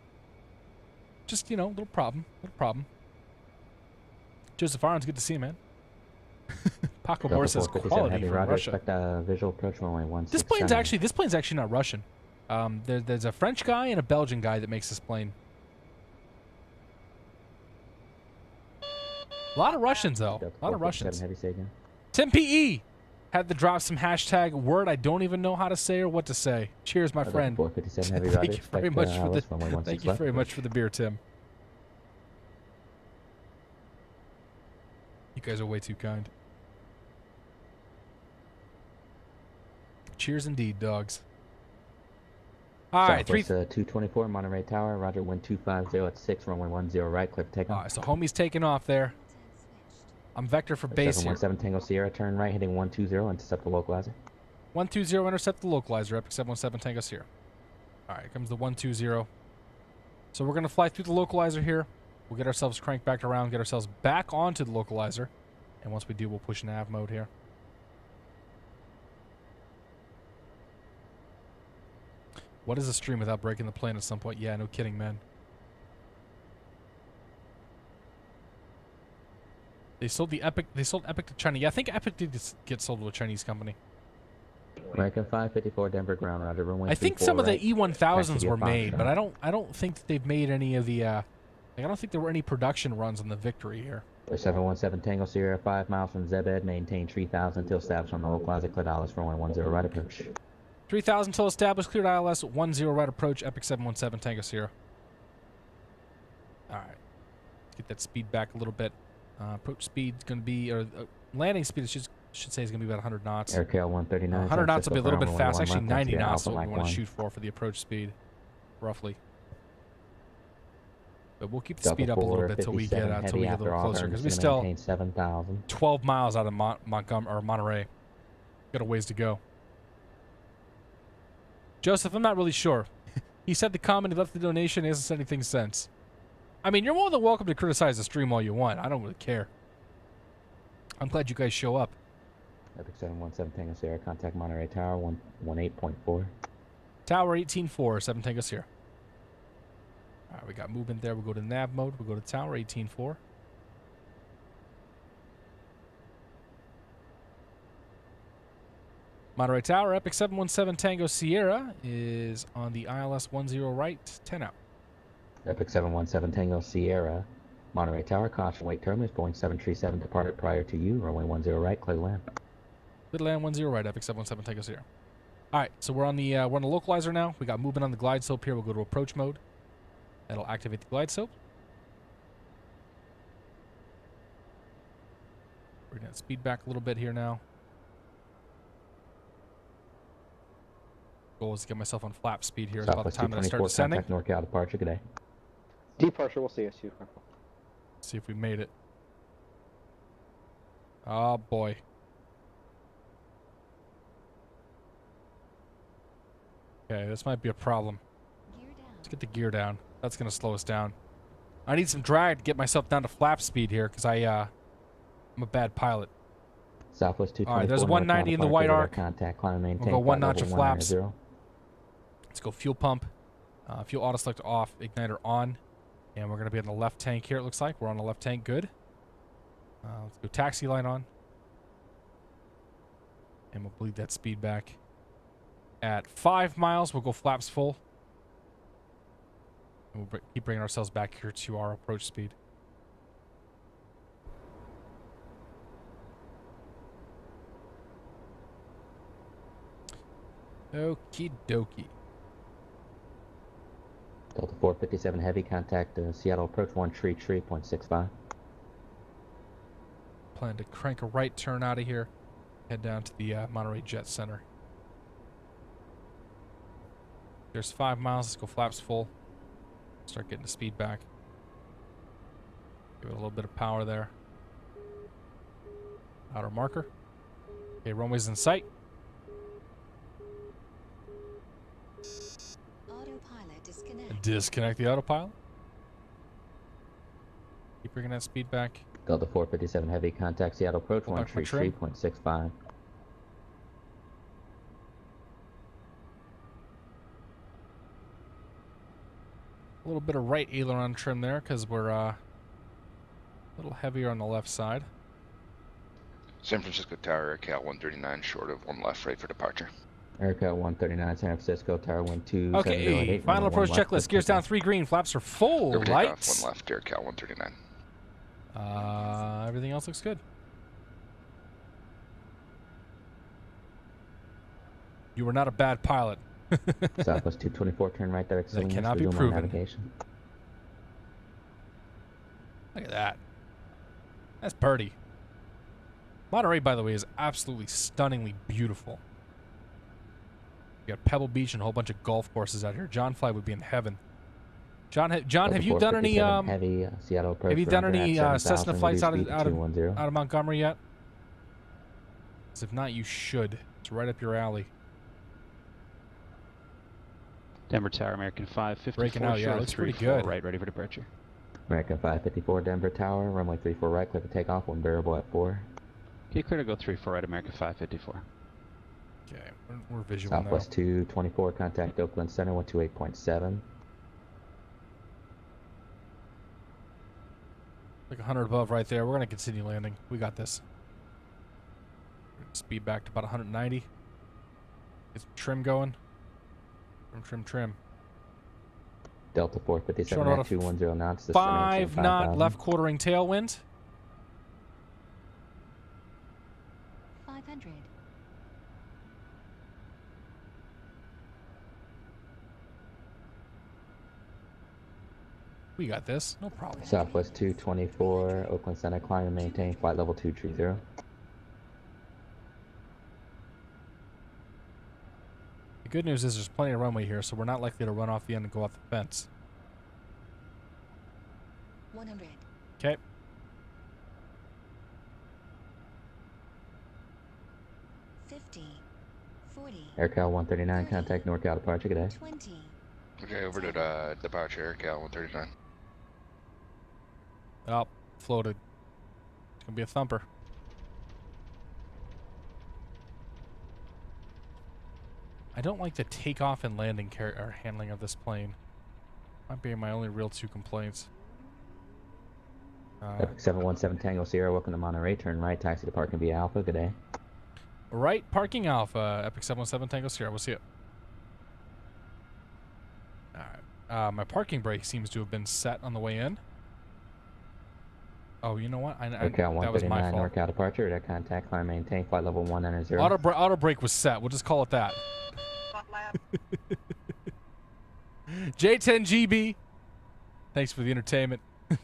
Just, you know, little problem. Joseph Arons, good to see you, man. Paco Bor says quality from Roger. Russia. Expect visual approach runway 16. This plane's actually not Russian. There's a French guy and a Belgian guy that makes this plane. A lot of Russians though. A lot of Russians. Heavy stadium. Tim PE had to drop some hashtag word I don't even know how to say or what to say. Cheers, my friend. 457 heavy. Thank you very much for the thank you very much for the beer, Tim. You guys are way too kind. Cheers indeed, dogs. All right, Southwest 224 Monterey Tower. Roger. Wind 250 at 6. Runway 10 right. Clear for takeoff. All right, so homie's taking off there. Turn switched. I'm vector for base here. 717 Tango Sierra. Turn right. Heading 120. Intercept the localizer. 120, intercept the localizer. Epic 717 Tango Sierra. All right, here comes the 120. So we're going to fly through the localizer here. We'll get ourselves cranked back around, get ourselves back onto the localizer. And once we do, we'll push nav mode here. What is a stream without breaking the plane at some point? Yeah, no kidding, man. They sold Epic to China. Yeah, I think Epic did get sold to a Chinese company. American 554 Denver ground. Roger. Runway I think 34 some of the right. E1000s were Fox made, shot. but I don't think that they've made any of the I don't think there were any production runs on the Victory here. 717 Tango Sierra, 5 miles from Zebed. Maintain 3000 until established on the localizer. Clear dollars for runway 10 right approach. 3,000 till established, cleared ILS, 10 right approach, Epic 717 Tango Sierra. All right, let's get that speed back a little bit. Approach speed's going to be, or landing speed is just Should say it's going to be about 100 knots. AirCal 139. 100 knots will be a little bit fast. Actually, 90 knots is Alpha what we Mike want to 1. shoot for the approach speed, roughly. But we'll keep the Delta speed up a little 4, bit till we get 57 a heavy little after all closer, turns, because we gonna still maintain 7,000. 12 miles out of Montgomery or Monterey. Got a ways to go. Joseph, I'm not really sure. He said the comment, he left the donation, he hasn't said anything since. I mean, you're more than welcome to criticize the stream all you want. I don't really care. I'm glad you guys show up. Epic 717 Tango Sierra, contact Monterey Tower 118.4. Tower 18.4, 7 Tango Sierra. All right, we got movement there. We'll go to nav mode. We'll go to tower 18.4. Monterey Tower, Epic 717 Tango Sierra is on the ILS 10 right, 10 out. Epic 717 Tango Sierra, Monterey Tower, caution wait terminus, Boeing 737 departed prior to you, runway 10 right, clear to land. Clear to land 10 right, Epic 717 Tango Sierra. All right, so we're on the localizer now. We got movement on the glide slope here. We'll go to approach mode. That'll activate the glide slope. We're going to speed back a little bit here now. Goal is to get myself on flap speed here. It's about the Southwest time that I start 224, descending. contact NorCal departure, good day. Departure, we'll see you soon. See if we made it. Oh boy. Okay, this might be a problem. Gear down. Let's get the gear down. That's going to slow us down. I need some drag to get myself down to flap speed here because I'm a bad pilot. Southwest 224. All right, there's 190 in the white arc. Contact, climb and maintain. We'll go one notch of flaps. 190. Let's go fuel pump. Fuel auto select off, igniter on. And we're going to be on the left tank here, it looks like. We're on the left tank, good. Let's go taxi light on. And we'll bleed that speed back. At 5 miles, we'll go flaps full. And we'll keep bringing ourselves back here to our approach speed. Okie dokie. Delta 457 heavy, contact Seattle approach 133.65. Plan to crank a right turn out of here. Head down to the Monterey Jet Center. There's 5 miles. Let's go flaps full. Start getting the speed back. Give it a little bit of power there. Outer marker. Okay, runway's in sight. Autopilot disconnect. Disconnect the autopilot. Keep bringing that speed back. Delta 457 heavy, contact Seattle approach Go back to my trim. 133.65. A little bit of right aileron trim there because we're a little heavier on the left side. San Francisco Tower, AirCal 139, short of 1 left, ready for departure. AirCal 139, San Francisco Tower 12. Okay, final approach checklist. Gears down 3 green. Flaps are full. Over Lights. takeoff, 1 left, AirCal 139. Everything else looks good. You were not a bad pilot. Southwest 224, turn right there. That cannot be proven. Navigation. Look at that. That's pretty. Monterey, by the way, is absolutely stunningly beautiful. You got Pebble Beach and a whole bunch of golf courses out here. John Fly would be in heaven. John, have you done any heavy, Seattle approach, have you done any 7,000, Cessna flights out speed of 210. Montgomery yet? 'Cause if not, you should. It's right up your alley. Denver Tower, American 554. Breaking out, yeah, short of looks pretty 34 good. right, ready for departure. American 554, Denver Tower, runway 34 right, clear for takeoff, 1 variable at 4. Okay, clear to go 34 right, American 554. Okay, we're visual Southwest 224, contact Oakland Center, 128.7. Like 100 above right there. We're going to continue landing. We got this. Speed back to about 190. Get some trim going. Trim. Delta 457 Showing at 210 knots. 5 knot left quartering tailwind. 500. We got this. No problem. Southwest 224, Oakland Center, climb and maintain flight level 230. good news is there's plenty of runway here, so we're not likely to run off the end and go off the fence. 100. Okay. 50. 40. AirCal 139, contact NorCal departure, good day. 20. Okay, over to departure, Cal 139. Oh, floated. It's gonna be a thumper. I don't like the takeoff and landing or handling of this plane. Might be my only real two complaints. Epic 717 Tango Sierra, welcome to Monterey. Turn right, taxi to parking via Alpha, good day. Right, parking Alpha, Epic 717 Tango Sierra. We'll see it. Alright. My parking brake seems to have been set on the way in. Oh, you know what? AirCal that was my 139, fault. NorCal departure, direct contact, climb maintain, flight level 190. Auto brake was set. We'll just call it that. J10GB. Thanks for the entertainment.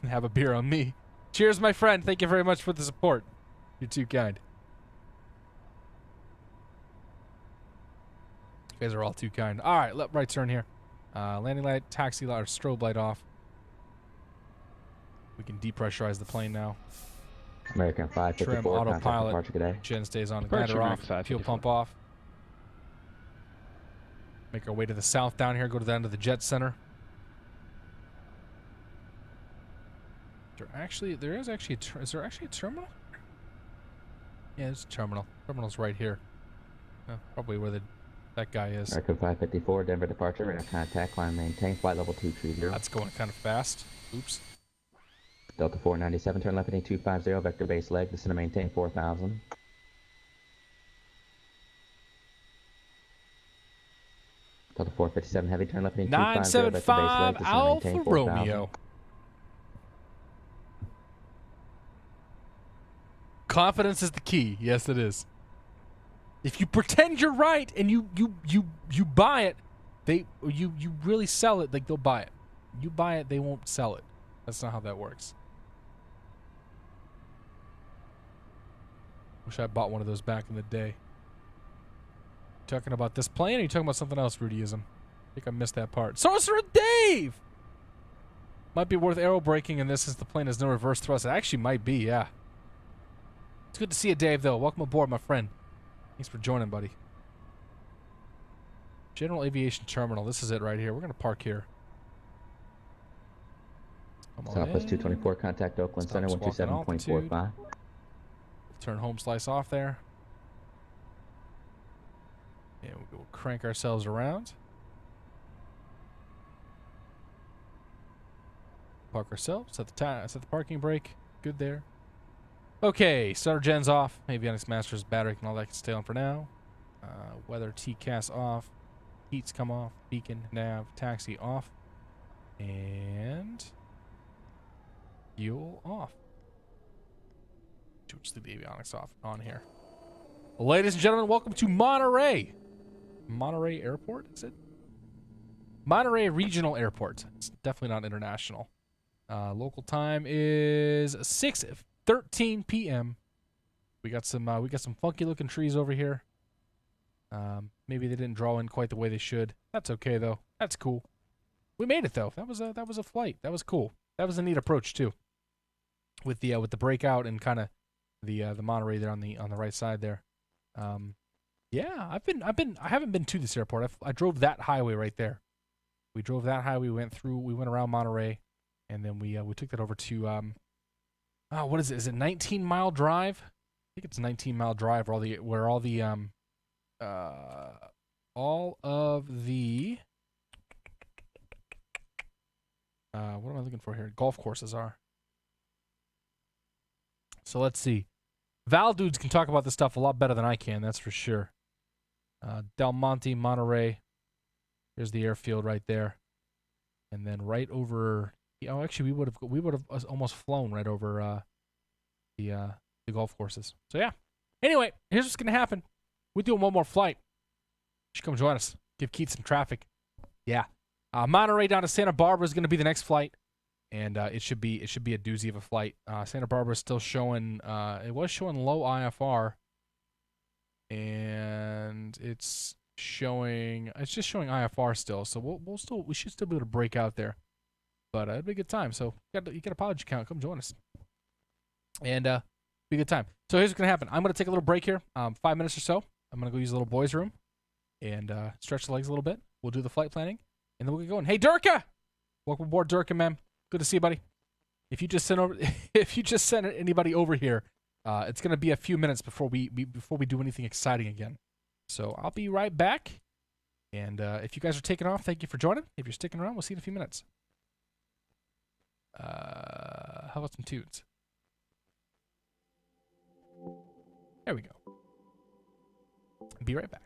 Have a beer on me. Cheers, my friend. Thank you very much for the support. You're too kind. You guys are all too kind. All right, left right turn here. Landing light, taxi light, or strobe light off. We can depressurize the plane now. American Trim 554, contact autopilot. departure, good day. Gen stays on. Departure, Igniter off. American Fuel 554. pump off. Make our way to the south down here. Go to the end of the jet center. There is actually is there actually a terminal? Yeah, there's a terminal. Terminal's right here. Probably where that guy is. American 554, Denver departure, radar contact, climb maintain, flight level 230. That's going kind of fast. Oops. Delta 497, turn left heading 250, vector base leg, descend to maintain 4000. Delta 457, heavy, turn left heading 250, vector base leg, 975 descend to maintain Alpha 4000. Romeo. Confidence is the key. Yes, it is. If you pretend you're right and you buy it, you really sell it, like they'll buy it. You buy it, they won't sell it. That's not how that works. Wish I bought one of those back in the day. Talking about this plane, or are you talking about something else, Rudyism? I think I missed that part. Sorcerer Dave! Might be worth aero braking in this since the plane has no reverse thrust. It actually might be, yeah. It's good to see you, Dave, though. Welcome aboard, my friend. Thanks for joining, buddy. General Aviation Terminal. This is it right here. We're going to park here. Southwest 224, contact Oakland Center, 127.45. Turn home slice off there. And we'll crank ourselves around. Park ourselves. Set the parking brake. Good there. Okay, starter gens off. Avionics Master's battery and all that can stay on for now. Weather TCAS off. Heats come off. Beacon, nav, taxi off. And fuel off. Just leave the avionics off on here. Ladies and gentlemen, welcome to Monterey. Monterey Airport, is it? Monterey Regional Airport. It's definitely not international. Local time is 6:13 p.m. We got some funky looking trees over here. Maybe they didn't draw in quite the way they should. That's okay though. That's cool. We made it though. That was a flight. That was cool. That was a neat approach too. With the breakout and kind of the Monterey there on the right side there. Yeah, I haven't been to this airport. I drove that highway right there. We drove that highway. We went around Monterey, and then we took that over to what is it? Is it 19 Mile Drive? I think it's 19 Mile Drive where all of the what am I looking for here? Golf courses are. So let's see. Val dudes can talk about this stuff a lot better than I can, that's for sure. Del Monte, Monterey. There's the airfield right there. And then right over actually we would have almost flown right over the golf courses. So yeah. Anyway, here's what's gonna happen. We're doing one more flight. You should come join us. Give Keith some traffic. Yeah. Monterey down to Santa Barbara is gonna be the next flight. And it should be a doozy of a flight. Santa Barbara is still showing. It was showing low IFR, and it's showing. It's just showing IFR still, so we should still be able to break out there. But it'd be a good time. So you got a Podge account, come join us, and be a good time. So here's what's gonna happen. I'm gonna take a little break here, 5 minutes or so. I'm gonna go use the little boys' room and stretch the legs a little bit. We'll do the flight planning, and then we'll get going. Hey, Durka, welcome aboard, Durka, man. Good to see you, buddy. If you just send anybody over here, it's gonna be a few minutes before we do anything exciting again. So I'll be right back. And if you guys are taking off, thank you for joining. If you're sticking around, we'll see you in a few minutes. How about some tunes? There we go. Be right back.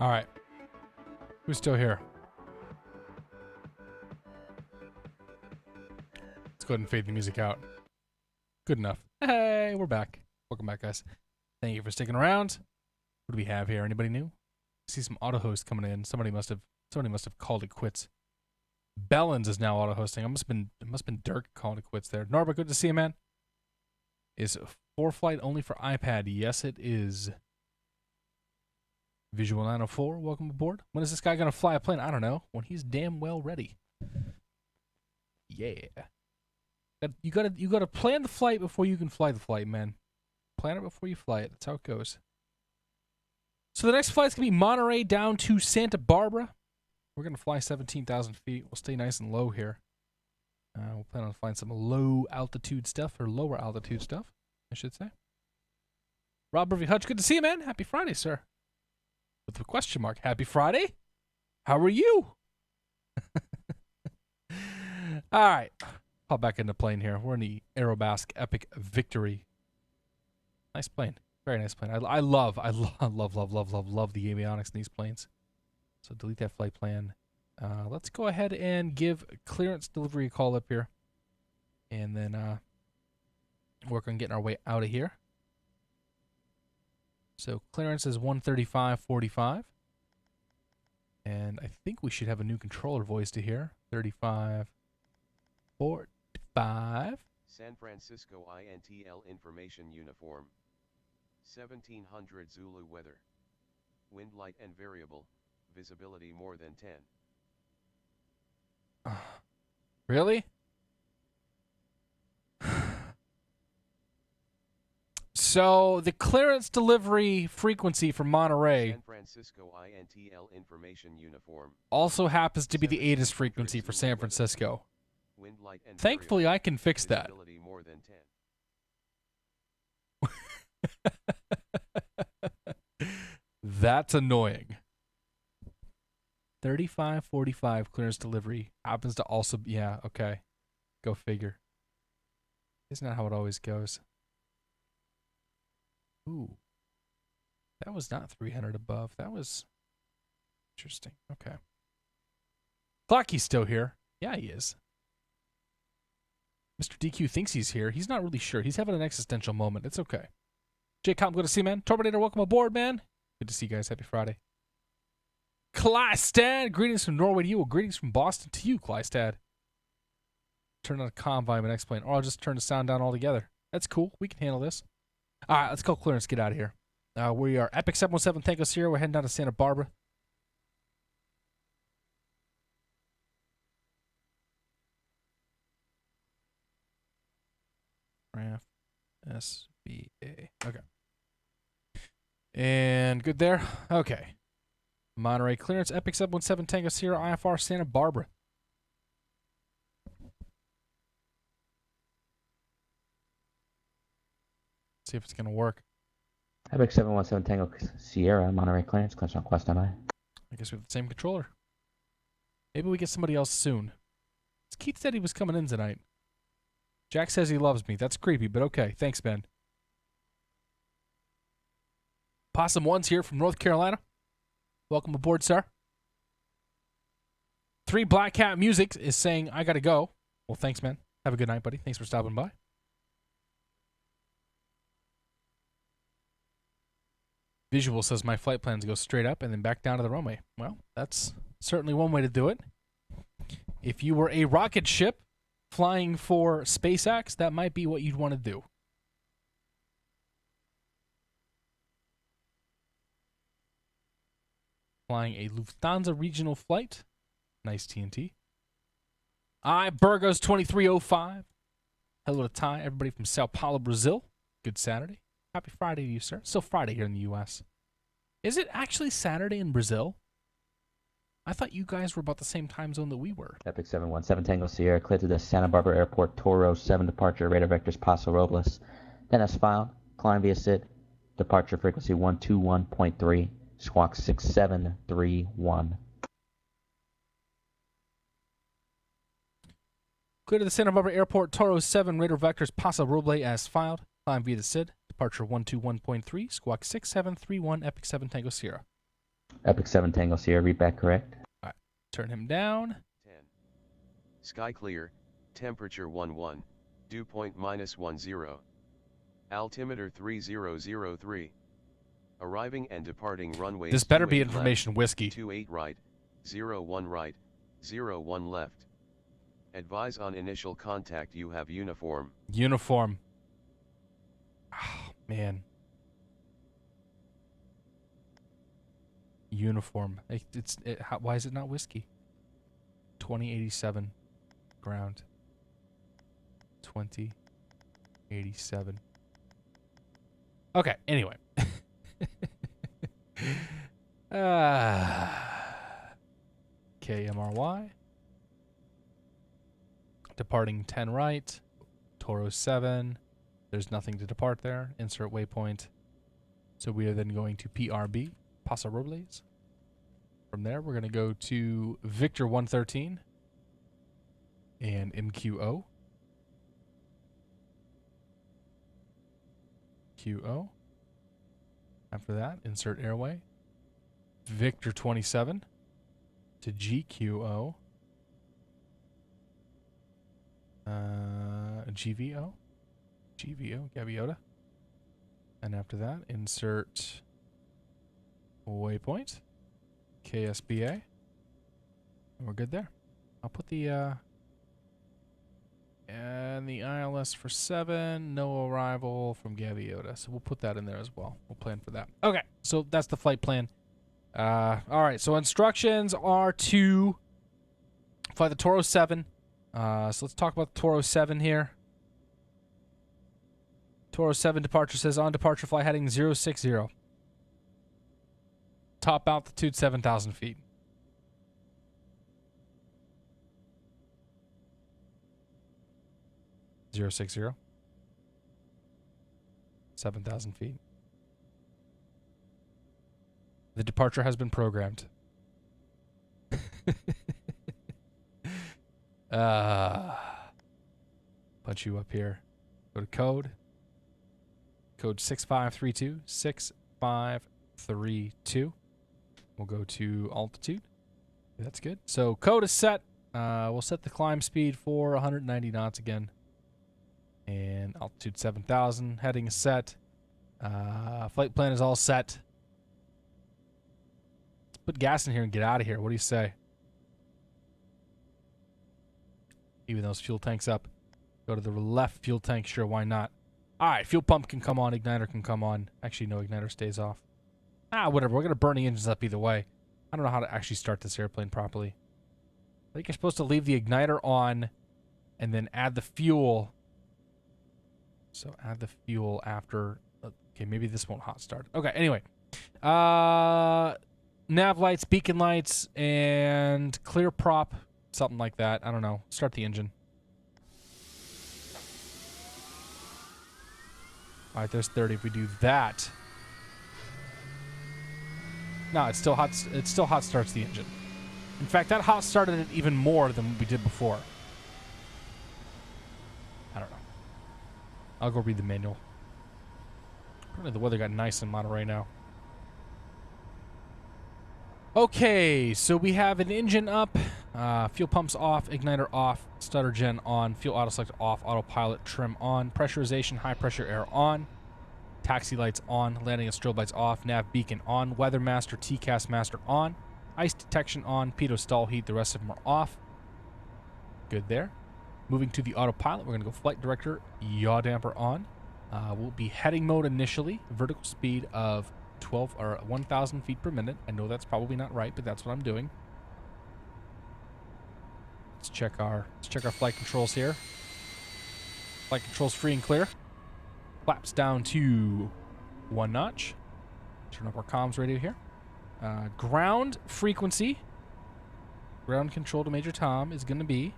All right. Who's still here? Let's go ahead and fade the music out. Good enough. Hey, we're back. Welcome back, guys. Thank you for sticking around. What do we have here? Anybody new? I see some auto hosts coming in. Somebody must have called it quits. Bellins is now auto hosting. It must have been Dirk calling it quits there. Norbert, good to see you, man. Is 4Flight only for iPad? Yes, it is. Visual 904, welcome aboard. When is this guy gonna fly a plane? I don't know. When he's damn well ready. Yeah. You gotta plan the flight before you can fly the flight, man. Plan it before you fly it. That's how it goes. So the next flight's gonna be Monterey down to Santa Barbara. We're gonna fly 17,000 feet. We'll stay nice and low here. We'll plan on flying some low altitude stuff, or lower altitude stuff, I should say. Rob Murphy Hutch, good to see you, man. Happy Friday, sir. With a question mark. Happy Friday. How are you? All right. Pop back into plane here. We're in the Aerobask Epic Victory. Nice plane. Very nice plane. I love the avionics in these planes. So delete that flight plan. Let's go ahead and give clearance delivery a call up here. And then work on getting our way out of here. So clearance is 135.45. And I think we should have a new controller voice to hear. 35.45. San Francisco INTL information uniform. 1700 Zulu weather. Wind light and variable. Visibility more than 10. Really? So the clearance delivery frequency for Monterey San Francisco INTL information uniform. Also happens to be the ATIS frequency for San Francisco. Wind light and Thankfully, I can fix that. Visibility more than 10. That's annoying. 35.45 clearance delivery happens to also be, yeah, okay. Go figure. Isn't that how it always goes? Ooh. That was not 300 above. That was interesting. Okay. Clocky's still here. Yeah, he is. Mr. DQ thinks he's here. He's not really sure. He's having an existential moment. It's okay. J-Com, good to see you, man. Terminator, welcome aboard, man. Good to see you guys. Happy Friday. Klystad, greetings from Norway to you. Well, greetings from Boston to you, Klystad. Turn on the comm volume and X-Plane. Or I'll just turn the sound down altogether. That's cool. We can handle this. All right, let's go clearance. Get out of here. We are Epic 717 Tango Sierra. We're heading down to Santa Barbara. RAF SBA. Okay. And good there. Okay. Monterey clearance. Epic 717 Tango Sierra. IFR Santa Barbara. See if it's going to work. Epic 717 Tango Sierra, Monterey clearance, clearance on Quest MI. I guess we have the same controller. Maybe we get somebody else soon. Keith said he was coming in tonight. Jack says he loves me. That's creepy, but okay. Thanks, Ben. Possum One's here from North Carolina. Welcome aboard, sir. 3 Black Cat Music is saying, I got to go. Well, thanks, man. Have a good night, buddy. Thanks for stopping by. Visual says my flight plans go straight up and then back down to the runway. Well, that's certainly one way to do it. If you were a rocket ship flying for SpaceX, that might be what you'd want to do. Flying a Lufthansa regional flight. Nice TNT. Burgos 2305. Hello to Ty, everybody from Sao Paulo, Brazil. Good Saturday. Happy Friday to you, sir. Still Friday here in the U.S. Is it actually Saturday in Brazil? I thought you guys were about the same time zone that we were. Epic 717 Tango Sierra, cleared to the Santa Barbara Airport, Toro 7 departure, radar vectors Paso Robles. Then as filed, climb via SID, departure frequency 121.3, squawk 6731. Clear to the Santa Barbara Airport, Toro 7, radar vectors Paso Robles as filed, climb via the SID. Departure 121.3, squawk 6731, Epic 7 Tango Sierra. Epic 7 Tango Sierra, read back correct. Alright, turn him down. 10. Sky clear, temperature 11, dew point -10. Altimeter 3003. Arriving and departing runways. This better be 28 information left, whiskey. 28 right, 01 right, 01 left. Advise on initial contact you have uniform. Uniform. Oh, man. Uniform. Why is it not whiskey? 2087. Ground. 2087. Okay, anyway. KMRY. Departing 10 right. Toro 7. There's nothing to depart there. Insert waypoint. So we are then going to PRB, Paso Robles. From there, we're going to go to Victor 113 and MQO. QO. After that, insert airway. Victor 27 to GQO. GVO. GVO, Gaviota. And after that, insert waypoint. KSBA. And we're good there. I'll put the and the ILS for 7, no arrival from Gaviota. So we'll put that in there as well. We'll plan for that. Okay, so that's the flight plan. All right, so instructions are to fly the Toro 7. So let's talk about the Toro 7 here. Toro 7 departure says on departure fly heading 060. Top altitude 7,000 feet. Zero 60. 7,000 feet. The departure has been programmed. Punch you up here. Go to code. Code 6532. 6532. We'll go to altitude. That's good. So code is set. We'll set the climb speed for 190 knots again. And altitude 7,000. Heading is set. Flight plan is all set. Let's put gas in here and get out of here. What do you say? Even those fuel tanks up. Go to the left fuel tank. Sure, why not? All right, fuel pump can come on. Igniter can come on. Actually, no, igniter stays off. Whatever. We're going to burn the engines up either way. I don't know how to actually start this airplane properly. I think you're supposed to leave the igniter on and then add the fuel. So add the fuel after. Okay, maybe this won't hot start. Okay, anyway. Nav lights, beacon lights, and clear prop. Something like that. I don't know. Start the engine. All right, there's 30. If we do that. No, it still hot starts the engine. In fact, that hot started it even more than we did before. I don't know. I'll go read the manual. Apparently the weather got nice in Monterey now. Okay, so we have an engine up, fuel pumps off, igniter off, stutter gen on, fuel auto select off, autopilot trim on, pressurization, high pressure air on, taxi lights on, landing and strobe lights off, nav beacon on, weather master, TCAS master on, ice detection on, pitot stall heat, the rest of them are off. Good there. Moving to the autopilot, we're going to go flight director, yaw damper on. We'll be heading mode initially, vertical speed of 1,000 feet per minute. I know that's probably not right, but that's what I'm doing. Let's check our flight controls here. Flight controls free and clear. Flaps down to 1 notch. Turn up our comms radio here. Ground frequency. Ground control to Major Tom is going to be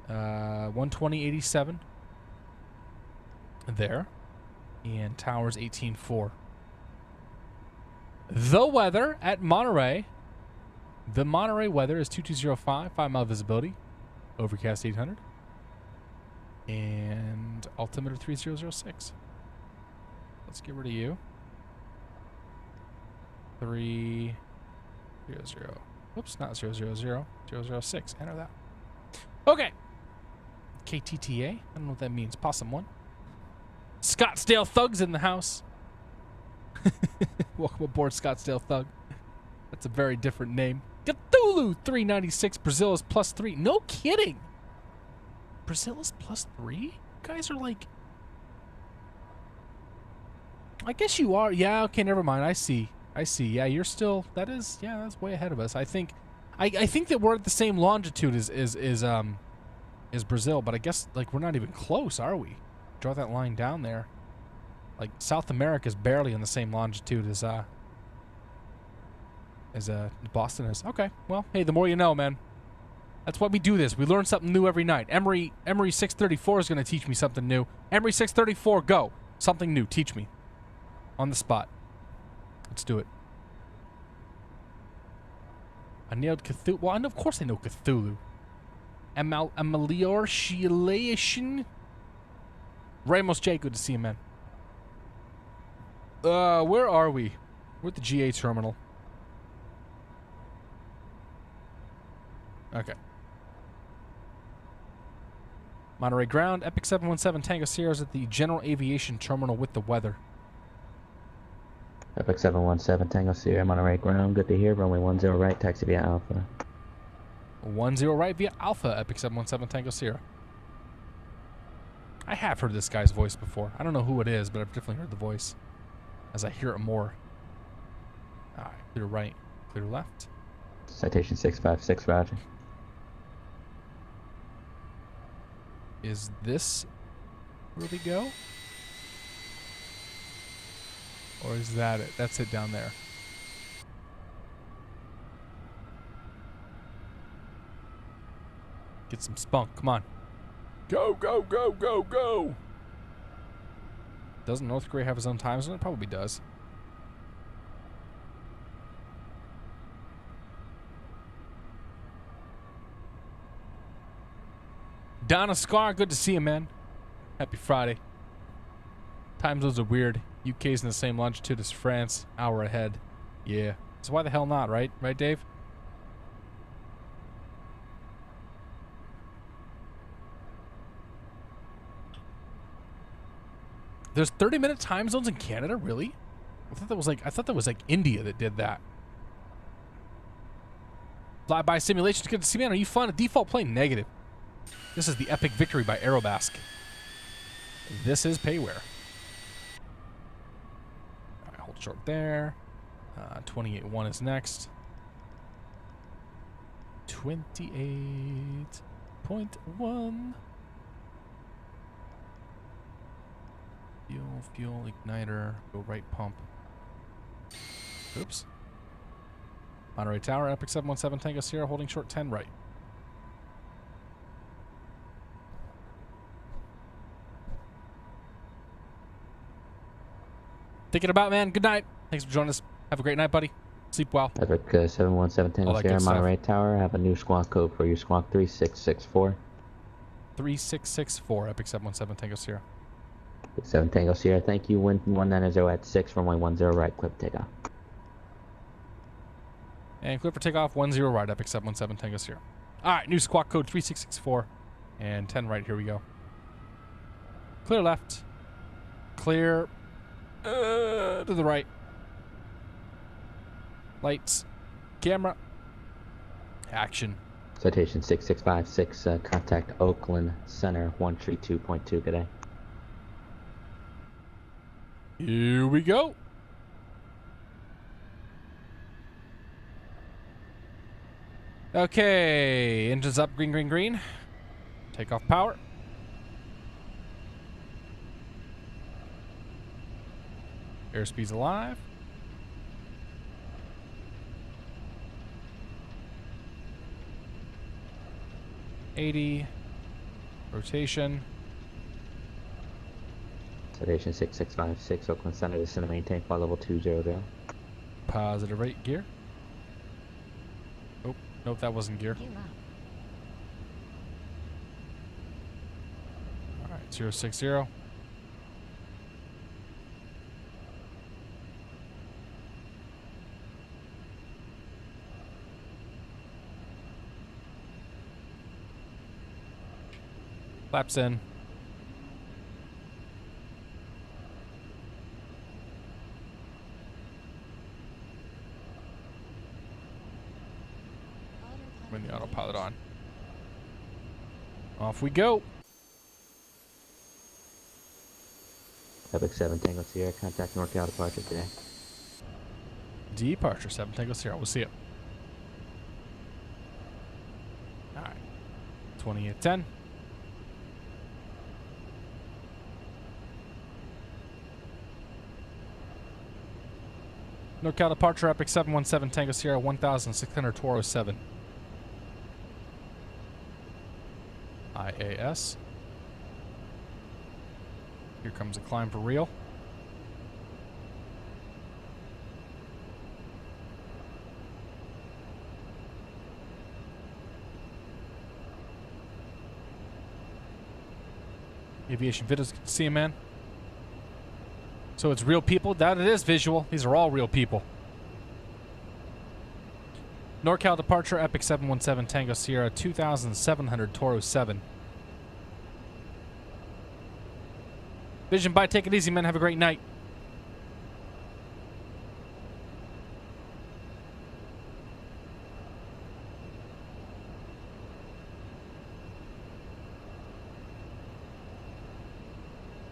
120.87 there, and towers 18.4. The weather at Monterey. The Monterey weather is 2205, 5-mile visibility, overcast 800, and altimeter 3006. Let's get rid of you. 3 00. Whoops, not 000. 006. Enter that. Okay. KTTA. I don't know what that means. Possum 1. Scottsdale Thugs in the house. Welcome aboard, Scottsdale Thug. That's a very different name. Cthulhu 396. Brazil is +3. No kidding. Brazil is +3? You guys are like... I guess you are. Yeah, okay, never mind. I see. Yeah, you're still... that's way ahead of us. I think that we're at the same longitude as Brazil, but I guess, like, we're not even close, are we? Draw that line down there. Like, South America is barely on the same longitude as Boston is. Okay, well, hey, the more you know, man. That's why we do this. We learn something new every night. Emery 634 is going to teach me something new. Emery 634, go. Something new. Teach me. On the spot. Let's do it. I nailed Cthulhu. Well, of course I know Cthulhu. Amelioration. Ramos J, good to see you, man. Where are we? We're at the GA terminal. Okay. Monterey ground. Epic 717 Tango Sierra's at the General Aviation Terminal with the weather. Epic 717 Tango Sierra, Monterey ground. Good to hear. Runway 10 right. Taxi via Alpha. 10 right via Alpha. Epic 717 Tango Sierra. I have heard this guy's voice before. I don't know who it is, but I've definitely heard the voice as I hear it more. All right. Clear right. Clear left. Citation 656, roger. Is this where we go? Or is that it? That's it down there. Get some spunk. Come on. Go, go, go, go, go! Doesn't North Korea have his own time zone? It probably does. Donna Scar, good to see you, man. Happy Friday. Time zones are weird. UK's in the same longitude as France, hour ahead. Yeah. So why the hell not, right? Right, Dave? There's 30-minute time zones in Canada, really? I thought that was like India that did that. Flyby simulations, good to see, man. Are you fun? A default plane, negative. This is the Epic Victory by Aerobask. This is payware. All right, hold short there. 28.1 is next. 28.1. Fuel, igniter, go right pump. Oops. Monterey Tower, Epic 717 Tango Sierra, holding short 10 right. Thinking about, man. Good night. Thanks for joining us. Have a great night, buddy. Sleep well. Epic 717 Tango Sierra, Monterey Tower. Have a new squawk code for you. Squawk 3664. 3664, Epic 717 Tango Sierra. 7 Tango Sierra, thank you. Wind 190 at 6, runway 10 right, clip takeoff. And clear for takeoff, 10 right, Epic 717 Tango Sierra. Alright, new squawk code 3664 and 10 right, here we go. Clear left. Clear to the right. Lights. Camera. Action. Citation 6656, contact Oakland Center 132.2, good day. Here we go. Okay, engines up, green, green, green. Takeoff power. Airspeed's alive. $80. Rotation. Citation 6656, Oakland Center, descend to maintain flight level 200. Positive rate, gear. Oh, nope, that wasn't gear. Alright, 060. Flaps in. Bring the autopilot on. Off we go. Epic 7 Tango Sierra, contact NorCal departure today. Departure 7 Tango Sierra. We'll see you. All right. 2810. NorCal departure, Epic 717 Tango Sierra 1600 Toro 7. IAS. Here comes a climb for real. Aviation videos, good to see you, man. So it's real people? That it is visual. These are all real people. NorCal departure, Epic 717 Tango Sierra 2700 Toro 7. Vision, bye. Take it easy, man. Have a great night.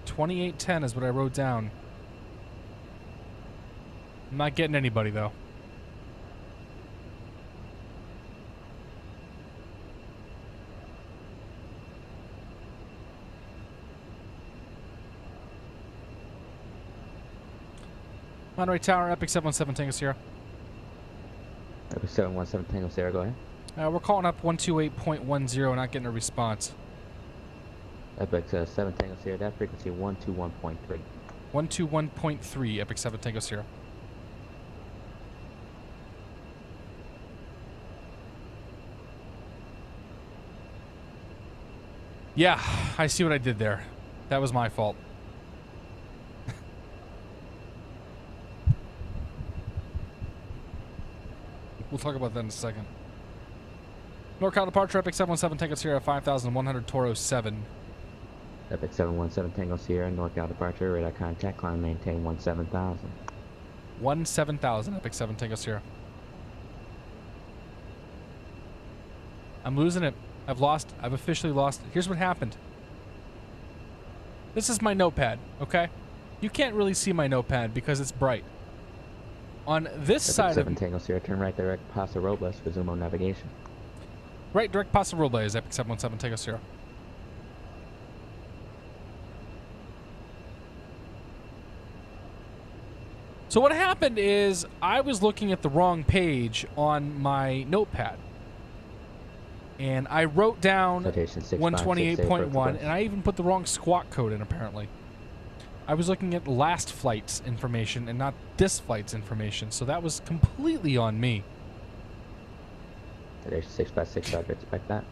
$28.10 is what I wrote down. I'm not getting anybody, though. Monterey Tower, Epic 717 Tango Sierra. Epic 717 Tango Sierra, go ahead. We're calling up 128.10, not getting a response. Epic 7 Tango Sierra, that frequency 121.3. 121.3, Epic 7 Tango Sierra. Yeah, I see what I did there. That was my fault. We'll talk about that in a second. NorCal departure, Epic 717 Tango Sierra 5100 Toro 7. Epic 717 Tango Sierra, NorCal departure, radar contact, climb maintain 17,000. 17,000, Epic 7 Tango Sierra. I'm losing it. I've officially lost it. Here's what happened. This is my notepad, okay? You can't really see my notepad because it's bright. On this Epic side 7 of... Tango Sierra, turn right direct Paso Robles for Zumo navigation. Right direct Paso Robles, Epic 717 Tango Sierra. So what happened is I was looking at the wrong page on my notepad. And I wrote down 128.1, and I even put the wrong squawk code in, apparently. I was looking at last flight's information and not this flight's information, so that was completely on me. Today's 656, Roger, expect that.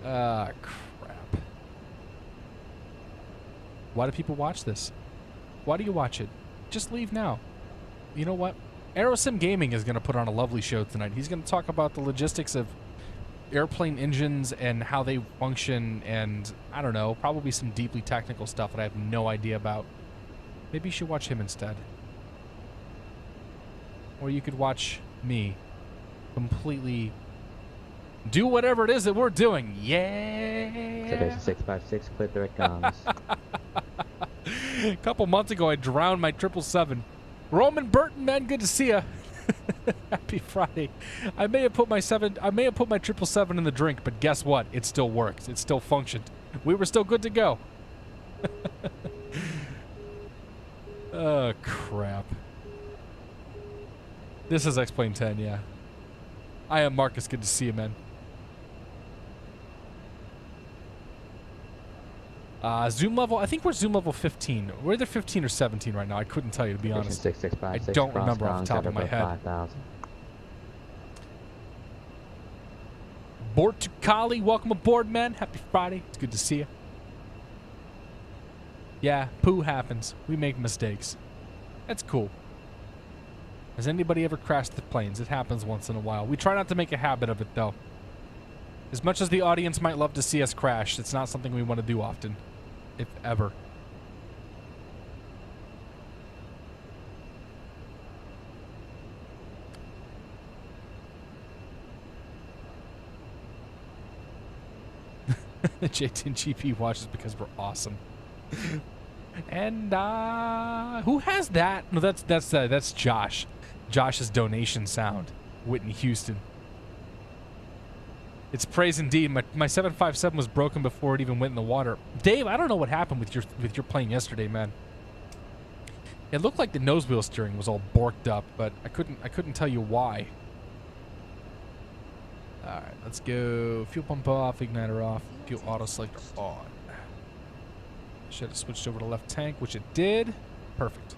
Crap. Why do people watch this? Why do you watch it? Just leave now. You know what? Aerosim Gaming is going to put on a lovely show tonight. He's going to talk about the logistics of airplane engines and how they function, and I don't know, probably some deeply technical stuff that I have no idea about. Maybe you should watch him instead. Or you could watch me completely do whatever it is that we're doing. Yeah. Today's 656, clear direct comms. A couple months ago, I drowned my 777. Roman Burton, man, good to see ya. Happy Friday. I may have put my 777 in the drink, but guess what? It still worked. It still functioned. We were still good to go. Oh, crap. This is X-Plane 10, yeah. I am Marcus. Good to see you, man. Zoom level, I think we're zoom level 15. We're either 15 or 17 right now. I couldn't tell you, to be honest. 6656, I don't remember off the top of my head. 5,000. Bortukali, welcome aboard, man. Happy Friday. It's good to see you. Yeah, poo happens. We make mistakes. That's cool. Has anybody ever crashed the planes? It happens once in a while. We try not to make a habit of it, though. As much as the audience might love to see us crash, it's not something we want to do often, if ever. J10 GP watches because we're awesome. And who has that? No, that's Josh. Josh's donation sound. Whitney Houston. It's praise indeed. My 757 was broken before it even went in the water. Dave, I don't know what happened with your plane yesterday, man. It looked like the nose wheel steering was all borked up, but I couldn't tell you why. All right, let's go. Fuel pump off, igniter off, fuel auto selector on. Should have switched over to left tank, which it did. Perfect.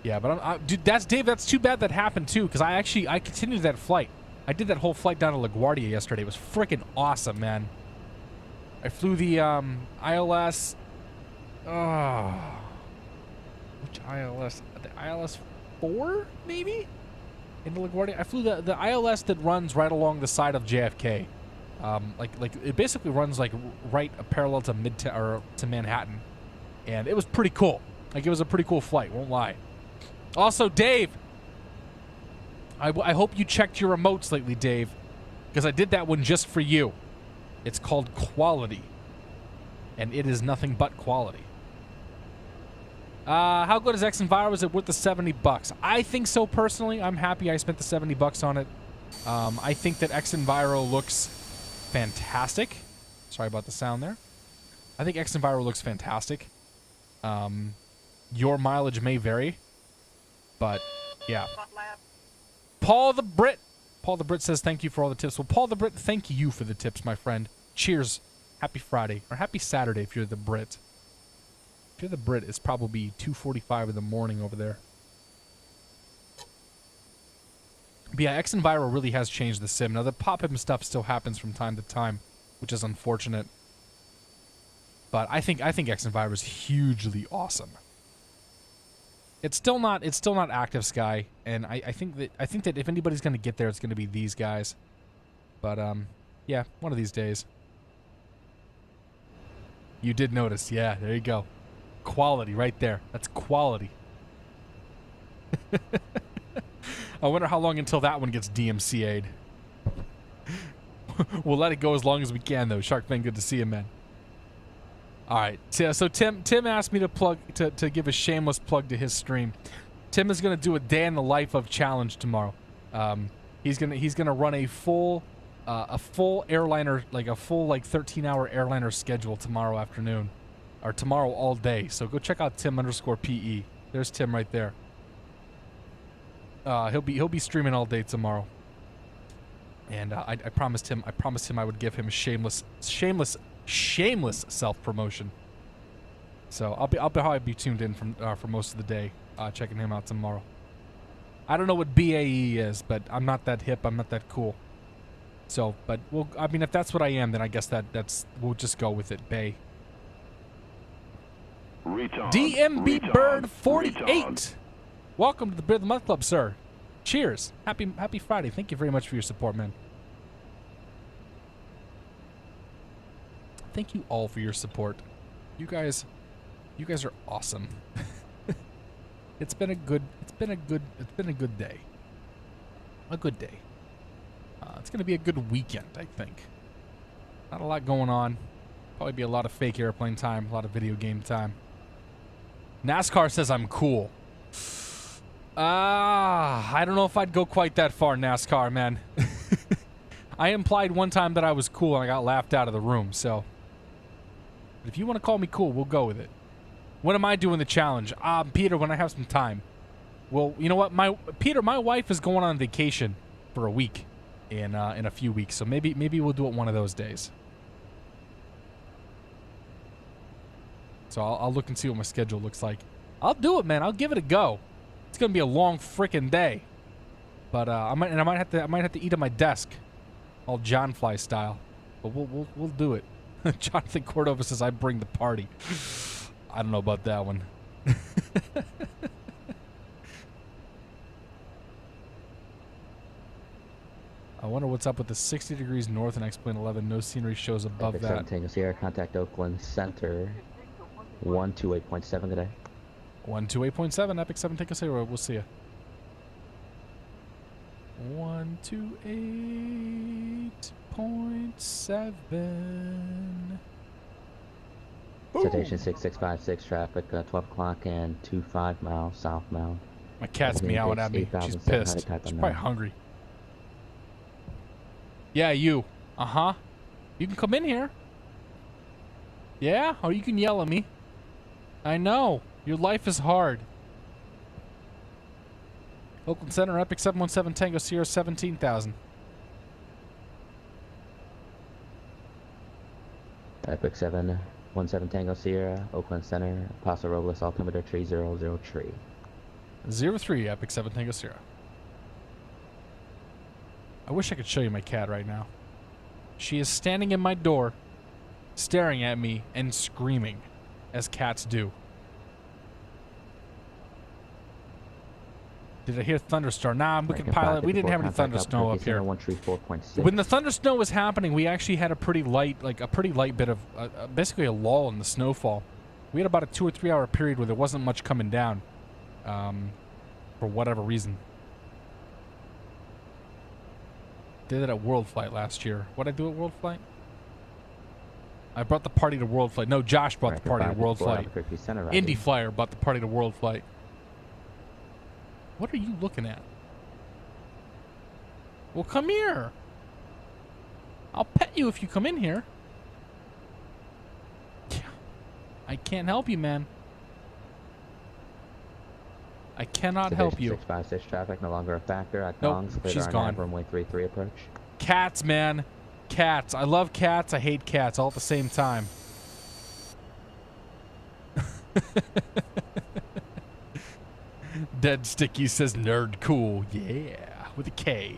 Yeah, but dude, Dave. That's too bad that happened too, because I continued that flight. I did that whole flight down to LaGuardia yesterday. It was freaking awesome, man. I flew the ILS. Which ILS? The ILS 4, maybe? In LaGuardia, I flew the ILS that runs right along the side of JFK. Like it basically runs like right parallel to to Manhattan, and it was pretty cool. Like it was a pretty cool flight. Won't lie. Also, Dave, I hope you checked your remotes lately, Dave, because I did that one just for you. It's called Quality, and it is nothing but quality. How good is X Enviro? Is it worth the $70? I think so personally. I'm happy I spent the $70 on it. I think that X Enviro looks fantastic. Sorry about the sound there. I think X Enviro looks fantastic. Your mileage may vary, but yeah. Paul the Brit says thank you for all the tips. Well, Paul the Brit, thank you for the tips, my friend. Cheers. Happy Friday or happy Saturday if you're the Brit. If you're the Brit, it's probably 2:45 in the morning over there. But yeah, X Enviro really has changed the sim. Now, the pop-up and stuff still happens from time to time, which is unfortunate. But I think X Enviro is hugely awesome. It's still not Active Sky, and I think that if anybody's gonna get there, it's gonna be these guys. But yeah, one of these days. You did notice, yeah. There you go. Quality right there. That's quality. I wonder how long until that one gets DMCA'd. We'll let it go as long as we can, though. Sharkfan, good to see you, man. All right. So Tim asked me to give a shameless plug to his stream. Tim is gonna do a day in the life of challenge tomorrow. He's gonna run a full airliner, like a full 13-hour airliner schedule tomorrow afternoon, or tomorrow all day. So go check out Tim_PE. There's Tim right there. He'll be streaming all day tomorrow. And I promised him I would give him shameless self-promotion. So I'll probably be tuned in for most of the day, checking him out tomorrow. I don't know what BAE is, but I'm not that hip. I'm not that cool. So, but if that's what I am, then I guess we'll just go with it. Bay. DMB Bird 48. Welcome to the Beer of the Month Club, sir. Cheers. Happy Friday. Thank you very much for your support, man. Thank you all for your support. You guys are awesome. It's been a good day. A good day. It's gonna be a good weekend, I think. Not a lot going on. Probably be a lot of fake airplane time, a lot of video game time. NASCAR says I'm cool. I don't know if I'd go quite that far, NASCAR, man. I implied one time that I was cool and I got laughed out of the room, so. But if you want to call me cool, we'll go with it. When am I doing the challenge? Peter, when I have some time. Well, you know what? My wife is going on vacation for a week in a few weeks, so maybe we'll do it one of those days. So I'll look and see what my schedule looks like. I'll do it, man. I'll give it a go. It's gonna be a long frickin' day, but I might have to eat at my desk, all John Fly style. But we'll do it. Jonathan Cordova says I bring the party. I don't know about that one. I wonder what's up with the 60 degrees north and X-Plane 11. No scenery shows above Epic that. 7 Tango Sierra, contact Oakland Center. 128.7 today. 128.7, Epic 7 Tango Sierra. We'll see ya. 128.7. Citation 6656, traffic 12 o'clock and 25 miles southbound. My cat's meowing at me. She's pissed. She's probably hungry. Yeah, you. Uh-huh. You can come in here. Yeah? Or you can yell at me. I know. Your life is hard. Oakland Center, Epic 717 Tango Sierra 17,000. Epic 717 Tango Sierra, Oakland Center, Paso Robles, altimeter 303. 03 Epic 7 Tango Sierra. I wish I could show you my cat right now. She is standing in my door, staring at me and screaming, as cats do. Did I hear thunderstorm? Nah, we can pilot. We didn't have any thundersnow up here. When the thundersnow was happening, we actually had a pretty light, bit of, basically a lull in the snowfall. We had about a 2 or 3 hour period where there wasn't much coming down, for whatever reason. Did it at World Flight last year. What did I do at World Flight? I brought the party to World Flight. No, Josh brought the party to World Flight. Indy Flyer brought the party to World Flight. What are you looking at? Well, come here. I'll pet you if you come in here. I can't help you, man. I cannot help you. 656 traffic no longer a factor. Nope, she's gone. Runway 33 approach. Cats, man. Cats. I love cats. I hate cats all at the same time. Dead Sticky says nerd cool. Yeah. With a K.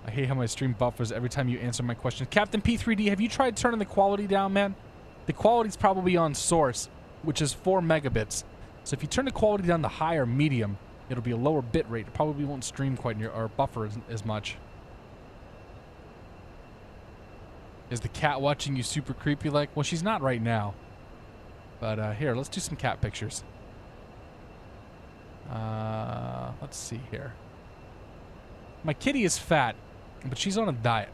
I hate how my stream buffers every time you answer my question. Captain P3D, have you tried turning the quality down, man? The quality's probably on source, which is 4 megabits. So if you turn the quality down to high or medium, it'll be a lower bit rate. It probably won't stream quite near or buffer as much. Is the cat watching you super creepy like? Well, she's not right now. But here, let's do some cat pictures. Let's see here. My kitty is fat, but she's on a diet.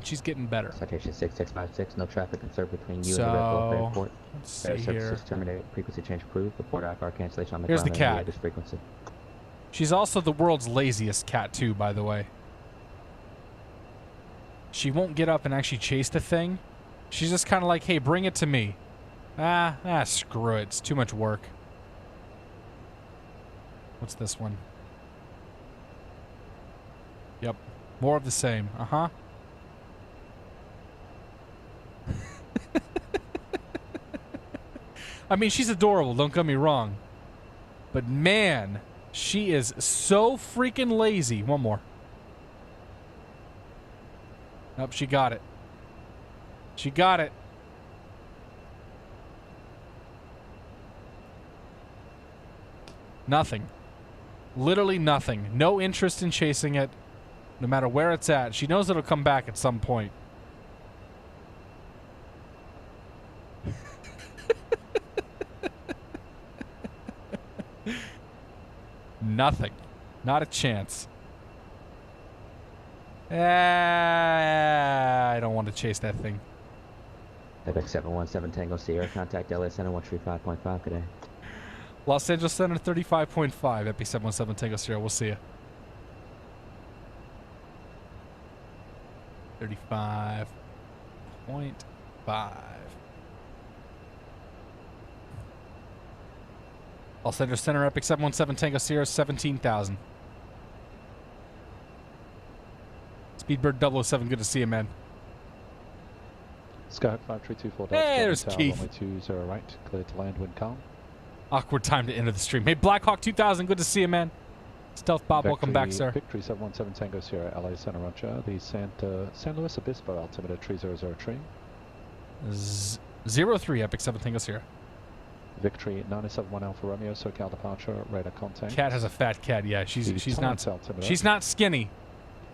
She's getting better. Citation 6656, no traffic concern between you and the Red Bull Airport. Let's see here. Terminated, frequency change approved. Report IFR cancellation on the Here's the cat. Frequency. She's also the world's laziest cat too, by the way. She won't get up and actually chase the thing. She's just kind of like, hey, bring it to me. Screw it. It's too much work. What's this one? Yep. More of the same. Uh-huh. I mean, she's adorable, don't get me wrong. But man, she is so freaking lazy. One more. Nope, she got it. She got it. Nothing. Literally nothing. No interest in chasing it, no matter where it's at. She knows it'll come back at some point. Nothing. Not a chance. I don't want to chase that thing. Quebec 717 Tango Sierra, contact LA Center 135.5 today. Los Angeles Center 35.5, Epi 717 Tango Sierra. We'll see you. 35.5. Los Angeles Center, Epic 717 Tango Sierra 17,000. Speedbird 007, good to see you, man. Skyhawk 5324. Hey, there's Keith. Runway 20 right, clear to land, wind calm. Awkward time to enter the stream. Hey, Blackhawk 2000, good to see you, man. Stealth Bob, welcome back, sir. Victory 717 Tango Sierra, LA Center Roger. The San Luis Obispo altimeter 3003. 03, Epic 7 Tango Sierra. Victory 971 Alpha Romeo, SoCal departure, radar contact. Cat has a fat cat. Yeah, she's not altimeter. she's not skinny.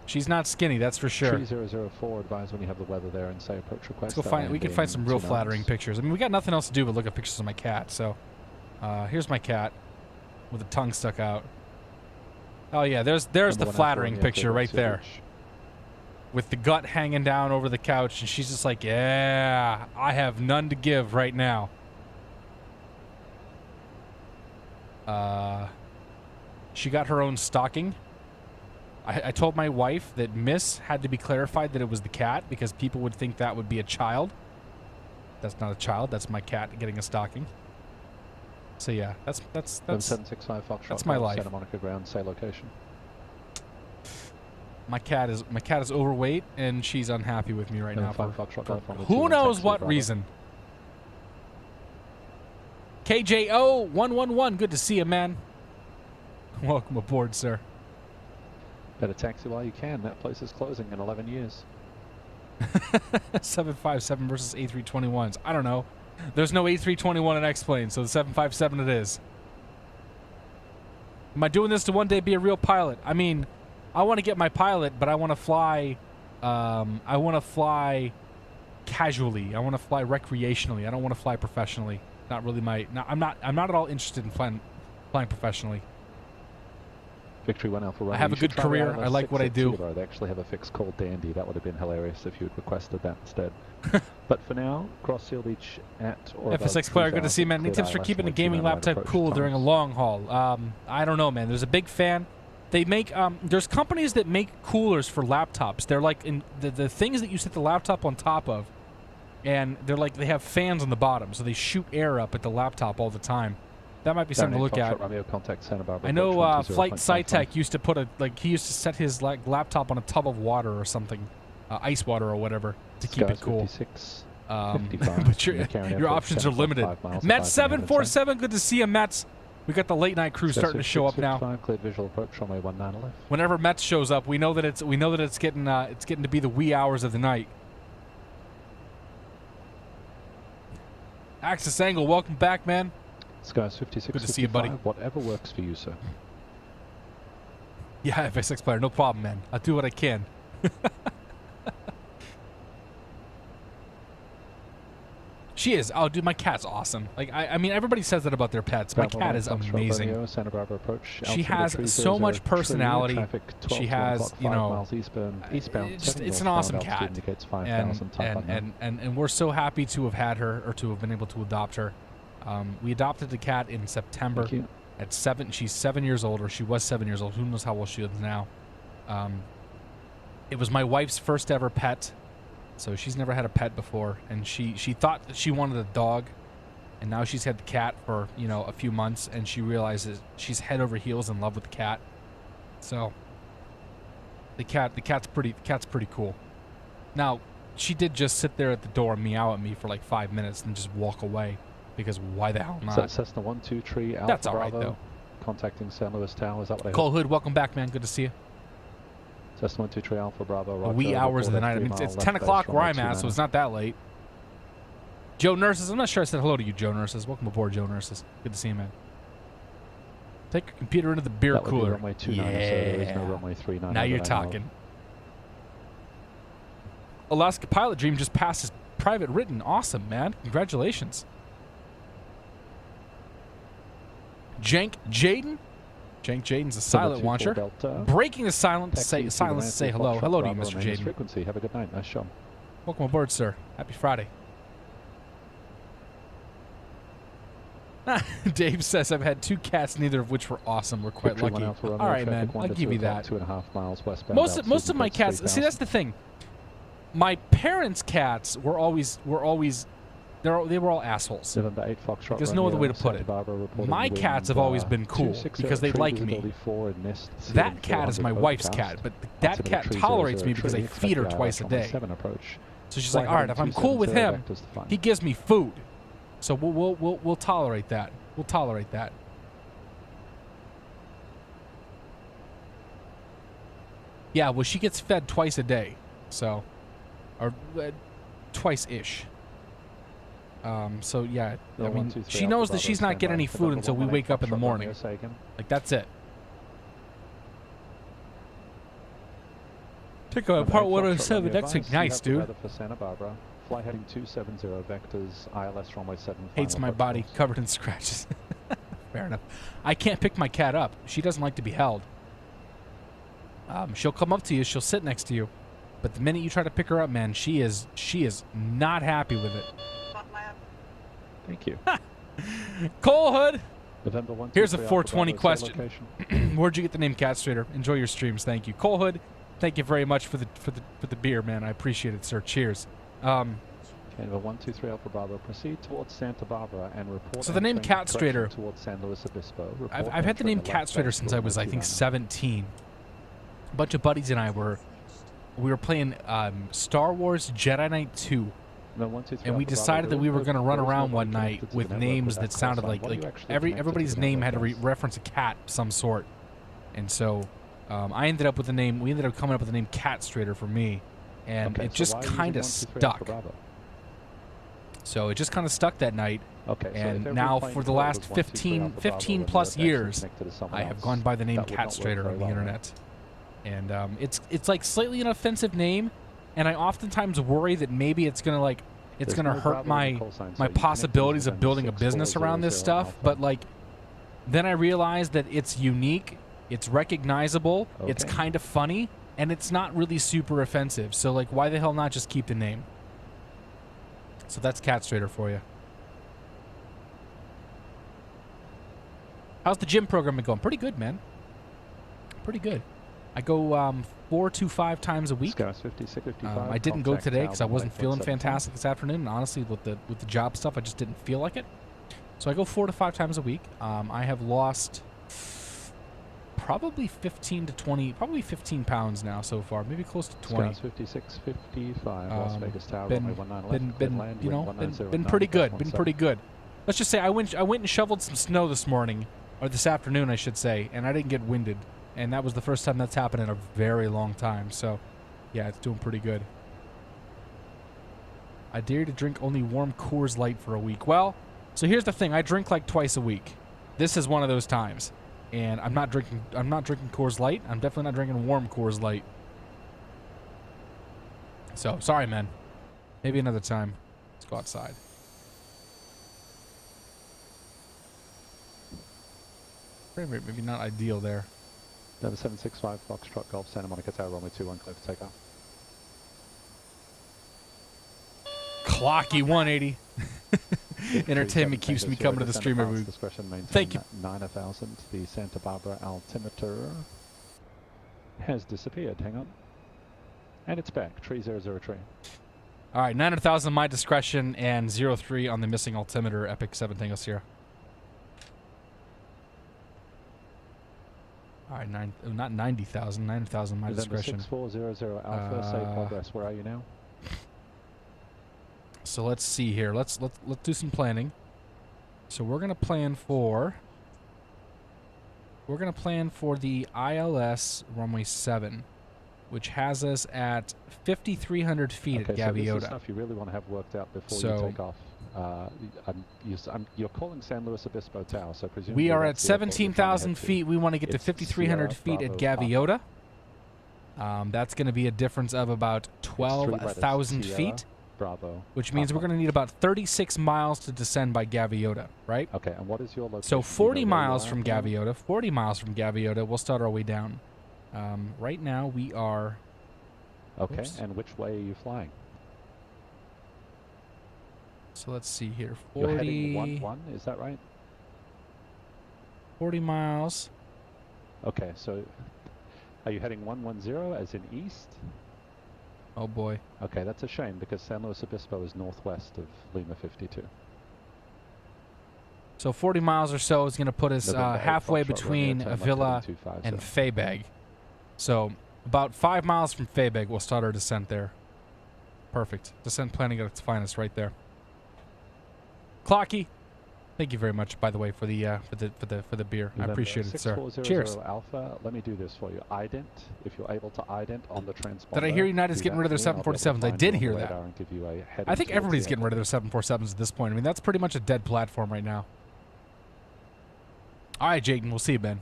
She's not skinny, that's for sure. 3004, advise when you have the weather there and say approach request. Let's go find. We can find some real flattering pictures. I mean, we got nothing else to do but look at pictures of my cat. So, here's my cat with a tongue stuck out. Oh yeah, there's the flattering picture right there, with the gut hanging down over the couch, and she's just like, yeah, I have none to give right now. She got her own stocking. I told my wife that Miss had to be clarified that it was the cat because people would think that would be a child. That's not a child. That's my cat getting a stocking. So yeah, that's 765 Foxtrot. That's my life. Santa Monica ground, say location. My cat is overweight and she's unhappy with me right now. For Foxtrot, who knows what reason? KJO111, good to see you, man. Welcome aboard, sir. Better taxi while you can. That place is closing in 11 years. 757 versus A321s. I don't know. There's no A321 in X-Plane, so the 757 it is. Am I doing this to one day be a real pilot? I mean, I want to get my pilot, but I want to fly. I want to fly casually. I want to fly recreationally. I don't want to fly professionally. Not really my. No, I'm not at all interested in flying professionally. Victory 1 Alpha Romeo. I have a good career. I like what I do. They actually have a fix called Dandy. That would have been hilarious if you had requested that instead. But for now, cross Seal Beach at or FSX player, good to see you, man. Any tips for keeping a gaming laptop cool during a long haul? I don't know, man. There's a big fan. They make there's companies that make coolers for laptops. They're like in the things that you set the laptop on top of, and they're like they have fans on the bottom, so they shoot air up at the laptop all the time. That might be something to look at. I know Flight SciTech used to put he used to set his laptop on a tub of water or something, ice water or whatever, to keep it cool. But your options are limited. Met747, good to see you, Mets. We got the late night crew starting to show up now. Whenever Mets shows up, we know that it's getting to be the wee hours of the night. Axis Angle, welcome back, man. Skies 56. Good to see you, buddy. Whatever works for you, sir. Yeah, FSX player, no problem, man. I'll do what I can. She is. Oh, dude, my cat's awesome. Like, I mean, everybody says that about their pets. My cat is amazing. Santa Barbara approach. She has so much personality. She has, you know, it's an awesome cat. And we're so happy to have had her, or to have been able to adopt her. We adopted the cat in September. At 7, she's 7 years old, or she was 7 years old. Who knows how old she is now? It was my wife's first ever pet. So she's never had a pet before, and she thought that she wanted a dog, and now she's had the cat for, you know, a few months, and she realizes she's head over heels in love with the cat. So the cat's pretty cool. Now, she did just sit there at the door and meow at me for like 5 minutes and just walk away, because why the hell not? So Cessna 123 Alpha That's all right, Bravo, though. contacting San Luis Tower. Is that what I Cole Hood, welcome back, man. Good to see you. Cessna 123 Alpha Bravo. The wee hours of the night. I mean, it's 10 o'clock where I'm at, so it's not that late. Joe Nurses, I'm not sure I said hello to you, Joe Nurses. Welcome aboard, Joe Nurses. Good to see you, man. Take your computer into the beer that cooler. Runway 29, so there is no runway 39. Now you're talking. Alaska Pilot Dream just passed his private written. Awesome, man. Congratulations. Jank Jaden. Jank Jaden's a silent watcher. Breaking the silence to say hello. Hello to you, Mr. Jaden. Frequency. Have a good night. Nice show. Welcome aboard, sir. Happy Friday. Dave says, I've had 2 cats, neither of which were awesome. We're quite lucky. All right, man. I'll give you that. 2.5 miles westbound. Most of my cats. See, that's the thing. My parents' cats were always. They were all assholes. There's no other way to put it. My cats have always been cool because they like me. That cat is my wife's cat, but that cat tolerates me because I feed her twice a day. So she's like, all right, if I'm cool with him, he gives me food. So we'll tolerate that. We'll tolerate that. Yeah, well, she gets fed twice a day, so, or twice-ish. So yeah, I One, mean, two, three, she Alpha knows that Bravo, she's not stand getting by. any food November until we 118 wake up in the Foxtrot, morning. Romeo Sagan. Like, that's it. Take a part 107. That's like nice, dude. For Santa Barbara. Fly heading 270 vectors, ILS runway 7. Hates my body covered in scratches. Fair enough. I can't pick my cat up. She doesn't like to be held. She'll come up to you. She'll sit next to you. But the minute you try to pick her up, man, she is not happy with it. Thank you. Cole Hood. November 1, Here's a 2, 3, 420 Alpha Bravo, question. Where'd you get the name Cat Strader? Enjoy your streams. Thank you. Cole Hood, thank you very much for the beer, man. I appreciate it, sir. Cheers. Okay, November 1, 2, 3, Alpha Bravo. Proceed towards Santa Barbara and report. So the name Cat Strader. Towards San Luis Obispo. I've had the name Cat Strader since I was, I think, 17. A bunch of buddies and I were playing Star Wars Jedi Knight 2. No, 1, 2, 3, and we Alpha decided Bravo. that we were going to run There is around no one one night connected to with the network names with that that sounded call sign. like What are you actually connected to everybody's the name network had to as? reference a cat of some sort. And so I ended up with the name. We ended up coming up with the name Cat Strader for me, and Okay, it so just why are you kind of using 1, 2, 3, stuck. Alpha Bravo? So it just kind of stuck that night. Okay, so if and every now plane for the call last was 1, 2, 3 Alpha Bravo 15 and plus they're actually years, connected to someone I have else, gone by the name that would Cat not work Strader very on the well, right? internet. And it's like slightly an offensive name, and I oftentimes worry that maybe it's gonna like it's There's gonna no hurt Bravo in the my call sign, so my you connect possibilities these of within building a business around this 6400 stuff. Alpha. But like, then I realized that it's unique, it's recognizable, it's Okay. kind of funny, and it's not really super offensive. So like, why the hell not just keep the name? So that's Cat Strader for you. How's the gym program been going? Pretty good, man. Pretty good. I go 4 to 5 times a week. Scars 56, 55, I didn't go contact today because I Tower wasn't feeling 1.17. fantastic this afternoon. And honestly, with the job stuff, I just didn't feel like it. So I go 4 to 5 times a week. I have lost probably 15 to 20, probably 15 pounds now so far, maybe close to 20. Scars 56, 55, Las Vegas Tower, Been, runway 19 left, been, clear been, land, you wind know, 190 been at pretty 9, good. gust Been 17. pretty good. Let's just say I went and shoveled some snow this morning, or this afternoon, I should say, and I didn't get winded. And that was the first time that's happened in a very long time. So, yeah, it's doing pretty good. I dare you to drink only warm Coors Light for a week. Well, so here's the thing. I drink like twice a week. This is one of those times. And I'm not drinking Coors Light. I'm definitely not drinking warm Coors Light. So, sorry, man. Maybe another time. Let's go outside. Frame rate maybe not ideal there. Number 765, Foxtrot Golf, Santa Monica Tower, runway 21, clear for takeoff. Clocky 180. Entertainment keeps me coming to the stream every week. Thank you. 9,000. The Santa Barbara altimeter has disappeared. Hang on. And it's back. Tree 003. All right, 900,000 my discretion and 03 on the missing altimeter. Epic 7 Tango Sierra. All right, not 90,000. 900,000 my discretion. 6400 Alpha. Say progress. Where are you now? So let's see here. Let's do some planning. So we're gonna plan for the ILS runway 7, which has us at 5,300 feet Okay, at so this is Gaviota. stuff you really want to have worked out before So- you take off. You're calling San Luis Obispo Tower, so presumably We are at that's the airport you're trying to 17,000 head to. feet. We want to get to It's 5,300 Sierra feet at Bravo Gaviota. That's going to be a difference of about 12,000 Sierra feet, Bravo. which means we're going to need about 36 miles to descend by Gaviota, right? Okay, and what is your location? So Do you 40 know where miles you from are now? Gaviota, 40 miles from Gaviota, we'll start our way down. Right now we are... Okay, Oops. and which way are you flying? So let's see here. You're heading 1-1, is that right? 40 miles. Okay, so are you heading 110 as in east? Oh boy. Okay, that's a shame because San Luis Obispo is northwest of Lima 52. So 40 miles or so is going to put us November 8, halfway Foxtrot, between Romeo, turn left Avila heading 250. and Fabeg. So about 5 miles from Fabeg, we'll start our descent there. Perfect. Descent planning at its finest right there. Clocky, Thank you very much, by the way, for the beer. I appreciate it, sir. 6400 Cheers. Alpha, let me do this for you. Ident, if you're able to ident on the transponder. Did I hear United's getting rid of their 747s? I did hear that. I think everybody's getting rid of their 747s at this point. I mean, that's pretty much a dead platform right now. All right, Jayden, we'll see you, Ben.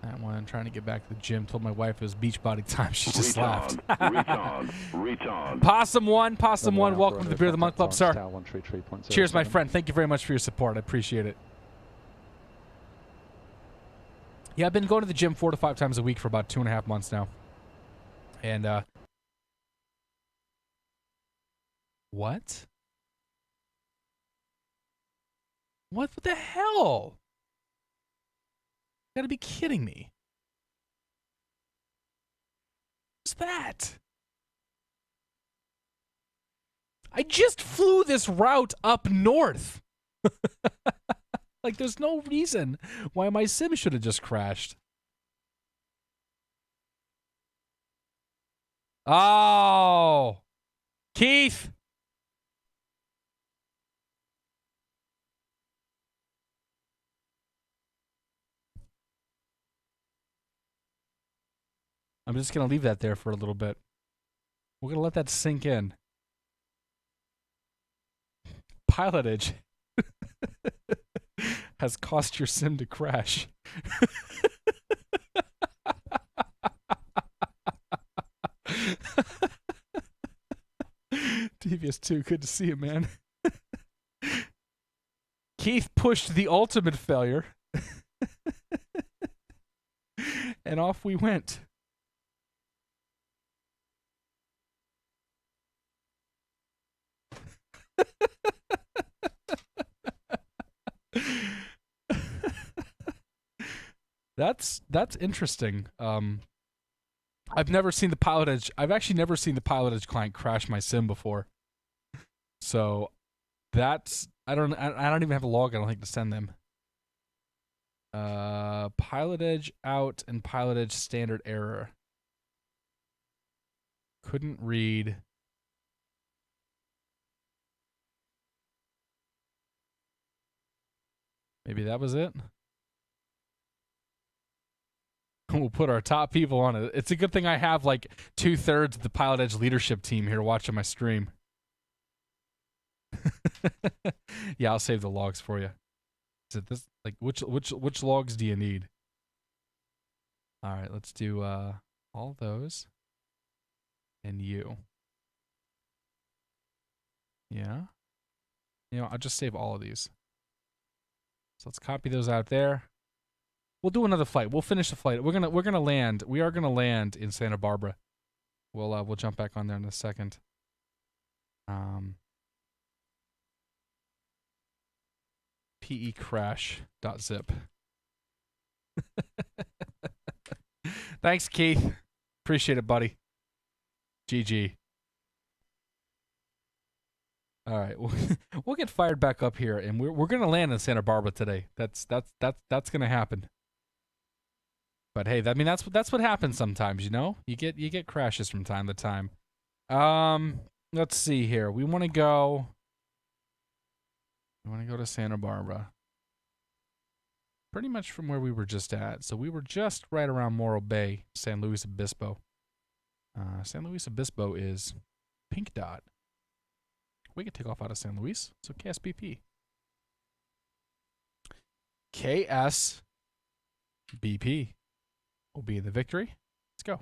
That one, trying to get back to the gym. Told my wife it was beach body time. She just laughed. Possum one, welcome to the Beer of the Month Club, sir. Cheers, my friend. Thank you very much for your support. I appreciate it. Yeah, I've been going to the gym 4 to 5 times a week for about 2.5 months now. And, what? What the hell? You gotta be kidding me. What's that? I just flew this route up north. Like, there's no reason why my sim should have just crashed. Oh, Keith. I'm just going to leave that there for a little bit. We're going to let that sink in. PilotEdge has caused your sim to crash. Devious2, good to see you, man. Keith pushed the ultimate failure. And off we went. That's interesting. I've never seen the PilotEdge. I've actually never seen the PilotEdge client crash my sim before. So that's I don't even have a log, I don't think, to send them. PilotEdge out and PilotEdge standard error. Couldn't read. Maybe that was it. We'll put our top people on it. It's a good thing I have like 2/3 of the PilotEdge leadership team here watching my stream. Yeah, I'll save the logs for you. Is it this? Like, which logs do you need? All right, let's do all those. And you. Yeah. You know, I'll just save all of these. So let's copy those out there. We'll do another flight. We'll finish the flight. We're gonna land. We are gonna land in Santa Barbara. We'll jump back on there in a second. PECrash.zip. Thanks, Keith. Appreciate it, buddy. GG. All right, we'll get fired back up here, and we're gonna land in Santa Barbara today. That's gonna happen. But hey, I mean that's what happens sometimes, you know. You get crashes from time to time. Let's see here. We want to go to Santa Barbara. Pretty much from where we were just at. So we were just right around Morro Bay, San Luis Obispo. San Luis Obispo is pink dot. We can take off out of San Luis. So KSBP. KSBP will be the victory. Let's go.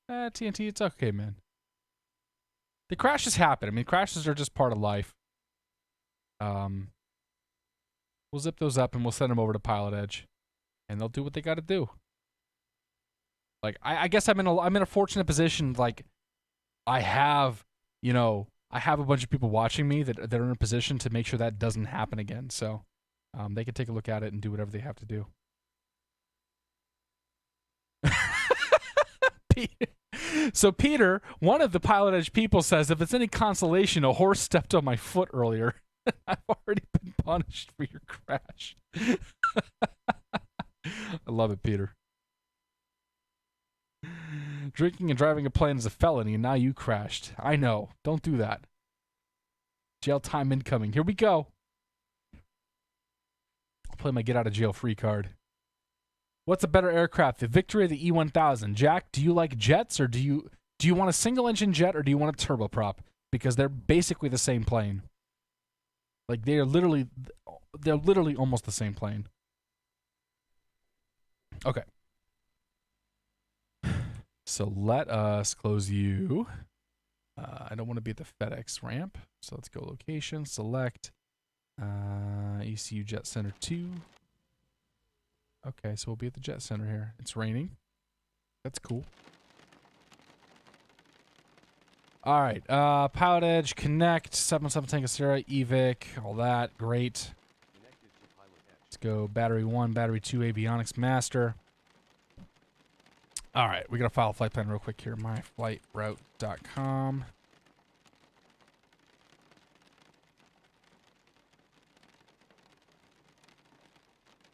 TNT, it's okay, man. The crashes happen. I mean, crashes are just part of life. We'll zip those up and we'll send them over to PilotEdge, and they'll do what they got to do. Like, I guess I'm in a fortunate position. Like, I have a bunch of people watching me that are in a position to make sure that doesn't happen again. So, they can take a look at it and do whatever they have to do. So Peter, one of the PilotEdge people, says, if it's any consolation, a horse stepped on my foot earlier. I've already been punished for your crash. I love it, Peter. Drinking and driving a plane is a felony, and now you crashed. I know. Don't do that. Jail time incoming. Here we go. I'll play my get out of jail free card. What's a better aircraft, the Victory or the E-1000? Jack, do you like jets, or do you want a single engine jet, or do you want a turboprop? Because they're basically the same plane. Like they're literally almost the same plane. Okay. So let us close you. I don't want to be at the FedEx ramp, so let's go location, select ECU Jet Center 2. Okay, so we'll be at the Jet Center here. It's raining. That's cool. All right, PilotEdge, connect, 717 Tango Sierra, EVIC, all that, great. Let's go battery 1, battery 2, avionics master. All right, we got to file a flight plan real quick here. myflightroute.com.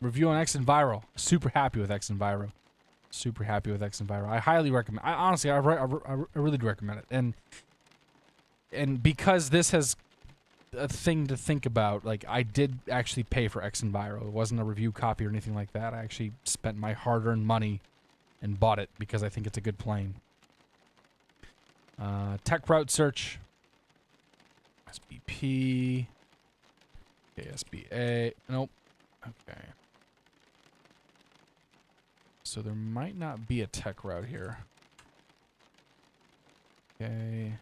Review on XEnviro. Super happy with XEnviro. Super happy with XEnviro. I highly recommend. Honestly, I really do recommend it. And because this has a thing to think about, like I did actually pay for XEnviro. It wasn't a review copy or anything like that. I actually spent my hard-earned money and bought it because I think it's a good plane. Tech route search. SBP. KSBA. Nope. Okay. So there might not be a tech route here. Okay.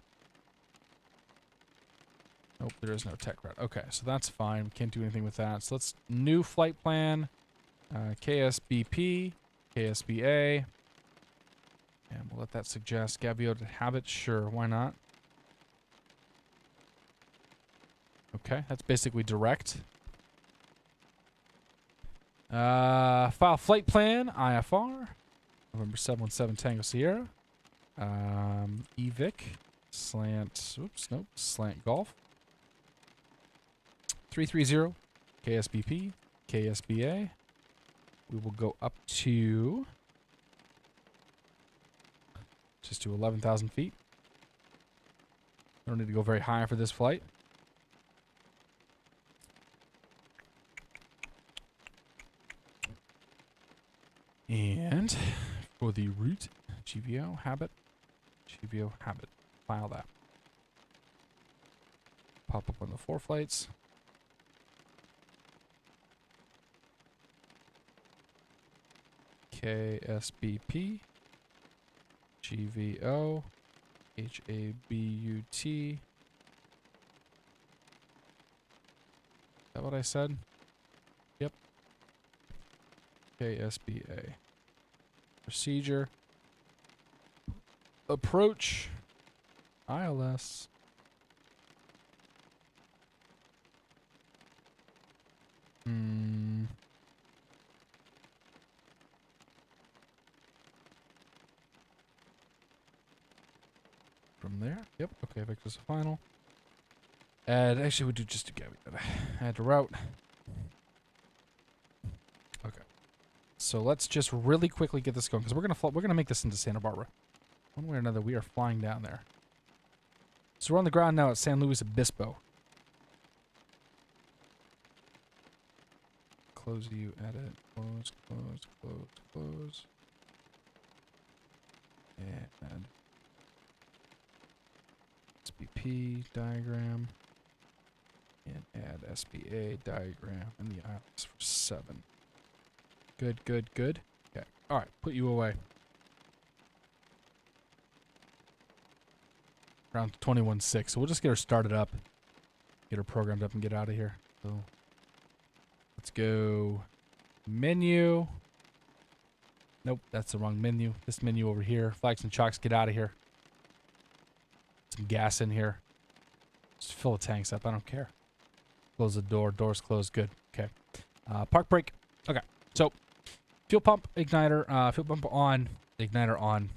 Nope, there is no tech route. Okay, so that's fine. We can't do anything with that. So let's new flight plan. KSBP. KSBA. And we'll let that suggest Gavio to habit. Sure, why not? Okay, that's basically direct. File flight plan, IFR. November 717 Tango Sierra. EVIC. Slant, oops, nope, slant golf. 330. KSBP. KSBA. We will go up to... just to 11,000 feet. Don't need to go very high for this flight. And for the route, GVO, habit, file that. Pop up on the 4 flights. KSBP, GVO, HABUT. Is that what I said? Yep. KSBA. Procedure. Approach. ILS. From there. Yep. Okay, Victor's the final. And actually, we do just do add to route. Okay. So let's just really quickly get this going because we're gonna make this into Santa Barbara. One way or another, we are flying down there. So we're on the ground now at San Luis Obispo. Close you, edit, close, close, close, close. And SBP diagram. And add SBA diagram and the ILS for 7. Good, good, good. Okay. Alright, put you away. Around 21.6. So we'll just get her started up. Get her programmed up and get out of here. So let's go menu. Nope, that's the wrong menu. This menu over here. Flags and chocks, get out of here. Some gas in here. Just fill the tanks up. I don't care. Close the door. Door's closed. Good. Okay. Park brake. Okay. So fuel pump, igniter, fuel pump on, igniter on.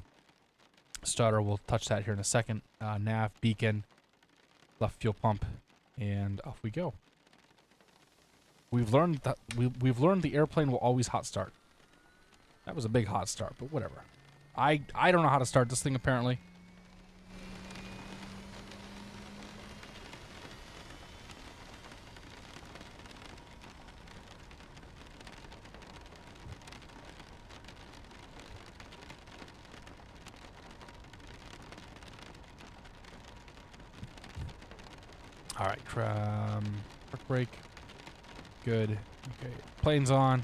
Starter, we'll touch that here in a second. Nav, beacon, left fuel pump, and off we go. We've learned that we've learned the airplane will always hot start. That was a big hot start, but whatever. I don't know how to start this thing, apparently. All right, park brake. Good. Okay, plane's on.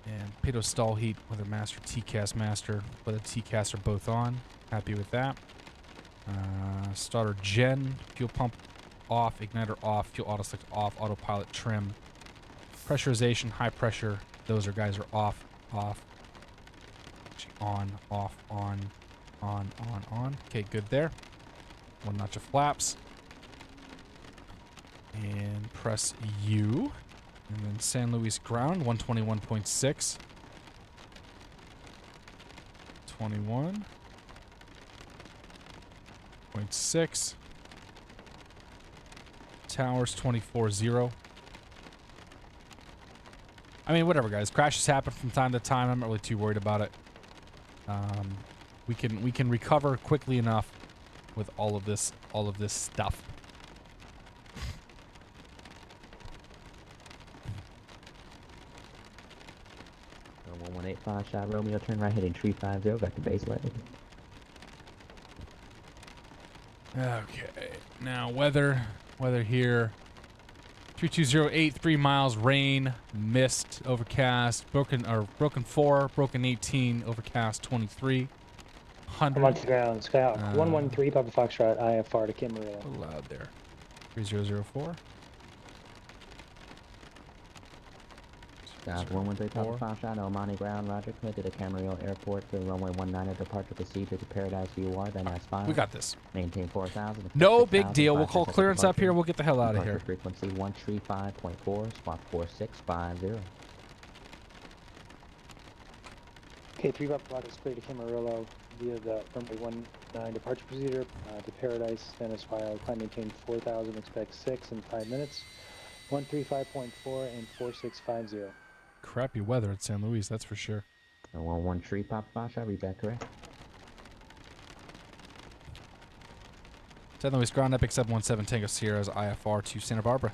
And pitot stall heat, weather master, TCAS master. Weather TCAS are both on. Happy with that. Starter gen, fuel pump off, igniter off, fuel auto select off, autopilot trim. Pressurization, high pressure, those are guys are off. Actually on. Okay, good there. One notch of flaps. And press U. And then San Luis ground, 121.6. 21.6. Towers, 24.0. I mean, whatever, guys. Crashes happen from time to time. I'm not really too worried about it. We can recover quickly enough with all of this stuff. 1185 shot Romeo, turn right heading 350, vector base leg. Okay, now weather here. 32083 3 miles, rain, mist, overcast, broken 4, broken 18, overcast 23. 100. I'm on the ground, Skyhawk. 113 Papa Foxtrot, IFR to KMRY. Loud there. 3004. Skyhawk 113 Papa Foxtrot, Omani ground, roger, clear to the KMRY airport to runway 19 departure procedure to Paradise VOR, then as filed. We got this. Maintain 4,000. No big deal. We'll call clearance up here. We'll get the hell out of here. Frequency 135.4, squawk 4650. Okay, 3 Papa Fox is clear to KMRY via the runway 19 departure procedure to Paradise, then as filed. Climb maintain 4,000, expect 6 in 5 minutes. 135.4 and 4650. Crappy weather at San Luis, that's for sure. 113 Papa Foxtrot, read that correct? San Luis ground, Epic 717 Tango Sierra's IFR to Santa Barbara.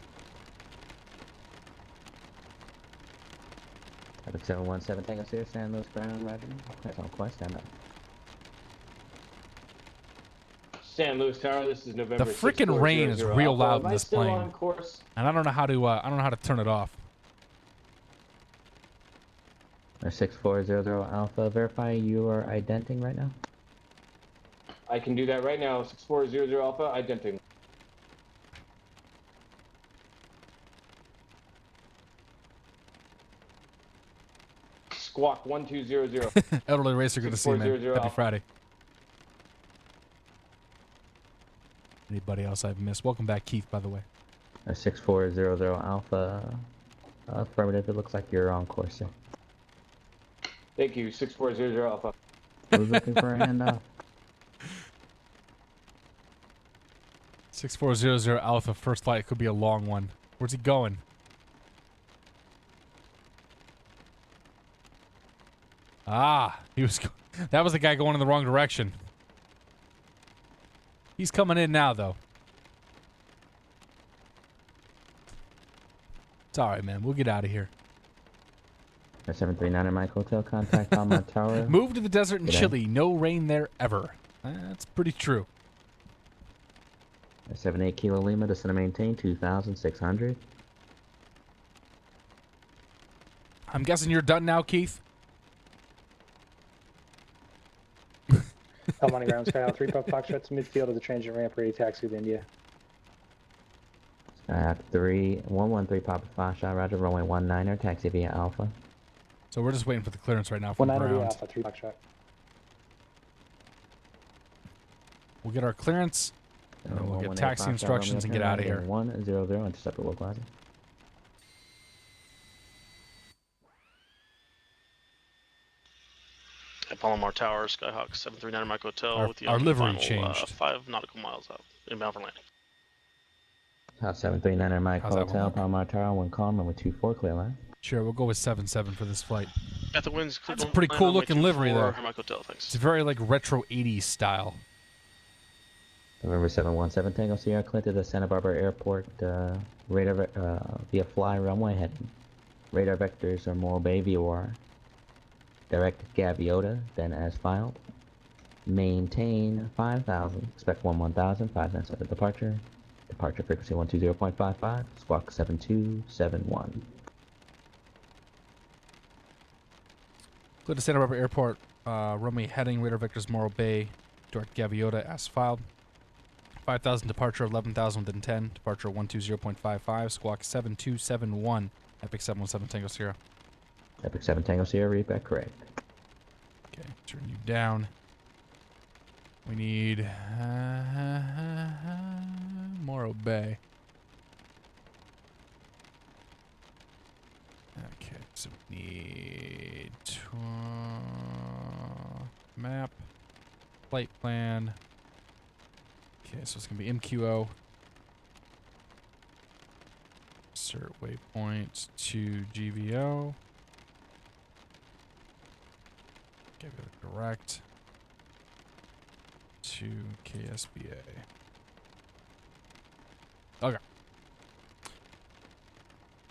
Epic 717 Tango Sierra, San Luis ground, roger. That's on quest, stand up. San Luis Tower, this is November. The freaking rain is real loud in this plane, and I don't know how to turn it off. 6400 Alpha, verify you are identing right now. I can do that right now. 6400 Alpha, identing. Squawk 1200. Elderly Racer, good to see you, man. Happy Alpha. Friday. Anybody else I've missed? Welcome back, Keith, by the way. 6400 Alpha, affirmative. It looks like you're on course, sir. Thank you, 6400 Alpha. Who's looking for a handoff? 6400 Alpha, first flight could be a long one. Where's he going? Ah, that was the guy going in the wrong direction. He's coming in now, though. It's alright, man. We'll get out of here. 739 Mike Hotel, contact on my tower. Move to the desert in Chile. No rain there ever. That's pretty true. 78 Kilo Lima, descend and maintain 2,600. I'm guessing you're done now, Keith? I'm on the ground, Skyhawk 3 Papa Foxtrot to midfield of the transient ramp, ready to taxi with India. Skyhawk 113 Papa Foxtrot, roger, runway 19er, taxi via Alpha. So we're just waiting for the clearance right now from ground. 190 Alpha 3 Foxtrot. We'll get our clearance, and then we'll get taxi instructions and get out of here. 100, intercept localizer. Palomar Tower, Skyhawk 739 Mike Hotel with the our livery final, changed. 5 nautical miles out, inbound for landing. House 739 Mike Hotel, Palomar Tower, 1 call, number 24, clear line. Sure, we'll go with 7-7 for this flight. At the winds, That's a pretty cool looking livery there. Hotel, thanks. It's very like retro 80s style. November 717 Tango Sierra, clear to the Santa Barbara Airport, radar via fly runway heading. Radar vectors are Morro Bay VOR. Direct Gaviota, then as filed. Maintain 5,000, expect 1000, 5 minutes after departure. Departure frequency 120.55, squawk 7271. Clear to Santa Barbara Airport, runway heading, radar vectors Morro Bay, direct Gaviota as filed. 5,000 departure, 11,000 within 10, departure 120.55, squawk 7271, Epic 717 Tango Sierra. Epic 7 Tango Sierra, read back correct. Okay, turn you down. We need Morro Bay. Okay, so we need map, flight plan. Okay, so it's gonna be MQO. Insert waypoint to GVO. Okay, go direct to KSBA. Okay.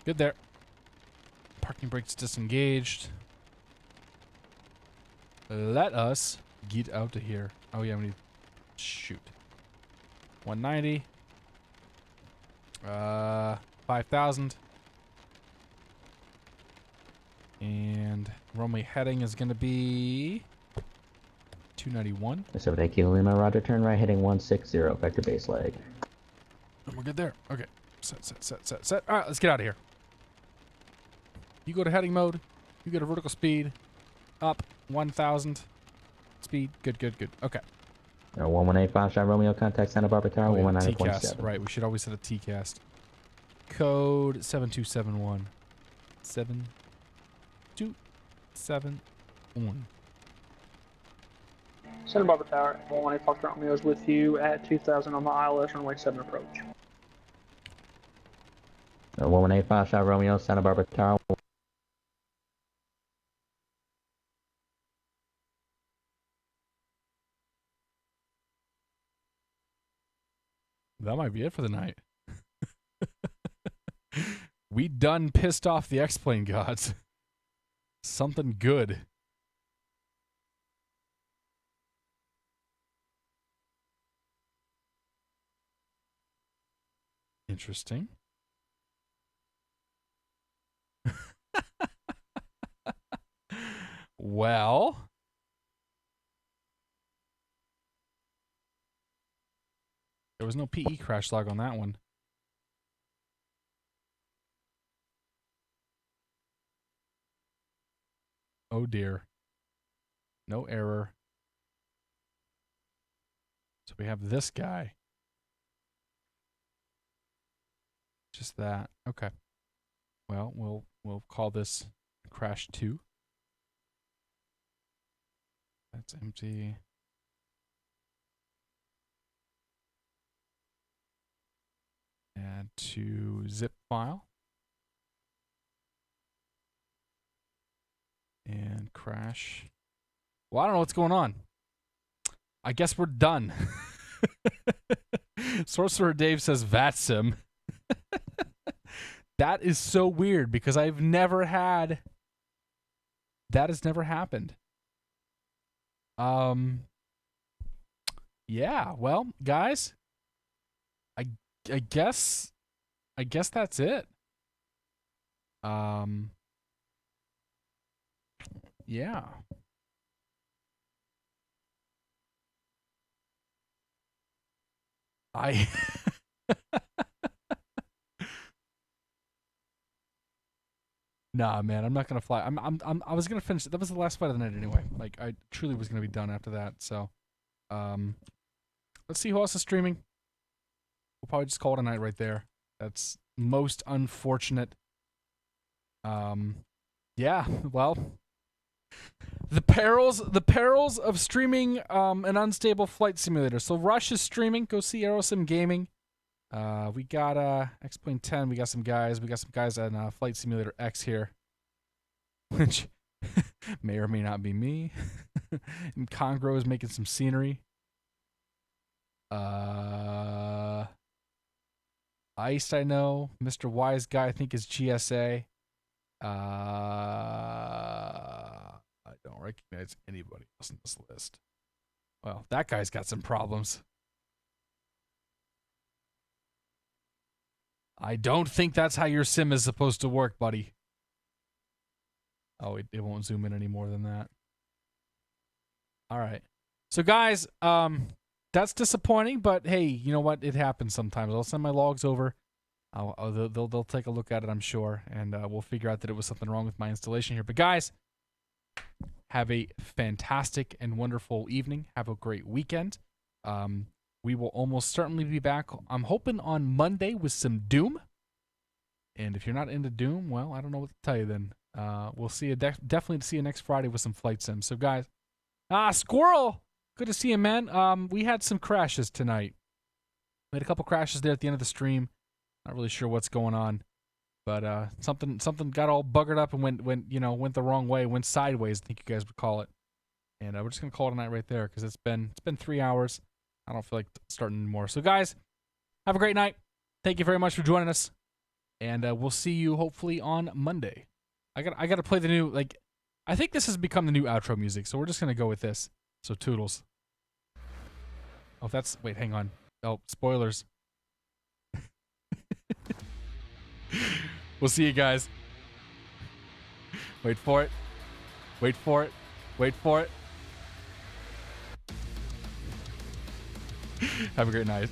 Good there. Parking brakes disengaged. Let us get out of here. Oh yeah, we need shoot. 190. 5,000. And runway heading is going to be 291. 78 Kilo Lima, roger, turn right heading 160, vector base leg. And we're good there. Okay. Set. All right, let's get out of here. You go to heading mode. You go to vertical speed. Up 1,000. Speed. Good. Okay. 118 5-shot Romeo, contact Santa Barbara Tower, 119.7. TCAS. Right, we should always set a TCAS. Code 7271. 7271. Santa Barbara Tower, 118 Foxtrot Romeo is with you at 2,000 on the ILS runway 7 approach. 118 5-shot Romeo, Santa Barbara Tower. That might be it for the night. We done pissed off the X-Plane gods. Something good. Interesting. Well. There was no PE crash log on that one. Oh dear. No error. So we have this guy. Just that. Okay. Well, we'll call this crash 2. That's empty. Add to zip file. And crash. Well, I don't know what's going on. I guess we're done. Sorcerer Dave says VATSIM. That is so weird because I've never had. That has never happened. Yeah, well, guys, I guess that's it. Yeah. Nah, man, I'm not gonna fly. I was gonna finish. That was the last flight of the night anyway. Like, I truly was gonna be done after that. So, let's see who else is streaming. We'll probably just call it a night right there. That's most unfortunate. Yeah. Well, the perils of streaming an unstable flight simulator. So Rush is streaming. Go see Aerosim Gaming. We got X-Plane 10. We got some guys. We got some guys on Flight Simulator X here. which may or may not be me. And Congro is making some scenery. Ice, I know. Mr. Wise Guy, I think, is GSA. I don't recognize anybody else in this list. Well, that guy's got some problems. I don't think that's how your sim is supposed to work, buddy. Oh, it won't zoom in any more than that. All right. So, guys, that's disappointing, but hey, you know what? It happens sometimes. I'll send my logs over. They'll take a look at it, I'm sure, and we'll figure out that it was something wrong with my installation here. But, guys, have a fantastic and wonderful evening. Have a great weekend. We will almost certainly be back, I'm hoping, on Monday with some Doom. And if you're not into Doom, well, I don't know what to tell you then. We'll see you definitely see you next Friday with some flight sims. So, guys, Squirrel, good to see you, man. We had some crashes tonight. We had a couple crashes there at the end of the stream. Not really sure what's going on, but something got all buggered up and went the wrong way, went sideways, I think you guys would call it. And we're just gonna call it a night right there because it's been 3 hours. I don't feel like starting anymore. So, guys, have a great night. Thank you very much for joining us, and we'll see you hopefully on Monday. I got to play the new, I think this has become the new outro music, so we're just gonna go with this. So, toodles. Oh, wait, hang on. Oh, spoilers. We'll see you guys. Wait for it. Wait for it. Wait for it. Have a great night.